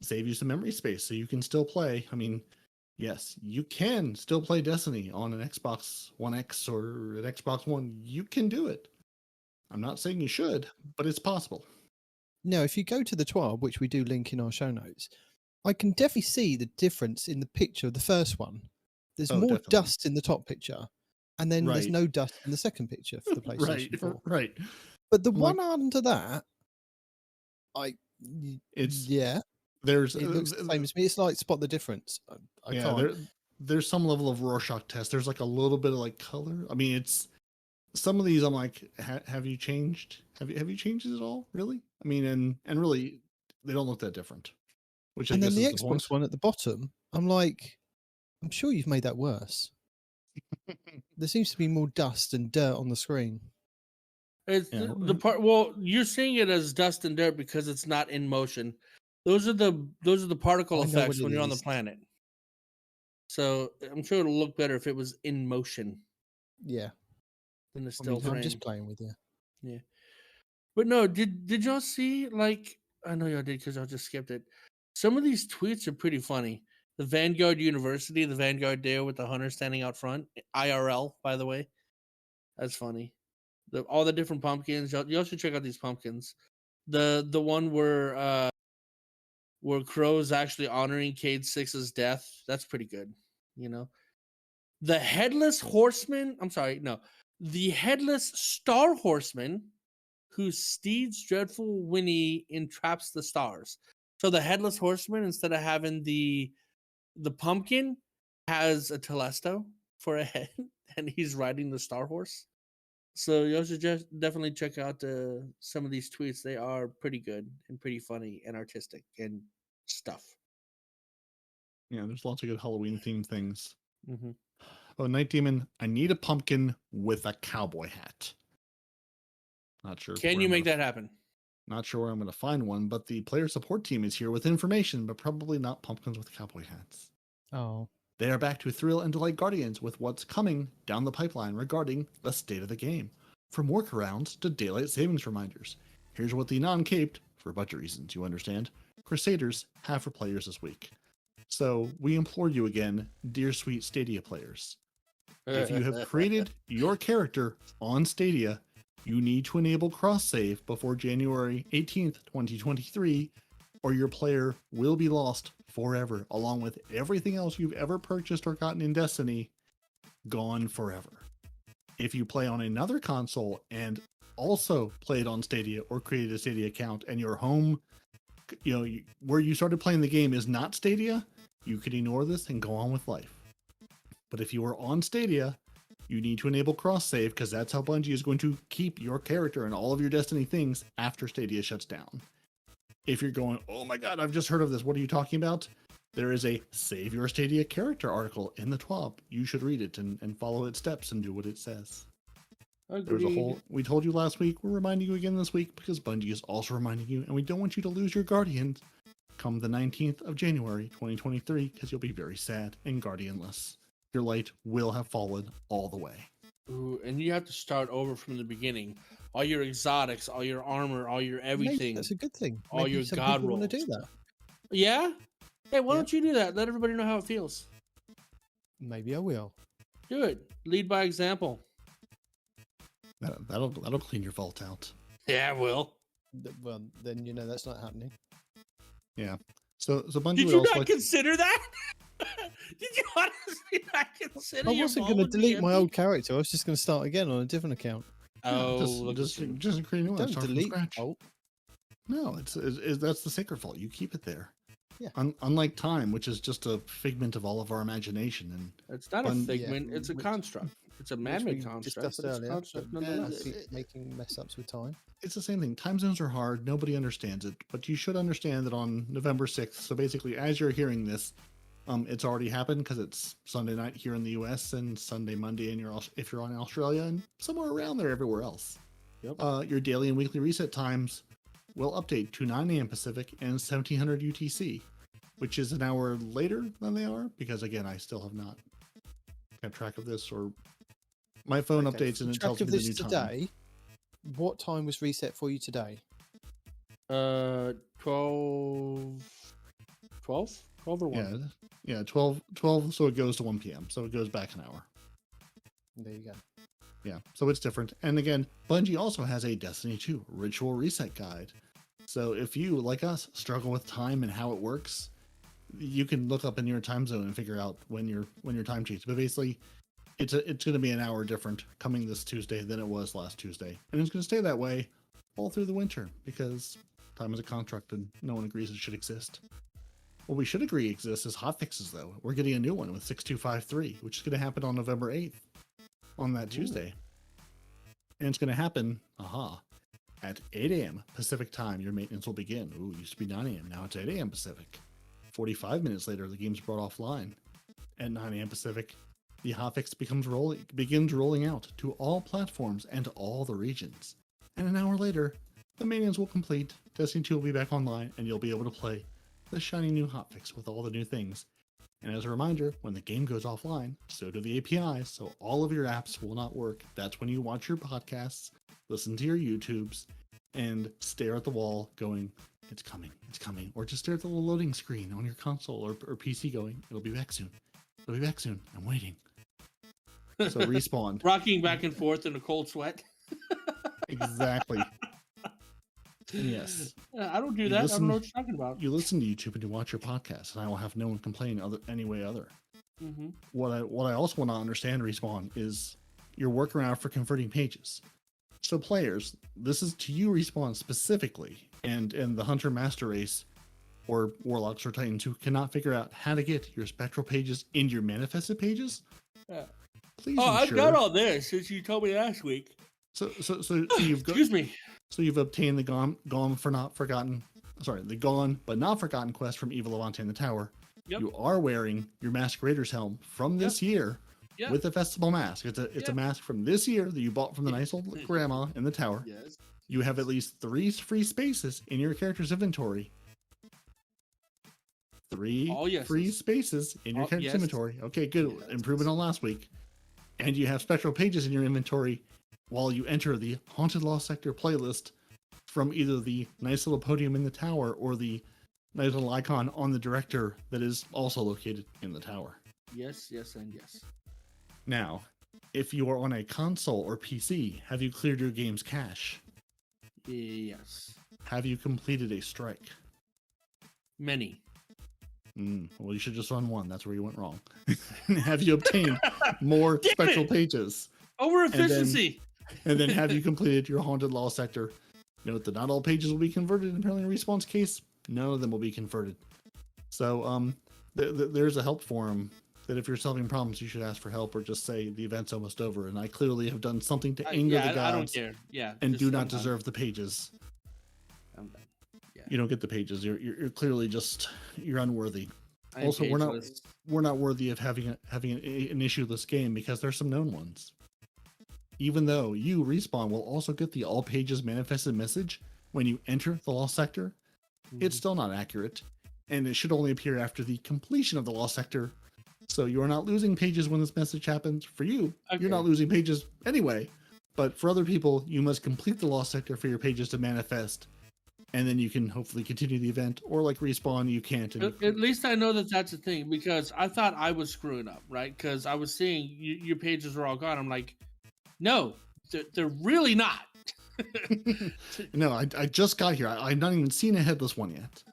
save you some memory space so you can still play. I mean, yes, you can still play Destiny on an Xbox One X or an Xbox One. You can do it. I'm not saying you should, but it's possible. Now, if you go to the TWAB, which we do link in our show notes, I can definitely see the difference in the picture of the first one. There's more definitely. dust in the top picture, and then there's no dust in the second picture for the PlayStation 4. Right. But the one under that, there's it looks the same as me. It's like spot the difference. I can't. There's some level of Rorschach test. There's like a little bit of like color. I mean, it's some of these. I'm like, have you changed? Have you changed it at all? Really? I mean, and really, they don't look that different. Which and I then guess the is Xbox one at the bottom, I'm like, I'm sure you've made that worse. There seems to be more dust and dirt on the screen. It's the part. Well, you're seeing it as dust and dirt because it's not in motion. Those are the particle effects when you're on the planet. So I'm sure it'll look better if it was in motion. Yeah. Than a still frame. I'm just playing with you. Yeah. But no, did y'all see, like, I know y'all did because y'all just skipped it. Some of these tweets are pretty funny. The Vanguard University, the Vanguard Dale with the hunter standing out front. IRL, by the way. That's funny. All the different pumpkins. Y'all should check out these pumpkins. The one where Crow's actually honoring Cade 6's death. That's pretty good. The Headless Horseman. I'm sorry, no. The Headless Star Horseman, whose steed's dreadful whinny entraps the stars. So the Headless Horseman, instead of having the pumpkin, has a Telesto for a head, and he's riding the Star Horse. So y'all should just definitely check out some of these tweets. They are pretty good and pretty funny and artistic and stuff. Yeah, there's lots of good Halloween themed things. Mm-hmm. Oh, Nitedemon, I need a pumpkin with a cowboy hat. Not sure. Can you make that happen? Not sure where I'm going to find one, but the player support team is here with information, but probably not pumpkins with cowboy hats. Oh. They are back to thrill and delight Guardians with what's coming down the pipeline regarding the state of the game. From workarounds to daylight savings reminders. Here's what the non-caped, for budget reasons, you understand, Crusaders have for players this week. So we implore you again, dear sweet Stadia players. If you have created your character on Stadia, you need to enable cross-save before January 18th, 2023, or your player will be lost forever, along with everything else you've ever purchased or gotten in Destiny, gone forever. If you play on another console and also played on Stadia or created a Stadia account and your home, where you started playing the game is not Stadia, you can ignore this and go on with life. But if you are on Stadia, you need to enable cross-save because that's how Bungie is going to keep your character and all of your Destiny things after Stadia shuts down. If you're going, oh my god, I've just heard of this, what are you talking about? There is a Save Your Stadia Character article in the TWAB. You should read it and follow its steps and do what it says. There's a whole, we told you last week, we're reminding you again this week because Bungie is also reminding you, and we don't want you to lose your Guardians come the 19th of January, 2023, because you'll be very sad and Guardianless. Your light will have fallen all the way. Ooh, and you have to start over from the beginning. All your exotics, all your armor, all your everything. Maybe that's a good thing. All Maybe your some god people rolls. want to do that. Yeah? Hey, why don't you do that? Let everybody know how it feels. Maybe I will. Do it. Lead by example. That'll clean your vault out. Yeah, it will. Well, then that's not happening. Yeah. So Bungie Did would you also not consider that? Did you honestly not consider? I wasn't going to delete my old character. I was just going to start again on a different account. Oh, just create a new one. Don't Start from delete. scratch. Oh, No, it's that's the sacred vault. You keep it there. Yeah. Unlike time, which is just a figment of all of our imagination, and it's not a figment. It's a construct. It's a man-made construct. discussed But it's a earlier. construct but nonetheless. making mess ups with time. it's the same thing. Time zones are hard. Nobody understands it, but you should understand that on November 6th. So basically, as you're hearing this, it's already happened because it's Sunday night here in the U.S. and Sunday, Monday, and if you're on Australia and somewhere around there everywhere else. Yep. Your daily and weekly reset times will update to 9 a.m. Pacific and 1700 UTC, which is an hour later than they are because, again, I still have not kept track of this, or my phone updates and it tells me the new time. Today, what time was reset for you today? 12 or 1? Yeah, 12, so it goes to 1 p.m. So it goes back an hour. There you go. Yeah, so it's different. And again, Bungie also has a Destiny 2 ritual reset guide. So if you, like us, struggle with time and how it works, you can look up in your time zone and figure out when your time changes. But basically, it's going to be an hour different coming this Tuesday than it was last Tuesday. And it's going to stay that way all through the winter because time is a construct and no one agrees it should exist. What we should agree exists is hotfixes, though. We're getting a new one with 6253, which is going to happen on November 8th. On that Tuesday. And it's going to happen, at 8 a.m. Pacific time, your maintenance will begin. Ooh, it used to be 9 a.m. Now it's 8 a.m. Pacific. 45 minutes later, the game's brought offline. At 9 a.m. Pacific, the hotfix begins rolling out to all platforms and all the regions. And an hour later, the maintenance will complete, Destiny 2 will be back online, and you'll be able to play the shiny new hotfix with all the new things. And as a reminder, when the game goes offline, so do the APIs, so all of your apps will not work. That's when you watch your podcasts, listen to your YouTubes, and stare at the wall going, it's coming, or just stare at the little loading screen on your console or PC going, it'll be back soon, I'm waiting. So respawn. Rocking back and forth in a cold sweat. Exactly. And yes. I don't do that. I don't know what you're talking about. You listen to YouTube and you watch your podcast, and I will have no one complain any way other. Mm-hmm. What I also want to understand, Respawn, is your workaround for converting pages. So players, this is to you, Respawn, specifically, and the Hunter Master Race, or Warlocks or Titans who cannot figure out how to get your spectral pages into your manifested pages. Yeah. Please I've got all this since you told me last week. So you've got. Excuse me. So you've obtained the gone but not forgotten quest from Evil Levante in the Tower. Yep. You are wearing your Masquerader's helm from this year with the festival mask. It's a mask from this year that you bought from the nice old grandma in the tower. Yes. You have at least 3 free spaces in your character's inventory. 3 free spaces in your character's inventory. Okay, good. Yes. Improvement on last week. And you have special pages in your inventory while you enter the Haunted Lost Sector playlist from either the nice little podium in the tower or the nice little icon on the director that is also located in the tower. Yes, and yes. Now, if you are on a console or PC, have you cleared your game's cache? Yes. Have you completed a strike? Many. Well, you should just run one. That's where you went wrong. Have you obtained more special pages? Over efficiency. And then have you completed your Haunted Lost Sector? Note that not all pages will be converted. Apparently in Respawn's case, none of them will be converted. So there's a help forum that if you're solving problems, you should ask for help or just say the event's almost over. And I clearly have done something to anger the gods. I don't care. Yeah. And do not deserve the pages. I'm done. Yeah. You don't get the pages. You're clearly just, you're unworthy. Also, pageless. we're not worthy of having an issueless game because there's some known ones. Even though you, Respawn, will also get the all pages manifested message when you enter the Lost Sector, it's still not accurate, and it should only appear after the completion of the Lost Sector. So you are not losing pages when this message happens. For you, you're not losing pages anyway. But for other people, you must complete the Lost Sector for your pages to manifest, and then you can hopefully continue the event. Or like Respawn, you can't. At least I know that that's a thing, because I thought I was screwing up, right? Because I was seeing your pages were all gone. I'm like, no, they're really not. No, I just got here. I've not even seen a headless one yet.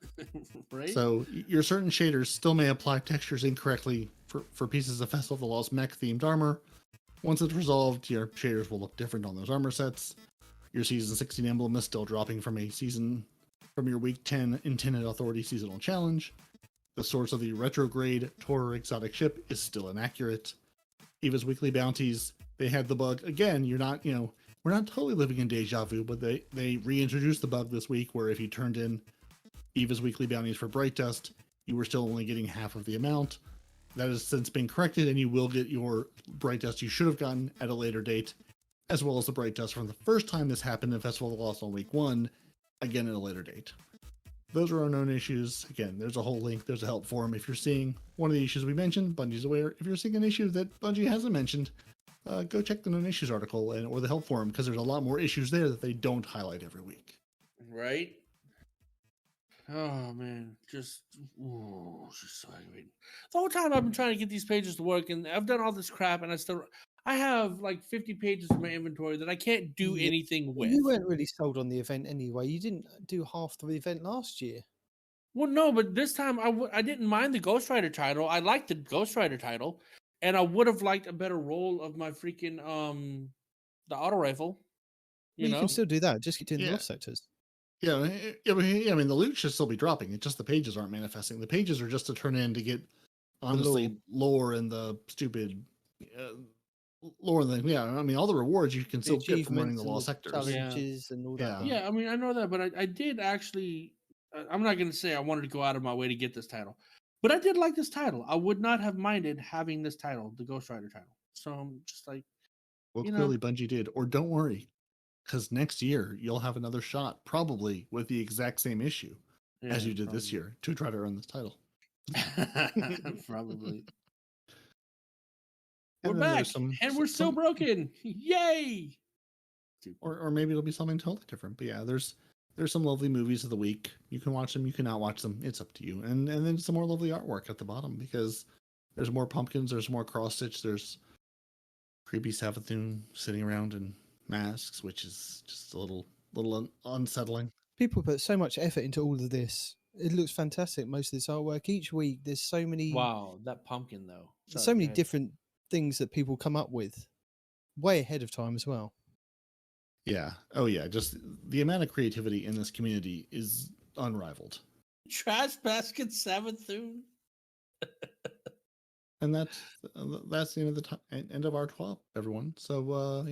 Right? So your certain shaders still may apply textures incorrectly for pieces of Festival of the Lost mech themed armor. Once it's resolved, your shaders will look different on those armor sets. Your season 16 emblem is still dropping from your week 10 intended authority seasonal challenge. The source of the retrograde Tor exotic ship is still inaccurate. Eva's weekly bounties, they had the bug again. We're not totally living in deja vu, but they reintroduced the bug this week where if you turned in Eva's weekly bounties for Bright Dust, you were still only getting half of the amount. That has since been corrected, and you will get your Bright Dust you should have gotten at a later date, as well as the Bright Dust from the first time this happened in Festival of the Lost on week 1, again at a later date. Those are our known issues. Again, there's a whole link, there's a help forum. If you're seeing one of the issues we mentioned, Bungie's aware. If you're seeing an issue that Bungie hasn't mentioned, go check the known issues article or the help forum, because there's a lot more issues there that they don't highlight every week. Right? Oh man, just so aggravating. The whole time I've been trying to get these pages to work, and I've done all this crap, and I have like 50 pages in my inventory that I can't do anything with. You weren't really sold on the event anyway. You didn't do half the event last year. Well, no, but this time I didn't mind the Ghost Rider title. I liked the Ghost Rider title, and I would have liked a better roll of my freaking the auto rifle. You can still do that. Just keep doing the Lost Sectors. Yeah, I mean, the loot should still be dropping. It's just the pages aren't manifesting. The pages are just to turn in to get, honestly, lore and the stupid lore. I mean, all the rewards you can still get from running the Lost Sectors. Challenges and all that. Yeah, I mean, I know that, but I did actually, I'm not going to say I wanted to go out of my way to get this title, but I did like this title. I would not have minded having this title, the Ghost Rider title. So I'm just like, well, clearly Bungie did. Or don't worry, because next year you'll have another shot, probably with the exact same issue as you did this year, to try to earn this title. Probably. We're back, and we're still broken. Yay! Or maybe it'll be something totally different. But yeah, there's some lovely movies of the week. You can watch them, you cannot watch them. It's up to you. And then some more lovely artwork at the bottom, because there's more pumpkins, there's more cross stitch, there's creepy Savathun sitting around in masks, which is just a little unsettling. People put so much effort into all of this. It looks fantastic, most of this artwork. Each week there's so many that pumpkin though. So many different things that people come up with way ahead of time as well. Yeah. Oh yeah, just the amount of creativity in this community is unrivaled. Trash basket Savathun. And that's the end of our 12, everyone. So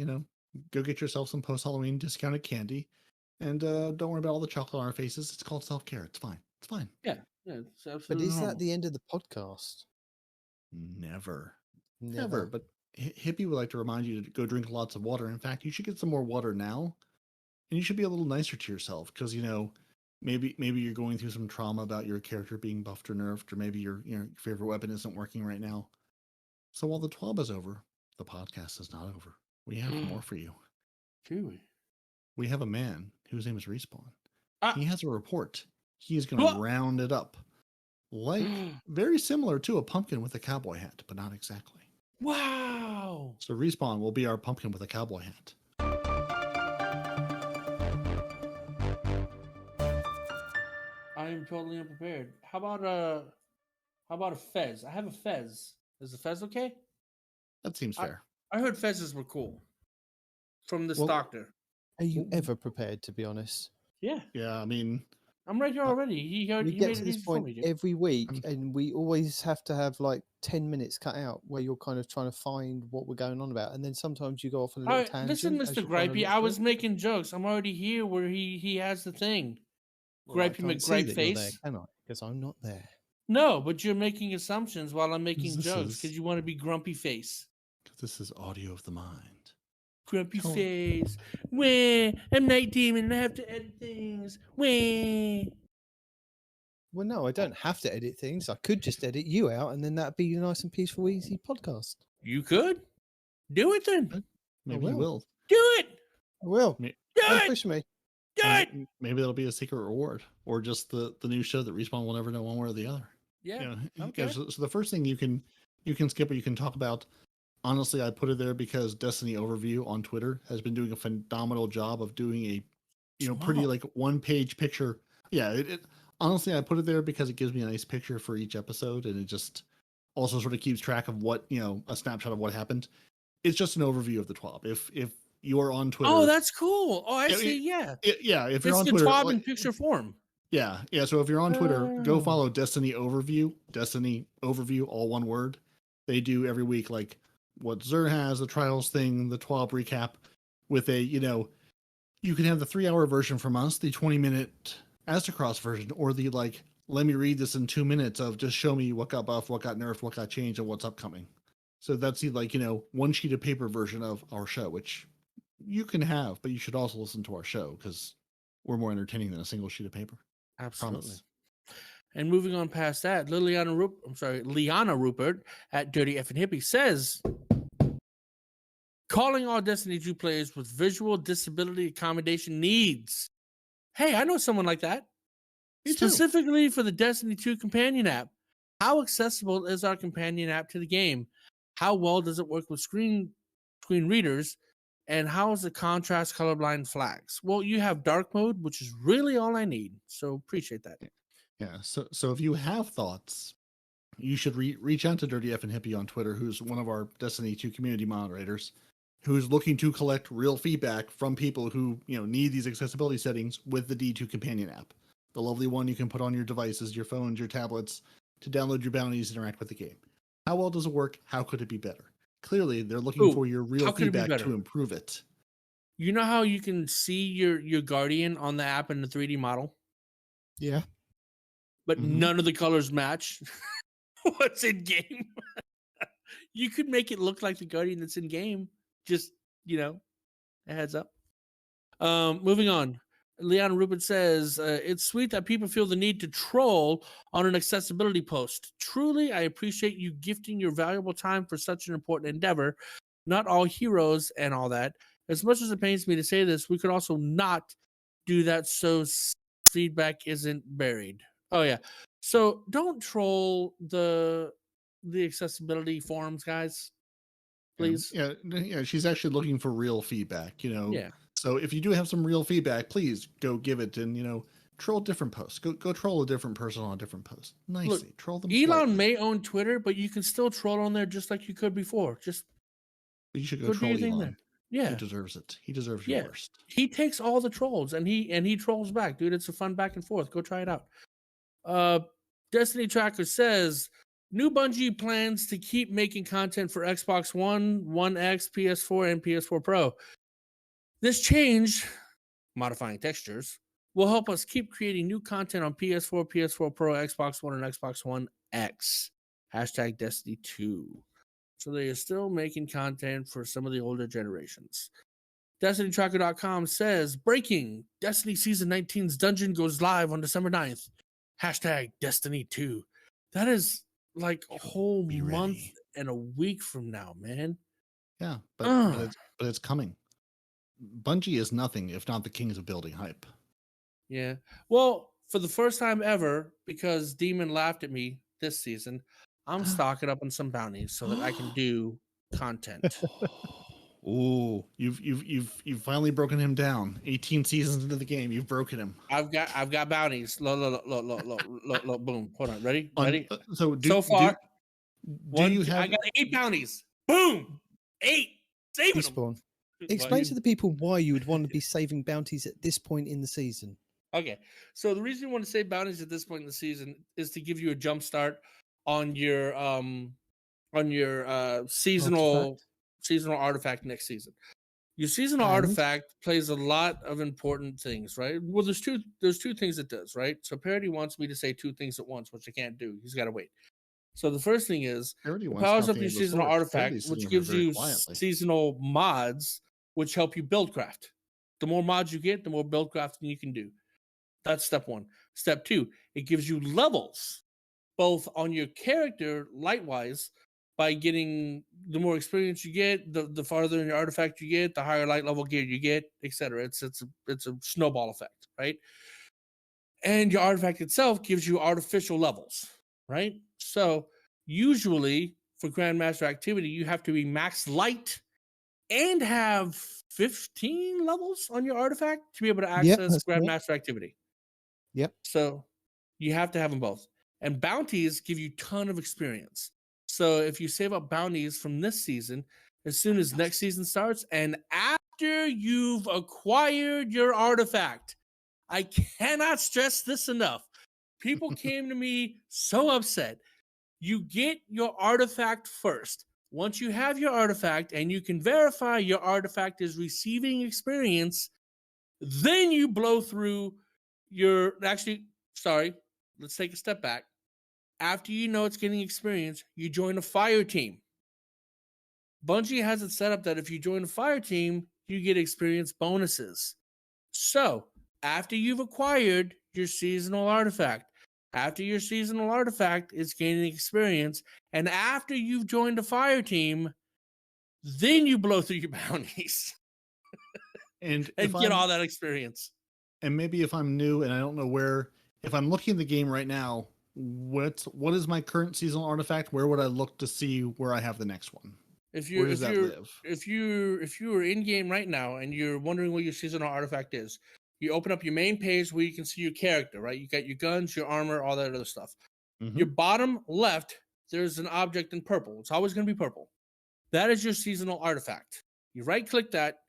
go get yourself some post-Halloween discounted candy, and don't worry about all the chocolate on our faces. It's called self-care. It's fine. It's fine. Yeah, it's But absolutely is normal. that the end of the podcast? Never. But Hippie would like to remind you to go drink lots of water. In fact, you should get some more water now, and you should be a little nicer to yourself because maybe you're going through some trauma about your character being buffed or nerfed, or maybe your favorite weapon isn't working right now. So while the TWAB is over, the podcast is not over. We have more for you. Chewy. We have a man whose name is Respawn. Ah. He has a report. He is going to round it up, like very similar to a pumpkin with a cowboy hat, but not exactly. Wow. So Respawn will be our pumpkin with a cowboy hat. I am totally unprepared. How about a fez? I have a fez. Is the fez okay? That seems fair. I heard fezes were cool from this Well, doctor. Are you ever prepared, to be honest? Yeah, Yeah, I mean, I'm right here already. He We made get it to this easy for point me, dude. every week, and we always have to have like 10 minutes cut out where you're kind of trying to find what we're going on about. And then sometimes you go off on a All little right, tangent. listen, as Mr. you're trying to Gripey. look I for was it. making jokes. I'm already here where he has the thing. Well, I Gripey can't see McGripe that you're there, face. can I? Because I'm not there. No, but you're making assumptions while I'm making This jokes is- because you want to be grumpy face. this is audio of the mind. Grumpy Tell- face. Wah, I'm Nitedemon. I have to edit things. Wah. Well, no, I don't have to edit things. I could just edit you out, and then that'd be a nice and peaceful, easy podcast. You could do it then. Maybe you will. will. Do it. I will. Do Don't it. push me. Do it. Maybe that'll be a secret reward, or just the new show that Respawn will never know one way or the other. Yeah. Yeah. Okay. So the first thing you can skip or you can talk about. Honestly, I put it there because Destiny Overview on Twitter has been doing a phenomenal job of doing a pretty Wow. like 1-page picture. Yeah, honestly, I put it there because it gives me a nice picture for each episode, and it just also sort of keeps track of what a snapshot of what happened. It's just an overview of the TWAB. If you are on Twitter, Oh, that's cool. Oh, I Yeah, see. Yeah. if you're It's on the Twitter, TWAB in like- picture form. yeah. So if you're on Twitter, go Oh. follow Destiny Overview, all one word. They do every week like what Xur has, the trials thing, the TWAB recap with a, you can have the 3-hour version from us, the 20-minute Aztecross version, or the like, let me read this in 2 minutes of just show me what got buffed, what got nerfed, what got changed, and what's upcoming. So that's the like, one sheet of paper version of our show, which you can have, but you should also listen to our show because we're more entertaining than a single sheet of paper. Absolutely. Promise. And moving on past that, Liana Rupert at Dirty F and Hippie says, calling all Destiny 2 players with visual disability accommodation needs. Hey, I know someone like that. Me too. Specifically for the Destiny 2 companion app. How accessible is our companion app to the game? How well does it work with screen readers? And how is the contrast colorblind flags? Well, you have dark mode, which is really all I need. So appreciate that. Yeah. So if you have thoughts, you should reach out to Dirty F and Hippie on Twitter, who's one of our Destiny 2 community moderators, who's looking to collect real feedback from people who need these accessibility settings with the D2 companion app, the lovely one you can put on your devices, your phones, your tablets, to download your bounties, interact with the game. How well does it work? How could it be better? Clearly, they're looking for your real how could it be feedback better? to improve it. You know how you can see your Guardian on the app in the 3D model, Yeah. but Mhm. none of the colors match what's in game? You could make it look like the Guardian that's in game. Just, a heads up. Moving on. Leon Rubin says, it's sweet that people feel the need to troll on an accessibility post. Truly, I appreciate you gifting your valuable time for such an important endeavor. Not all heroes and all that. As much as it pains me to say this, we could also not do that so feedback isn't buried. Oh, yeah. So don't troll the accessibility forums, guys. Please. Yeah. She's actually looking for real feedback, Yeah. So if you do have some real feedback, please go give it and, troll different posts. Go troll a different person on a different post. Nicely. Look, troll them. Elon slightly. may own Twitter, but you can still troll on there just like you could before. Just But you should go go do troll your thing Elon. there. Yeah. He deserves it. He deserves your Yeah. worst. He takes all the trolls and he trolls back, dude. It's a fun back and forth. Go try it out. Destiny Tracker says new Bungie plans to keep making content for Xbox One, One X, PS4, and PS4 Pro. This change, modifying textures, will help us keep creating new content on PS4, PS4 Pro, Xbox One, and Xbox One X. Hashtag Destiny 2. So they are still making content for some of the older generations. DestinyTracker.com says, breaking, Destiny Season 19's dungeon goes live on December 9th. Hashtag Destiny 2. That is like a whole Be month ready. and a week from now, man. Yeah, but it's coming. Bungie is nothing if not the kings of building hype. Yeah. Well, for the first time ever, because Demon laughed at me this season, I'm stocking up on some bounties so that I can do content. Ooh, you've finally broken him down. 18 seasons into the game, you've broken him. I've got bounties. Look, boom. Hold on. Ready? So far, you have? I got 8 bounties. Boom. 8. Saving them. Respawn. Explain to the people why you would want to be saving bounties at this point in the season. Okay, so the reason you want to save bounties at this point in the season is to give you a jump start on your seasonal artifact next season. Your seasonal artifact plays a lot of important things, right? Well, there's two things it does, right? So Peroty wants me to say 2 things at once, which I can't do. He's got to wait. So the first thing is it powers up your seasonal artifact, which gives you seasonal mods, which help you build craft. The more mods you get, the more build crafting you can do. That's step 1. Step 2, it gives you levels, both on your character, light-wise, by getting the more experience you get, the farther in your artifact you get, the higher light level gear you get, etc. It's a snowball effect, right? And your artifact itself gives you artificial levels, right? So usually for Grandmaster activity, you have to be max light and have 15 levels on your artifact to be able to access Grandmaster activity. Yep. So you have to have them both. And bounties give you a ton of experience. So if you save up bounties from this season, as soon as next season starts, and after you've acquired your artifact, I cannot stress this enough. People came to me so upset. You get your artifact first. Once you have your artifact and you can verify your artifact is receiving experience, then you blow through let's take a step back. After you know it's getting experience, you join a fire team. Bungie has it set up that if you join a fire team, you get experience bonuses. So, after you've acquired your seasonal artifact, after your seasonal artifact is gaining experience, and after you've joined a fire team, then you blow through your bounties and get all that experience. And maybe if I'm new and I don't know where, if I'm looking at the game right now, what is my current seasonal artifact? Where would I look to see where I have the next one? If you were in game right now and you're wondering what your seasonal artifact is, you open up your main page where you can see your character, right? You got your guns, your armor, all that other stuff. Mm-hmm. Your bottom left, there's an object in purple. It's always going to be purple. That is your seasonal artifact. You right click that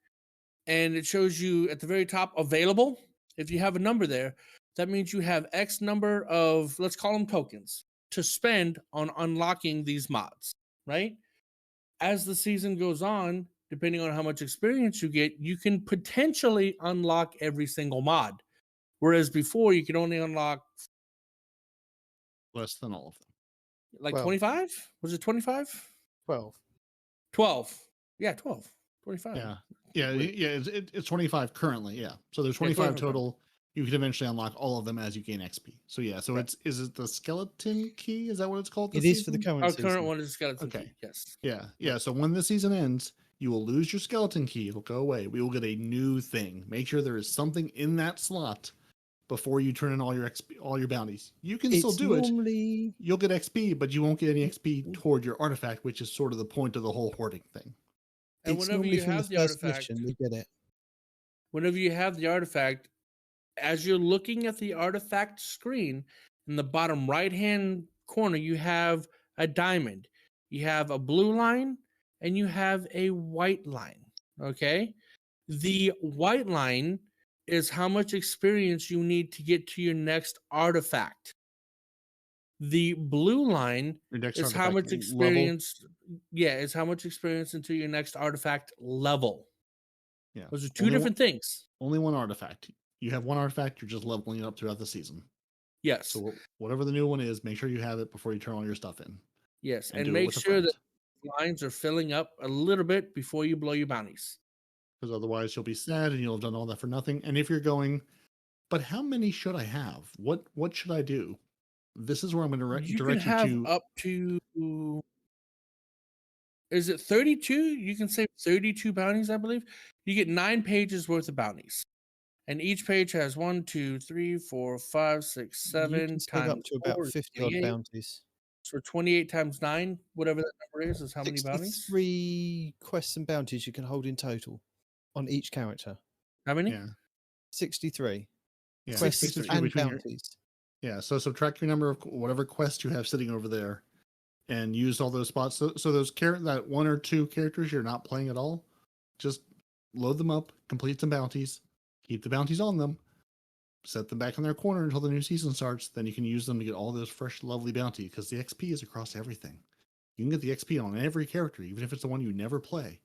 and it shows you at the very top available. If you have a number there, that means you have X number of, let's call them tokens, to spend on unlocking these mods, right? As the season goes on, depending on how much experience you get, you can potentially unlock every single mod. Whereas before, you could only unlock less than all of them. Like 25? Was it 25? 12. Yeah, 12. 25. Yeah. It's 25 currently. Yeah. So there's 25 total. You can eventually unlock all of them as you gain XP. So yeah. So right. Is it the skeleton key? Is that what it's called? It is for the current season. Our current one is skeleton key. Yes. Yeah. So when the season ends, you will lose your skeleton key. It'll go away. We will get a new thing. Make sure there is something in that slot before you turn in all your XP, all your bounties. You can still do it. You'll get XP, but you won't get any XP toward your artifact, which is sort of the point of the whole hoarding thing. And whenever you have the artifact, you get it. Whenever you have the artifact, as you're looking at the artifact screen, in the bottom right-hand corner, you have a diamond. You have a blue line, and you have a white line, okay? The white line is how much experience you need to get to your next artifact. The blue line is how much experience, is how much experience into your next artifact level. Yeah. Those are two different things. Only one artifact. You have one artifact, you're just leveling it up throughout the season. Yes. So whatever the new one is, make sure you have it before you turn all your stuff in. Yes. And And do it make with a sure friend. that lines are filling up a little bit before you blow your bounties. Because otherwise you'll be sad and you'll have done all that for nothing. And if you're going, but how many should I have? What should I do? This is where I'm going to You can direct you have to. up to, is it 32? You can save 32 bounties, I believe. You get 9 pages worth of bounties. And each page has 1, 2, 3, 4, 5, 6, You 7 can save up times to about 4 is 50 odd 28. bounties. So 28 times 9, whatever that number is how many bounties? 63 quests and bounties you can hold in total on each character. How many? Yeah. 63 Yeah. quests 63 and between bounties. Yeah. So subtract your number of whatever quests you have sitting over there and use all those spots. So those that 1 or 2 characters you're not playing at all, just load them up, complete some bounties, keep the bounties on them, set them back in their corner until the new season starts. Then you can use them to get all those fresh, lovely bounty because the XP is across everything. You can get the XP on every character, even if it's the one you never play.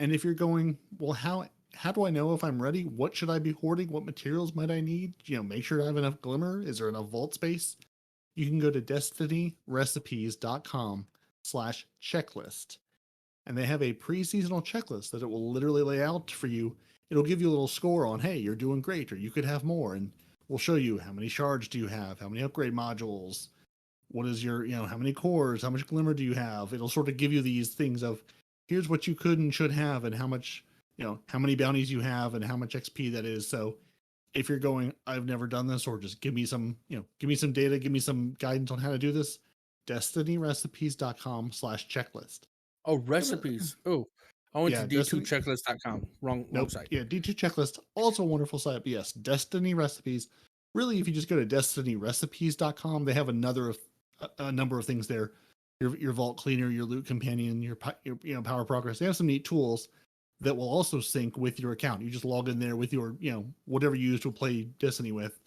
And if you're going, well, how do I know if I'm ready? What should I be hoarding? What materials might I need? Make sure I have enough glimmer. Is there enough vault space? You can go to destinyrecipes.com/checklist. And they have a pre-seasonal checklist that it will literally lay out for you. It'll give you a little score on, hey, you're doing great, or you could have more. And we'll show you how many shards do you have, how many upgrade modules, what is your, how many cores, how much glimmer do you have? It'll sort of give you these things of, here's what you could and should have, and how much, how many bounties you have, and how much XP that is. So if you're going, I've never done this, or just give me some data, give me some guidance on how to do this, destinyrecipes.com/checklist. Oh, recipes. Oh, I went to d2checklist.com. Wrong site. Yeah, D2 Checklist, also a wonderful site. But yes, Destiny Recipes. Really, if you just go to destinyrecipes.com, they have a number of things there. Your vault cleaner, your loot companion, your power progress. They have some neat tools that will also sync with your account. You just log in there with your whatever you use to play Destiny with,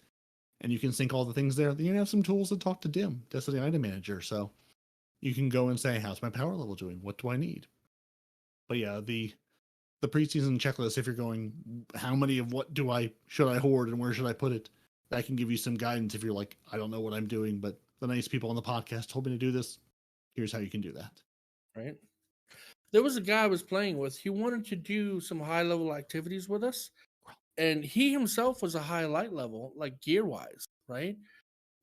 and you can sync all the things there. Then you have some tools to talk to Dim, Destiny Item Manager. So you can go and say, how's my power level doing? What do I need? But yeah, the preseason checklist, if you're going, how many of what should I hoard and where should I put it? That can give you some guidance if you're like, I don't know what I'm doing, but the nice people on the podcast told me to do this. Here's how you can do that. Right. There was a guy I was playing with. He wanted to do some high level activities with us. And he himself was a high light level, like gear wise, right?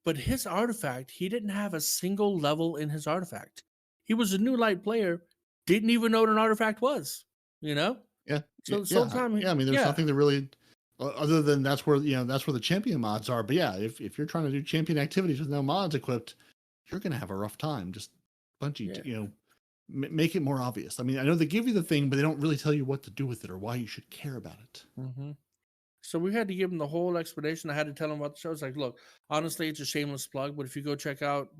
But his artifact, he didn't have a single level in his artifact. He was a new light player, didn't even know what an artifact was, Yeah. So I mean, there's nothing to really, other than that's where the champion mods are. But yeah, if you're trying to do champion activities with no mods equipped, you're going to have a rough time. Just Bungie, make it more obvious. I mean, I know they give you the thing, but they don't really tell you what to do with it or why you should care about it. Mm-hmm. So we had to give him the whole explanation. I had to tell him about the show. It's like, look, honestly, it's a shameless plug, but if you go check out,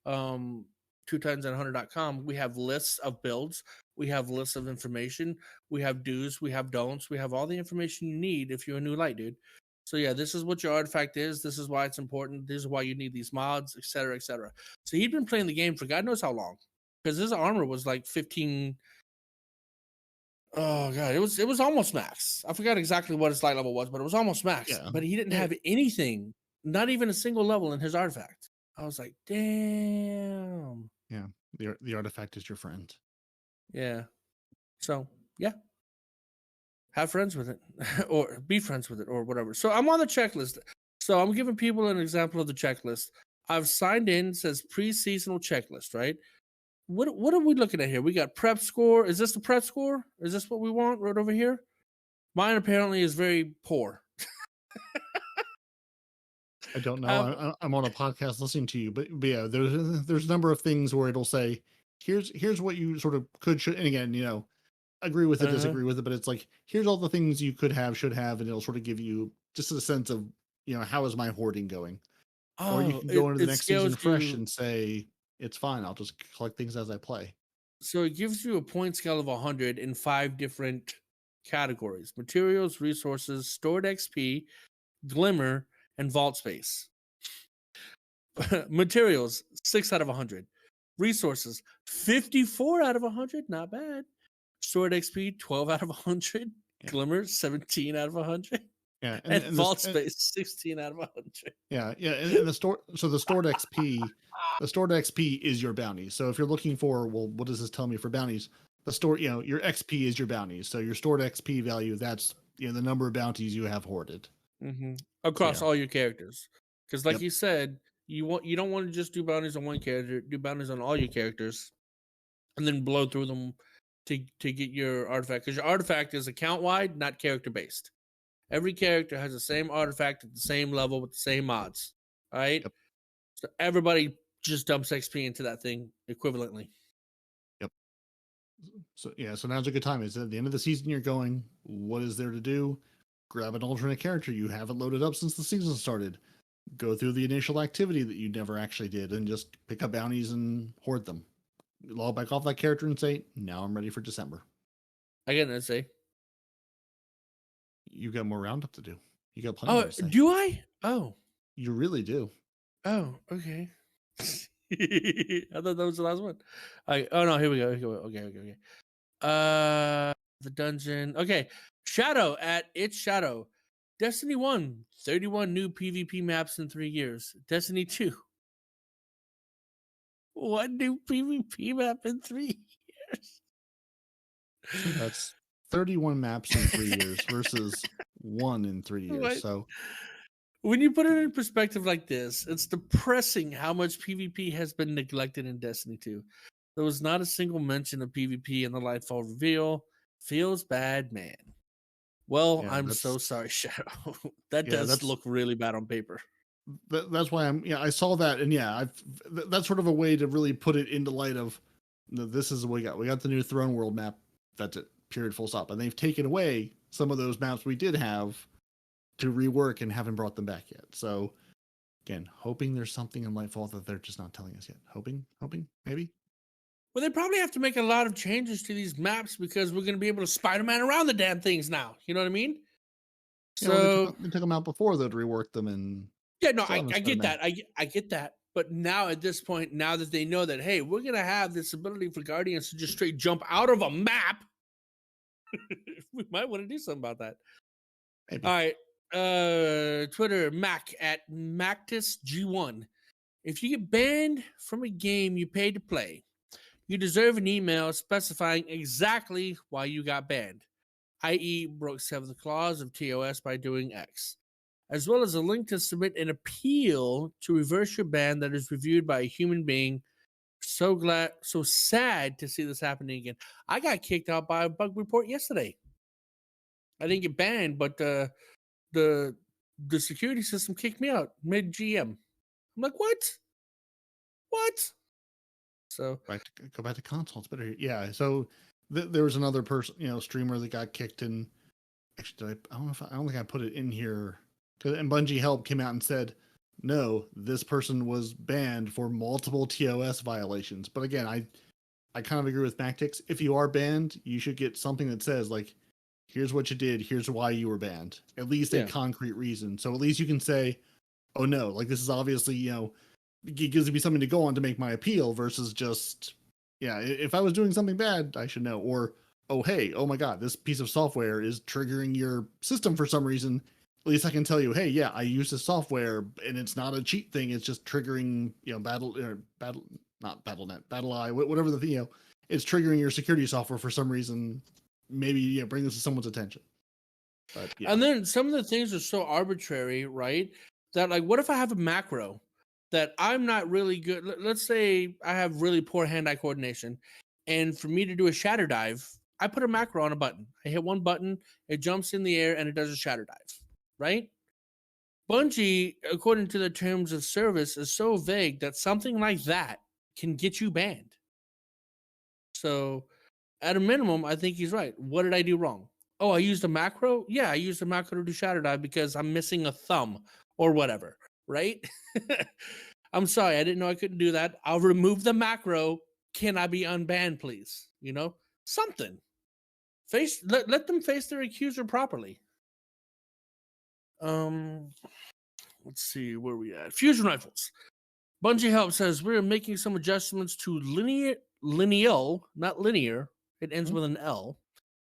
2times100.com, we have lists of builds. We have lists of information. We have do's. We have don'ts. We have all the information you need if you're a new light dude. So yeah, this is what your artifact is. This is why it's important. This is why you need these mods, etc., etc. So he'd been playing the game for God knows how long, because his armor was like 15. Oh god, it was almost max. I forgot exactly what his light level was, but it was almost max. Yeah. But he didn't have anything, not even a single level in his artifact. I was like, damn. Yeah, the artifact is your friend. Yeah. So yeah, have friends with it, or be friends with it, or whatever. So I'm on the checklist. So I'm giving people an example of the checklist. I've signed in. It says pre-seasonal checklist, right? What are we looking at here? We got prep score. Is this the prep score? Is this what we want right over here? Mine apparently is very poor. I don't know. I'm on a podcast listening to you, but yeah, there's a number of things where it'll say, here's what you sort of should, and again, agree with it, disagree with it, but it's like, here's all the things you could have, should have, and it'll sort of give you just a sense of, how is my hoarding going? Or you can go into the next season fresh and say, it's fine, I'll just collect things as I play. So it gives you a point scale of 100 in 5 different categories: materials, resources, stored XP, glimmer, and vault space. Materials, 6 out of 100. Resources, 54 out of 100, not bad. Stored XP, 12 out of 100. Yeah. Glimmer, 17 out of 100. Yeah, And and Vault Space, 16 out of 100. yeah, and the store. So the stored XP is your bounty. So if you're looking for, well, what does this tell me for bounties? The store, your XP is your bounties. So your stored XP value, that's the number of bounties you have hoarded Across yeah. all your characters. Because like Yep. you said, you don't want to just do bounties on one character, do bounties on all your characters, and then blow through them to get your artifact. Because your artifact is account wide, not character based. Every character has the same artifact at the same level with the same mods. All right. Yep. So everybody just dumps XP into that thing equivalently. Yep. So so now's a good time. It's at the end of the season. You're going. What is there to do? Grab an alternate character you haven't loaded up since the season started. Go through the initial activity that you never actually did, and just pick up bounties and hoard them. Log back off that character and say, "Now I'm ready for December." I get an say. You got more roundup to do. You got plenty more to say. Do I? Oh. You really do. Oh, okay. I thought that was the last one. Oh no, here we go. Okay. The dungeon. Okay. Shadow at It's Shadow. Destiny 1, 31 new PvP maps in 3 years. Destiny 2, 1 new PvP map in 3 years. So that's 31 maps in 3 years versus 1 in 3 years. What? So when you put it in perspective like this, it's depressing how much PvP has been neglected in Destiny 2. There was not a single mention of PvP in the Nightfall reveal. Feels bad, man. Well, Yeah, I'm so sorry, Shadow. That Yeah, does that's- look really bad on paper. that's why I saw that, and that's sort of a way to really put it into light of, this is what we got. We got the new Throne World map. That's it. Period. Full stop. And they've taken away some of those maps we did have to rework and haven't brought them back yet. So again, hoping there's something in Nightfall that they're just not telling us yet. Hoping, maybe. Well, they probably have to make a lot of changes to these maps because we're going to be able to Spider-Man around the damn things now. You know what I mean? So they took them out before, though, to rework them. And yeah, no, still I haven't get Spider-Man. that. I get that. But now at this point, now that they know that, hey, we're going to have this ability for Guardians to just straight jump out of a map, we might want to do something about that. Maybe. All right. Twitter, Mac at MactusG1. If you get banned from a game you paid to play, you deserve an email specifying exactly why you got banned, i.e. broke 7th clause of TOS by doing X, as well as a link to submit an appeal to reverse your ban that is reviewed by a human being. So sad to see this happening again. I got kicked out by a bug report yesterday. I didn't get banned, but the security system kicked me out mid GM. I'm like, what? So Go back to console. It's better. Yeah. So there was another person, streamer that got kicked in. Actually, I don't think I put it in here. And Bungie Help came out and said, no, this person was banned for multiple TOS violations. But again, I kind of agree with Mactix. If you are banned, you should get something that says, like, here's what you did, here's why you were banned. At least a concrete reason. So at least you can say, oh no, like, this is obviously, it gives me something to go on to make my appeal versus just, if I was doing something bad, I should know. Or, oh, hey, oh my God, this piece of software is triggering your system for some reason. At least I can tell you, hey, yeah, I use this software and it's not a cheat thing. It's just triggering, not BattleNet, BattleEye, whatever the thing, it's triggering your security software for some reason. Maybe, bring this to someone's attention. But, And then some of the things are so arbitrary, right? That, like, what if I have a macro that I'm not really good? Let's say I have really poor hand-eye coordination. And for me to do a shatter dive, I put a macro on a button. I hit one button, it jumps in the air, and it does a shatter dive, right? Bungie, according to the terms of service, is so vague that something like that can get you banned. So, at a minimum, I think he's right. What did I do wrong? Oh, I used a macro? Yeah, I used a macro to do shatter dive because I'm missing a thumb or whatever, right? I'm sorry, I didn't know I couldn't do that. I'll remove the macro. Can I be unbanned, please? Something. Let them face their accuser properly. Let's see where we at. Fusion rifles. Bungie Help says we're making some adjustments to lineal, not linear. It ends with an L.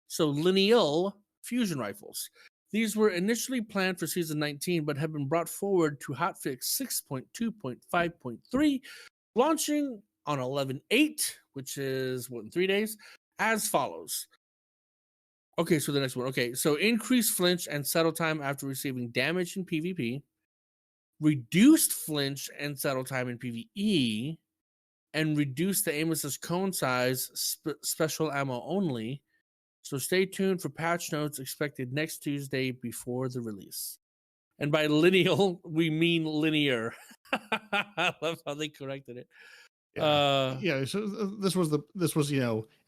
So lineal fusion rifles. These were initially planned for Season 19, but have been brought forward to hotfix 6.2.5.3, launching on 11/8, which is, in 3 days, as follows. Okay, so the next one. Okay, so increased flinch and settle time after receiving damage in PvP, reduced flinch and settle time in PvE, and reduced the aimless cone size, special ammo only. So stay tuned for patch notes expected next Tuesday before the release. And by lineal, we mean linear. I love how they corrected it. Yeah. So this was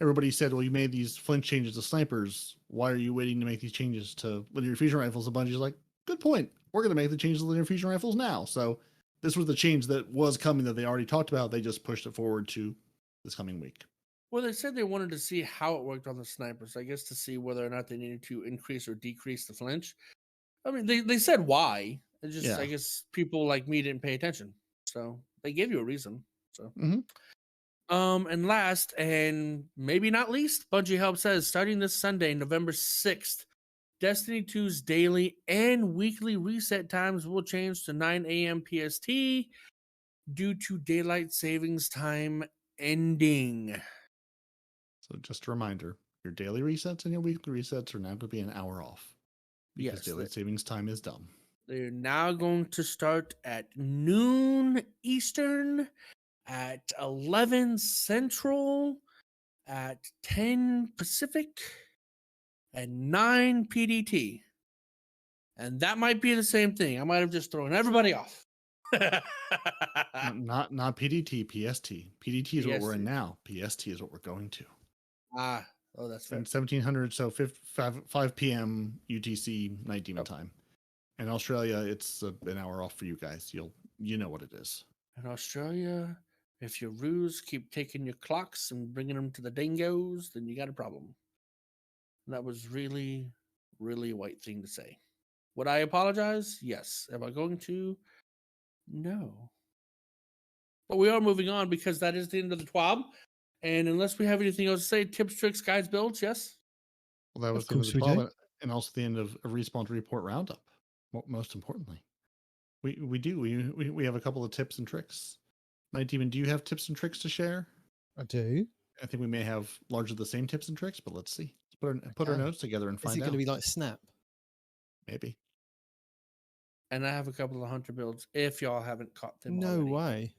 everybody said, well, you made these flinch changes to snipers. Why are you waiting to make these changes to linear fusion rifles? A Bungie's like, good point. We're going to make the changes to linear fusion rifles now. So this was the change that was coming that they already talked about. They just pushed it forward to this coming week. Well, they said they wanted to see how it worked on the snipers. I guess to see whether or not they needed to increase or decrease the flinch. I mean, they said why. It just, I guess people like me didn't pay attention. So they gave you a reason. So, and last and maybe not least, Bungie Help says starting this Sunday, November 6th, Destiny 2's daily and weekly reset times will change to 9 a.m. PST due to daylight savings time ending. So just a reminder, your daily resets and your weekly resets are now going to be an hour off because daylight savings time is done. They're now going to start at noon Eastern, at 11 Central, at 10 Pacific, and 9 PDT. And that might be the same thing. I might have just thrown everybody off. not PDT, PST. PDT is what we're in now. PST is what we're going to. Oh, that's fair. And 1700, so 5 p.m. UTC Nitedemon time. In Australia, it's an hour off for you guys. You know what it is. In Australia, if your ruse keep taking your clocks and bringing them to the dingoes, then you got a problem. That was really, really a white thing to say. Would I apologize? Yes. Am I going to? No. But we are moving on because that is the end of the TWAB. And unless we have anything else to say, tips, tricks, guides, builds, yes? Well, that was the end of the TWAB and also the end of a Respawn Report Roundup, most importantly. We have a couple of tips and tricks. Nitedemon, do you have tips and tricks to share? I do. I think we may have largely the same tips and tricks, but let's see. Let's put our notes together and find out. Is it going to be like Snap? Maybe. And I have a couple of hunter builds if y'all haven't caught them. No already. way.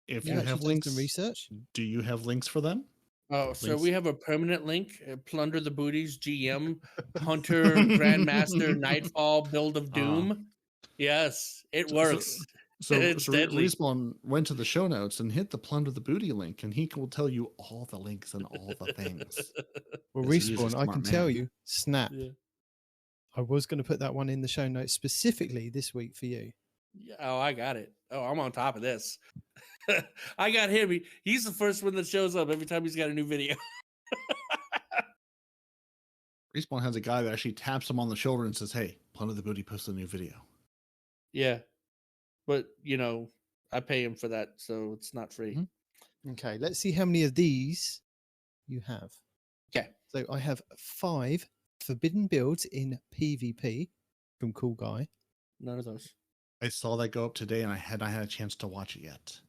If you have links and research, do you have links for them? Oh, so we have a permanent link: Plunder the Booties, GM, Hunter, Grandmaster, Nightfall, Build of Doom. Yes, it works. So Respawn went to the show notes and hit the Plunder the Booty link, and he will tell you all the links and all the things. Well, Respawn, I can tell you, Snap. Yeah. I was going to put that one in the show notes specifically this week for you. Yeah, oh, I got it. Oh, I'm on top of this. I got him. He's the first one that shows up every time he's got a new video. Respawn has a guy that actually taps him on the shoulder and says, "Hey, Plunder the Booty posted a new video." Yeah. But, I pay him for that, so it's not free. Mm-hmm. Okay, let's see how many of these you have. Okay. So I have 5 forbidden builds in PvP from Cool Guy. None of those. I saw that go up today, and I had not had a chance to watch it yet.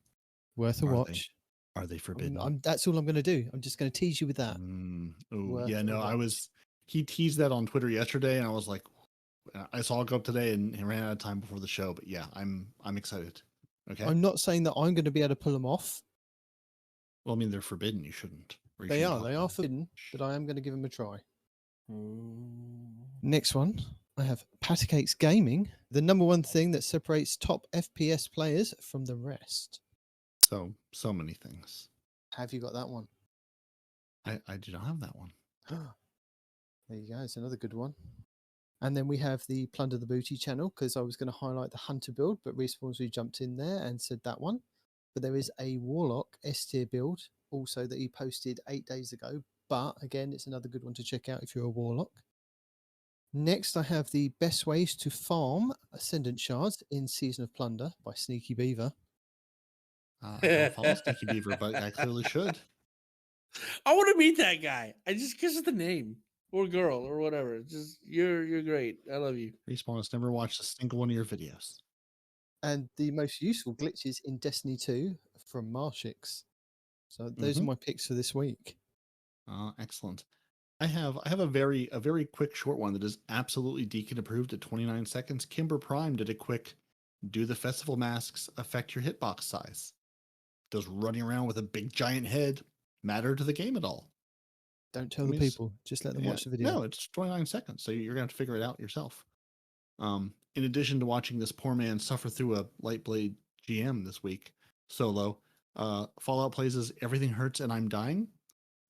Worth a watch. Are they forbidden? That's all I'm going to do. I'm just going to tease you with that. He teased that on Twitter yesterday, and I was like, I saw it go up today, and he ran out of time before the show. But yeah, I'm excited. Okay. I'm not saying that I'm going to be able to pull them off. Well, I mean, they're forbidden. You shouldn't. They are forbidden, but I am going to give them a try. Next one, I have Paticates Gaming, the number one thing that separates top FPS players from the rest. So many things. Have you got that one? I do not have that one. There you go. It's another good one. And then we have the Plunder the Booty channel, because I was going to highlight the Hunter build, but Respawn's jumped in there and said that one. But there is a Warlock S-tier build also that he posted 8 days ago. But again, it's another good one to check out if you're a Warlock. Next, I have the best ways to farm Ascendant Shards in Season of Plunder by Sneaky Beaver. I don't follow Sneaky Beaver, but I clearly should. I want to meet that guy. I just because of the name. or girl or whatever. Just you're great. I love you. Respawn has never watched a single one of your videos. And the most useful glitches in Destiny 2 from Marshix. So those are my picks for this week. Excellent. I have a very quick short one that is absolutely Deacon approved at 29 seconds. Kimber Prime did a quick do the festival masks affect your hitbox size? Does running around with a big giant head matter to the game at all? Don't tell the people. Just let them watch the video. No, it's 29 seconds, so you're gonna have to figure it out yourself. In addition to watching this poor man suffer through a Lightblade GM this week solo, Fallout Plays' Everything Hurts and I'm Dying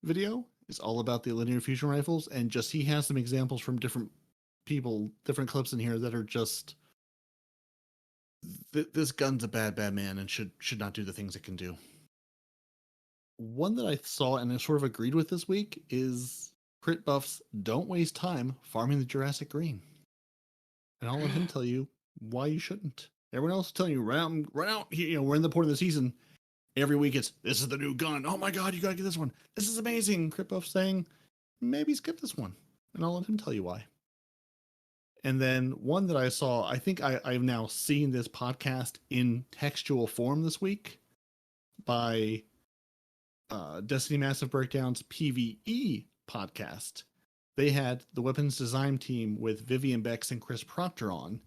video is all about the linear fusion rifles, and just he has some examples from different people, different clips in here that are just this gun's a bad man and should not do the things it can do. One that I saw and I sort of agreed with this week is Crit Buff's don't waste time farming the Jurassic Green. And I'll let him tell you why you shouldn't. Everyone else is telling you, run out. We're in the point of the season. Every week it's, this is the new gun. Oh my God, you gotta get this one. This is amazing. Crit Buff saying, maybe skip this one. And I'll let him tell you why. And then one that I saw, I think I've now seen this podcast in textual form this week by Destiny Massive Breakdown's PvE podcast. They had the weapons design team with Vivian Bex and Chris Proctor on,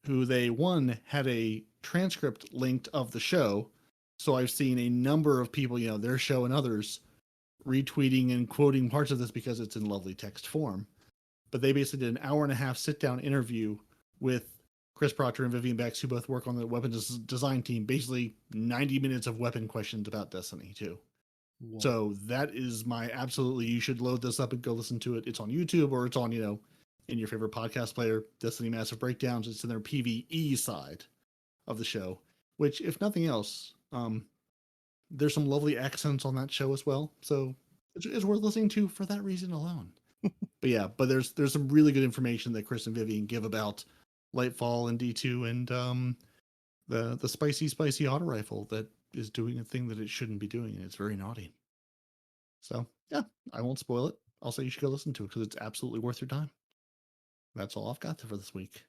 who they, one, had a transcript linked of the show. So I've seen a number of people, their show and others, retweeting and quoting parts of this because it's in lovely text form. But they basically did an hour and a half sit-down interview with Chris Proctor and Vivian Bex, who both work on the weapons design team, basically 90 minutes of weapon questions about Destiny 2. Whoa. So that is my absolutely, you should load this up and go listen to it. It's on YouTube or it's on, in your favorite podcast player, Destiny Massive Breakdowns. It's in their PvE side of the show, which, if nothing else, there's some lovely accents on that show as well. So it's worth listening to for that reason alone. But there's some really good information that Chris and Vivian give about Lightfall and D2 and the spicy auto rifle that is doing a thing that it shouldn't be doing, and it's very naughty. So yeah, I won't spoil it. I'll say you should go listen to it because it's absolutely worth your time. That's all I've got for this week.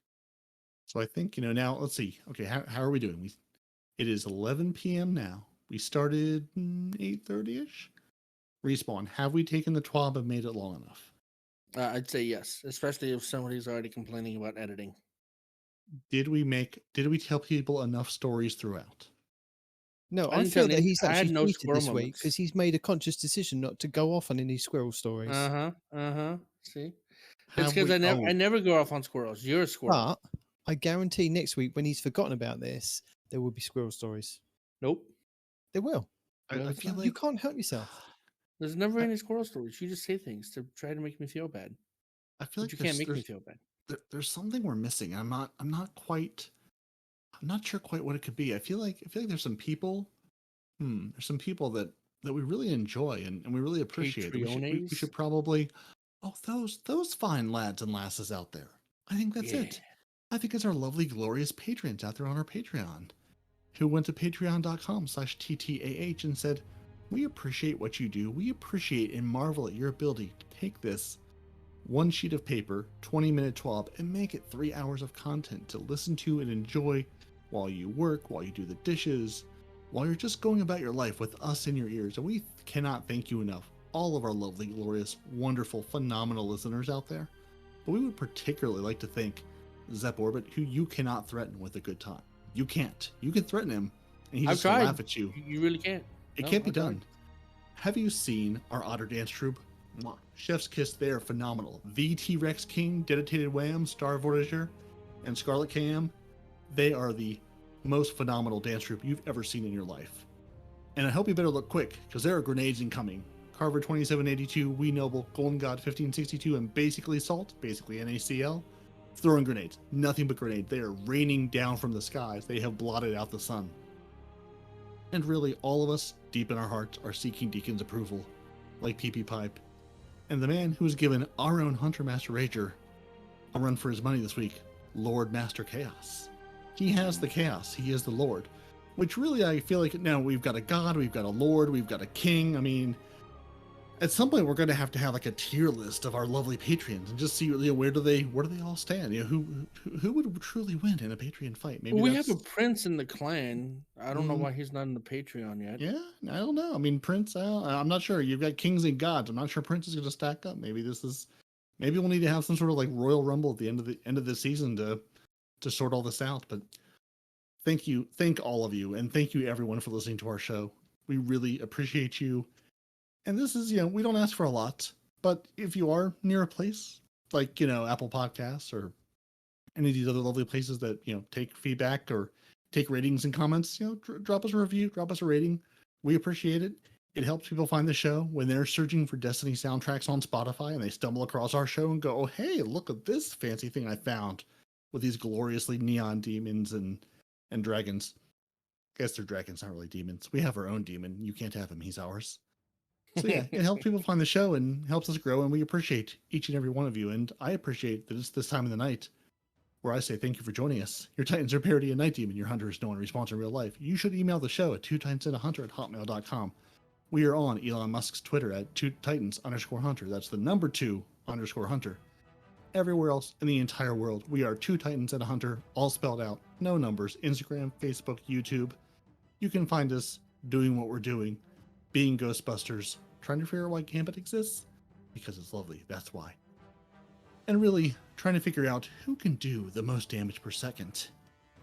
So I think, now let's see. Okay, how are we doing? It is 11 p.m. now. We started 8:30ish. Respawn. Have we taken the TWAB and made it long enough? I'd say yes, especially if somebody's already complaining about editing. Did we tell people enough stories throughout? No, I feel that he's actually cheated this week because he's made a conscious decision not to go off on any squirrel stories. See? It's because I never go off on squirrels. You're a squirrel. But I guarantee next week when he's forgotten about this, there will be squirrel stories. Nope. There will. I feel like you can't help yourself. There's never any squirrel stories. You just say things to try to make me feel bad. I feel like you can't make me feel bad. There's something we're missing. I'm not sure quite what it could be. I feel like there's some people. There's some people that we really enjoy and we really appreciate. We should probably. Oh, those fine lads and lasses out there. I think that's it. I think it's our lovely, glorious patrons out there on our Patreon, who went to patreon.com/TTAH and said, we appreciate what you do. We appreciate and marvel at your ability to take this one sheet of paper, 20-minute TWAB, and make it 3 hours of content to listen to and enjoy while you work, while you do the dishes, while you're just going about your life with us in your ears. And we cannot thank you enough, all of our lovely, glorious, wonderful, phenomenal listeners out there. But we would particularly like to thank Zep Orbit, who you cannot threaten with a good time. You can't. You can threaten him, and he just will laugh at you. You really can't. It can't be done. Have you seen our Otter Dance Troupe? Mwah. Chef's kiss there, phenomenal. The T-Rex King, Dedicated Wham, Star Voyager, and Scarlet KM, they are the most phenomenal dance troupe you've ever seen in your life. And I hope you better look quick, because there are grenades incoming. Carver 2782, We Noble, Golden God 1562, and basically Salt, basically NaCl, throwing grenades. Nothing but grenades. They are raining down from the skies. They have blotted out the sun. And really, all of us, deep in our hearts, are seeking Deacon's approval, like PP Pipe. And the man who has given our own Hunter Master Rager a run for his money this week, Lord Master Chaos. He has the chaos. He is the Lord. Which really, I feel like now we've got a God, we've got a Lord, we've got a King. I mean, at some point we're going to have like a tier list of our lovely Patreons and just see, you know, where do they all stand? You know, who would truly win in a Patreon fight? Maybe we have a Prince in the clan. I don't know Mm. why he's not in the Patreon yet. Yeah, I don't know. I mean, Prince, I'm not sure. You've got kings and gods. I'm not sure Prince is going to stack up. Maybe we'll need to have some sort of like Royal Rumble at the end of the season to sort all this out. But thank all of you, and thank you everyone for listening to our show. We really appreciate you. And this is, you know, we don't ask for a lot, but if you are near a place like, you know, Apple Podcasts or any of these other lovely places that, you know, take feedback or take ratings and comments, you know, drop us a review, drop us a rating. We appreciate it. It helps people find the show when they're searching for Destiny soundtracks on Spotify and they stumble across our show and go, oh, hey, look at this fancy thing I found with these gloriously neon demons and dragons. I guess they're dragons, not really demons. We have our own demon. You can't have him. He's ours. So yeah, it helps people find the show and helps us grow, and we appreciate each and every one of you. And I appreciate that it's this time of the night where I say thank you for joining us. Your Titans are Peroty and Nitedemon. Your hunters know and respond in real life. You should email the show at 2titanshunter@hotmail.com. We are on Elon Musk's Twitter at 2titans_hunter. That's the number 2_hunter. Everywhere else in the entire world, we are 2titans_hunter, all spelled out, no numbers. Instagram, Facebook, YouTube. You can find us doing what we're doing, being Ghostbusters, trying to figure out why Gambit exists, because it's lovely, that's why. And really trying to figure out who can do the most damage per second,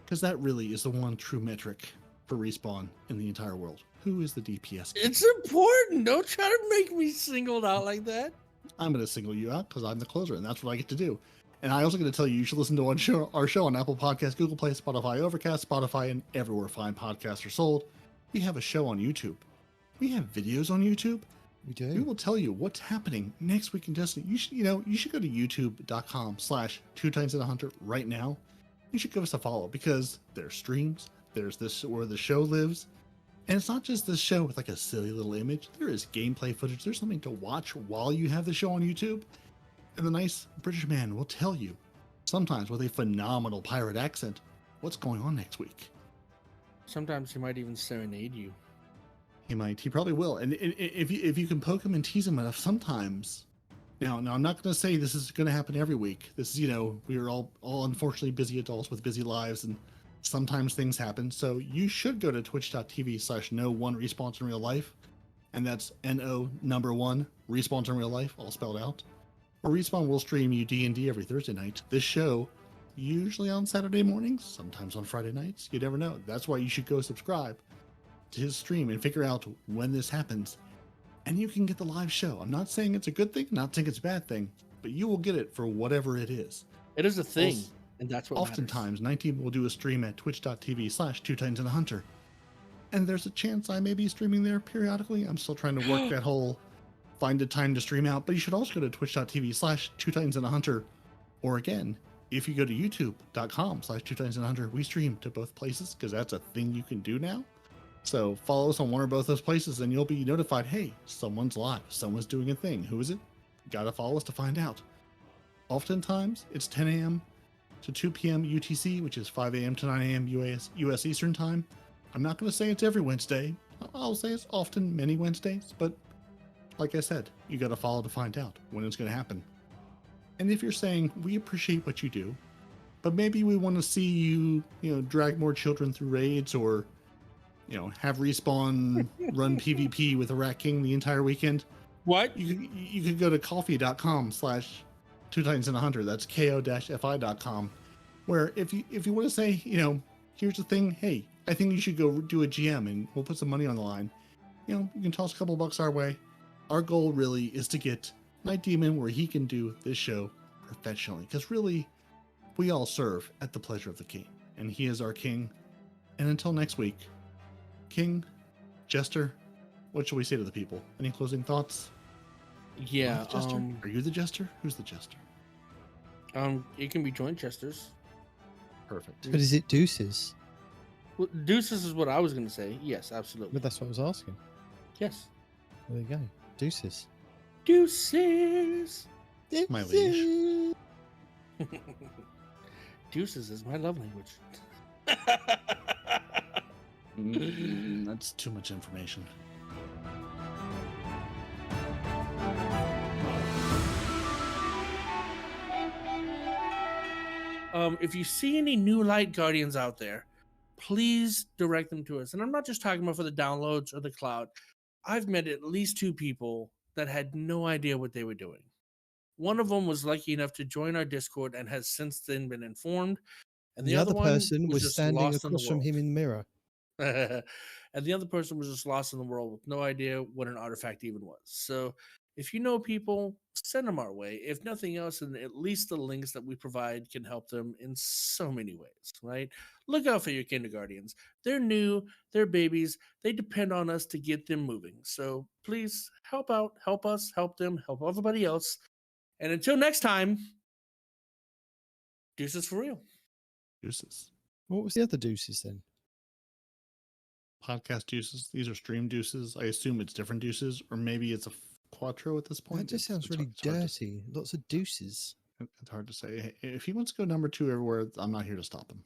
because that really is the one true metric for Respawn in the entire world. Who is the DPS king? It's important. Don't try to make me singled out like that. I'm going to single you out because I'm the closer, and that's what I get to do. And I also get to tell you, you should listen to our show on Apple Podcasts, Google Play, Spotify, Overcast, Spotify, and everywhere fine podcasts are sold. We have a show on YouTube. We have videos on YouTube. We do. We will tell you what's happening next week in Destiny. You should go to youtube.com/2titans_hunter right now. You should give us a follow because there's streams. There's this where the show lives. And it's not just this show with like a silly little image. There is gameplay footage. There's something to watch while you have the show on YouTube. And the nice British man will tell you, sometimes with a phenomenal pirate accent, what's going on next week. Sometimes he might even serenade you. He might. He probably will. And if you can poke him and tease him enough, sometimes. Now I'm not going to say this is going to happen every week. This is, you know, we are all unfortunately busy adults with busy lives, and sometimes things happen. So you should go to twitch.tv/no1respawns in real life, and that's NO1 respawns in real life, all spelled out. Or Respawn will stream you D&D every Thursday night. This show, usually on Saturday mornings, sometimes on Friday nights. You never know. That's why you should go subscribe to his stream and figure out when this happens. And you can get the live show. I'm not saying it's a good thing, not saying it's a bad thing, but you will get it for whatever it is. It is a thing, Also, and that's what oftentimes, 19 will do a stream at twitch.tv/2titans_hunter. And there's a chance I may be streaming there periodically. I'm still trying to work that whole find a time to stream out, but you should also go to twitch.tv/2titans_hunter. Or again, if you go to youtube.com/2titans_hunter, we stream to both places because that's a thing you can do now. So follow us on one or both those places and you'll be notified, hey, someone's live, someone's doing a thing. Who is it? Gotta follow us to find out. Oftentimes, it's 10 a.m. to 2 p.m. UTC, which is 5 a.m. to 9 a.m. US Eastern Time. I'm not going to say it's every Wednesday. I'll say it's often many Wednesdays, but like I said, you got to follow to find out when it's going to happen. And if you're saying, we appreciate what you do, but maybe we want to see you, drag more children through raids or, have Respawn run PvP with a Rat King the entire weekend. What? You could go to coffee.com/2titans_hunter. That's ko-fi.com. Where if you want to say, here's the thing, hey, I think you should go do a GM and we'll put some money on the line. You can toss a couple bucks our way. Our goal really is to get Nitedemon where he can do this show professionally. Because really, we all serve at the pleasure of the king. And he is our king. And until next week, King, Jester, what shall we say to the people? Any closing thoughts? Yeah. Jester? Are you the Jester? Who's the Jester? It can be joint jesters. Perfect. But is it deuces? Well, deuces is what I was going to say. Yes, absolutely. But that's what I was asking. Yes. There you go. Deuces. Deuces. My liege. Deuces is my love language. That's too much information. If you see any new light guardians out there, please direct them to us. And I'm not just talking about for the downloads or the cloud. I've met at least 2 people that had no idea what they were doing. One of them was lucky enough to join our Discord and has since then been informed. And The other one person was just standing lost in the across from him world. in the mirror. And the other person was just lost in the world with no idea what an artifact even was. So if you know people, send them our way. If nothing else, then at least the links that we provide can help them in so many ways, right? Look out for your kindergartens. They're new, they're babies. They depend on us to get them moving. So please help out, help us, help them, help everybody else. And until next time, deuces for real. Deuces. What was the other deuces then? Podcast deuces. These are stream deuces. I assume it's different deuces, or maybe it's a quattro at this point. That just sounds really dirty. Lots of deuces. It's hard to say. If he wants to go number 2 everywhere, I'm not here to stop him.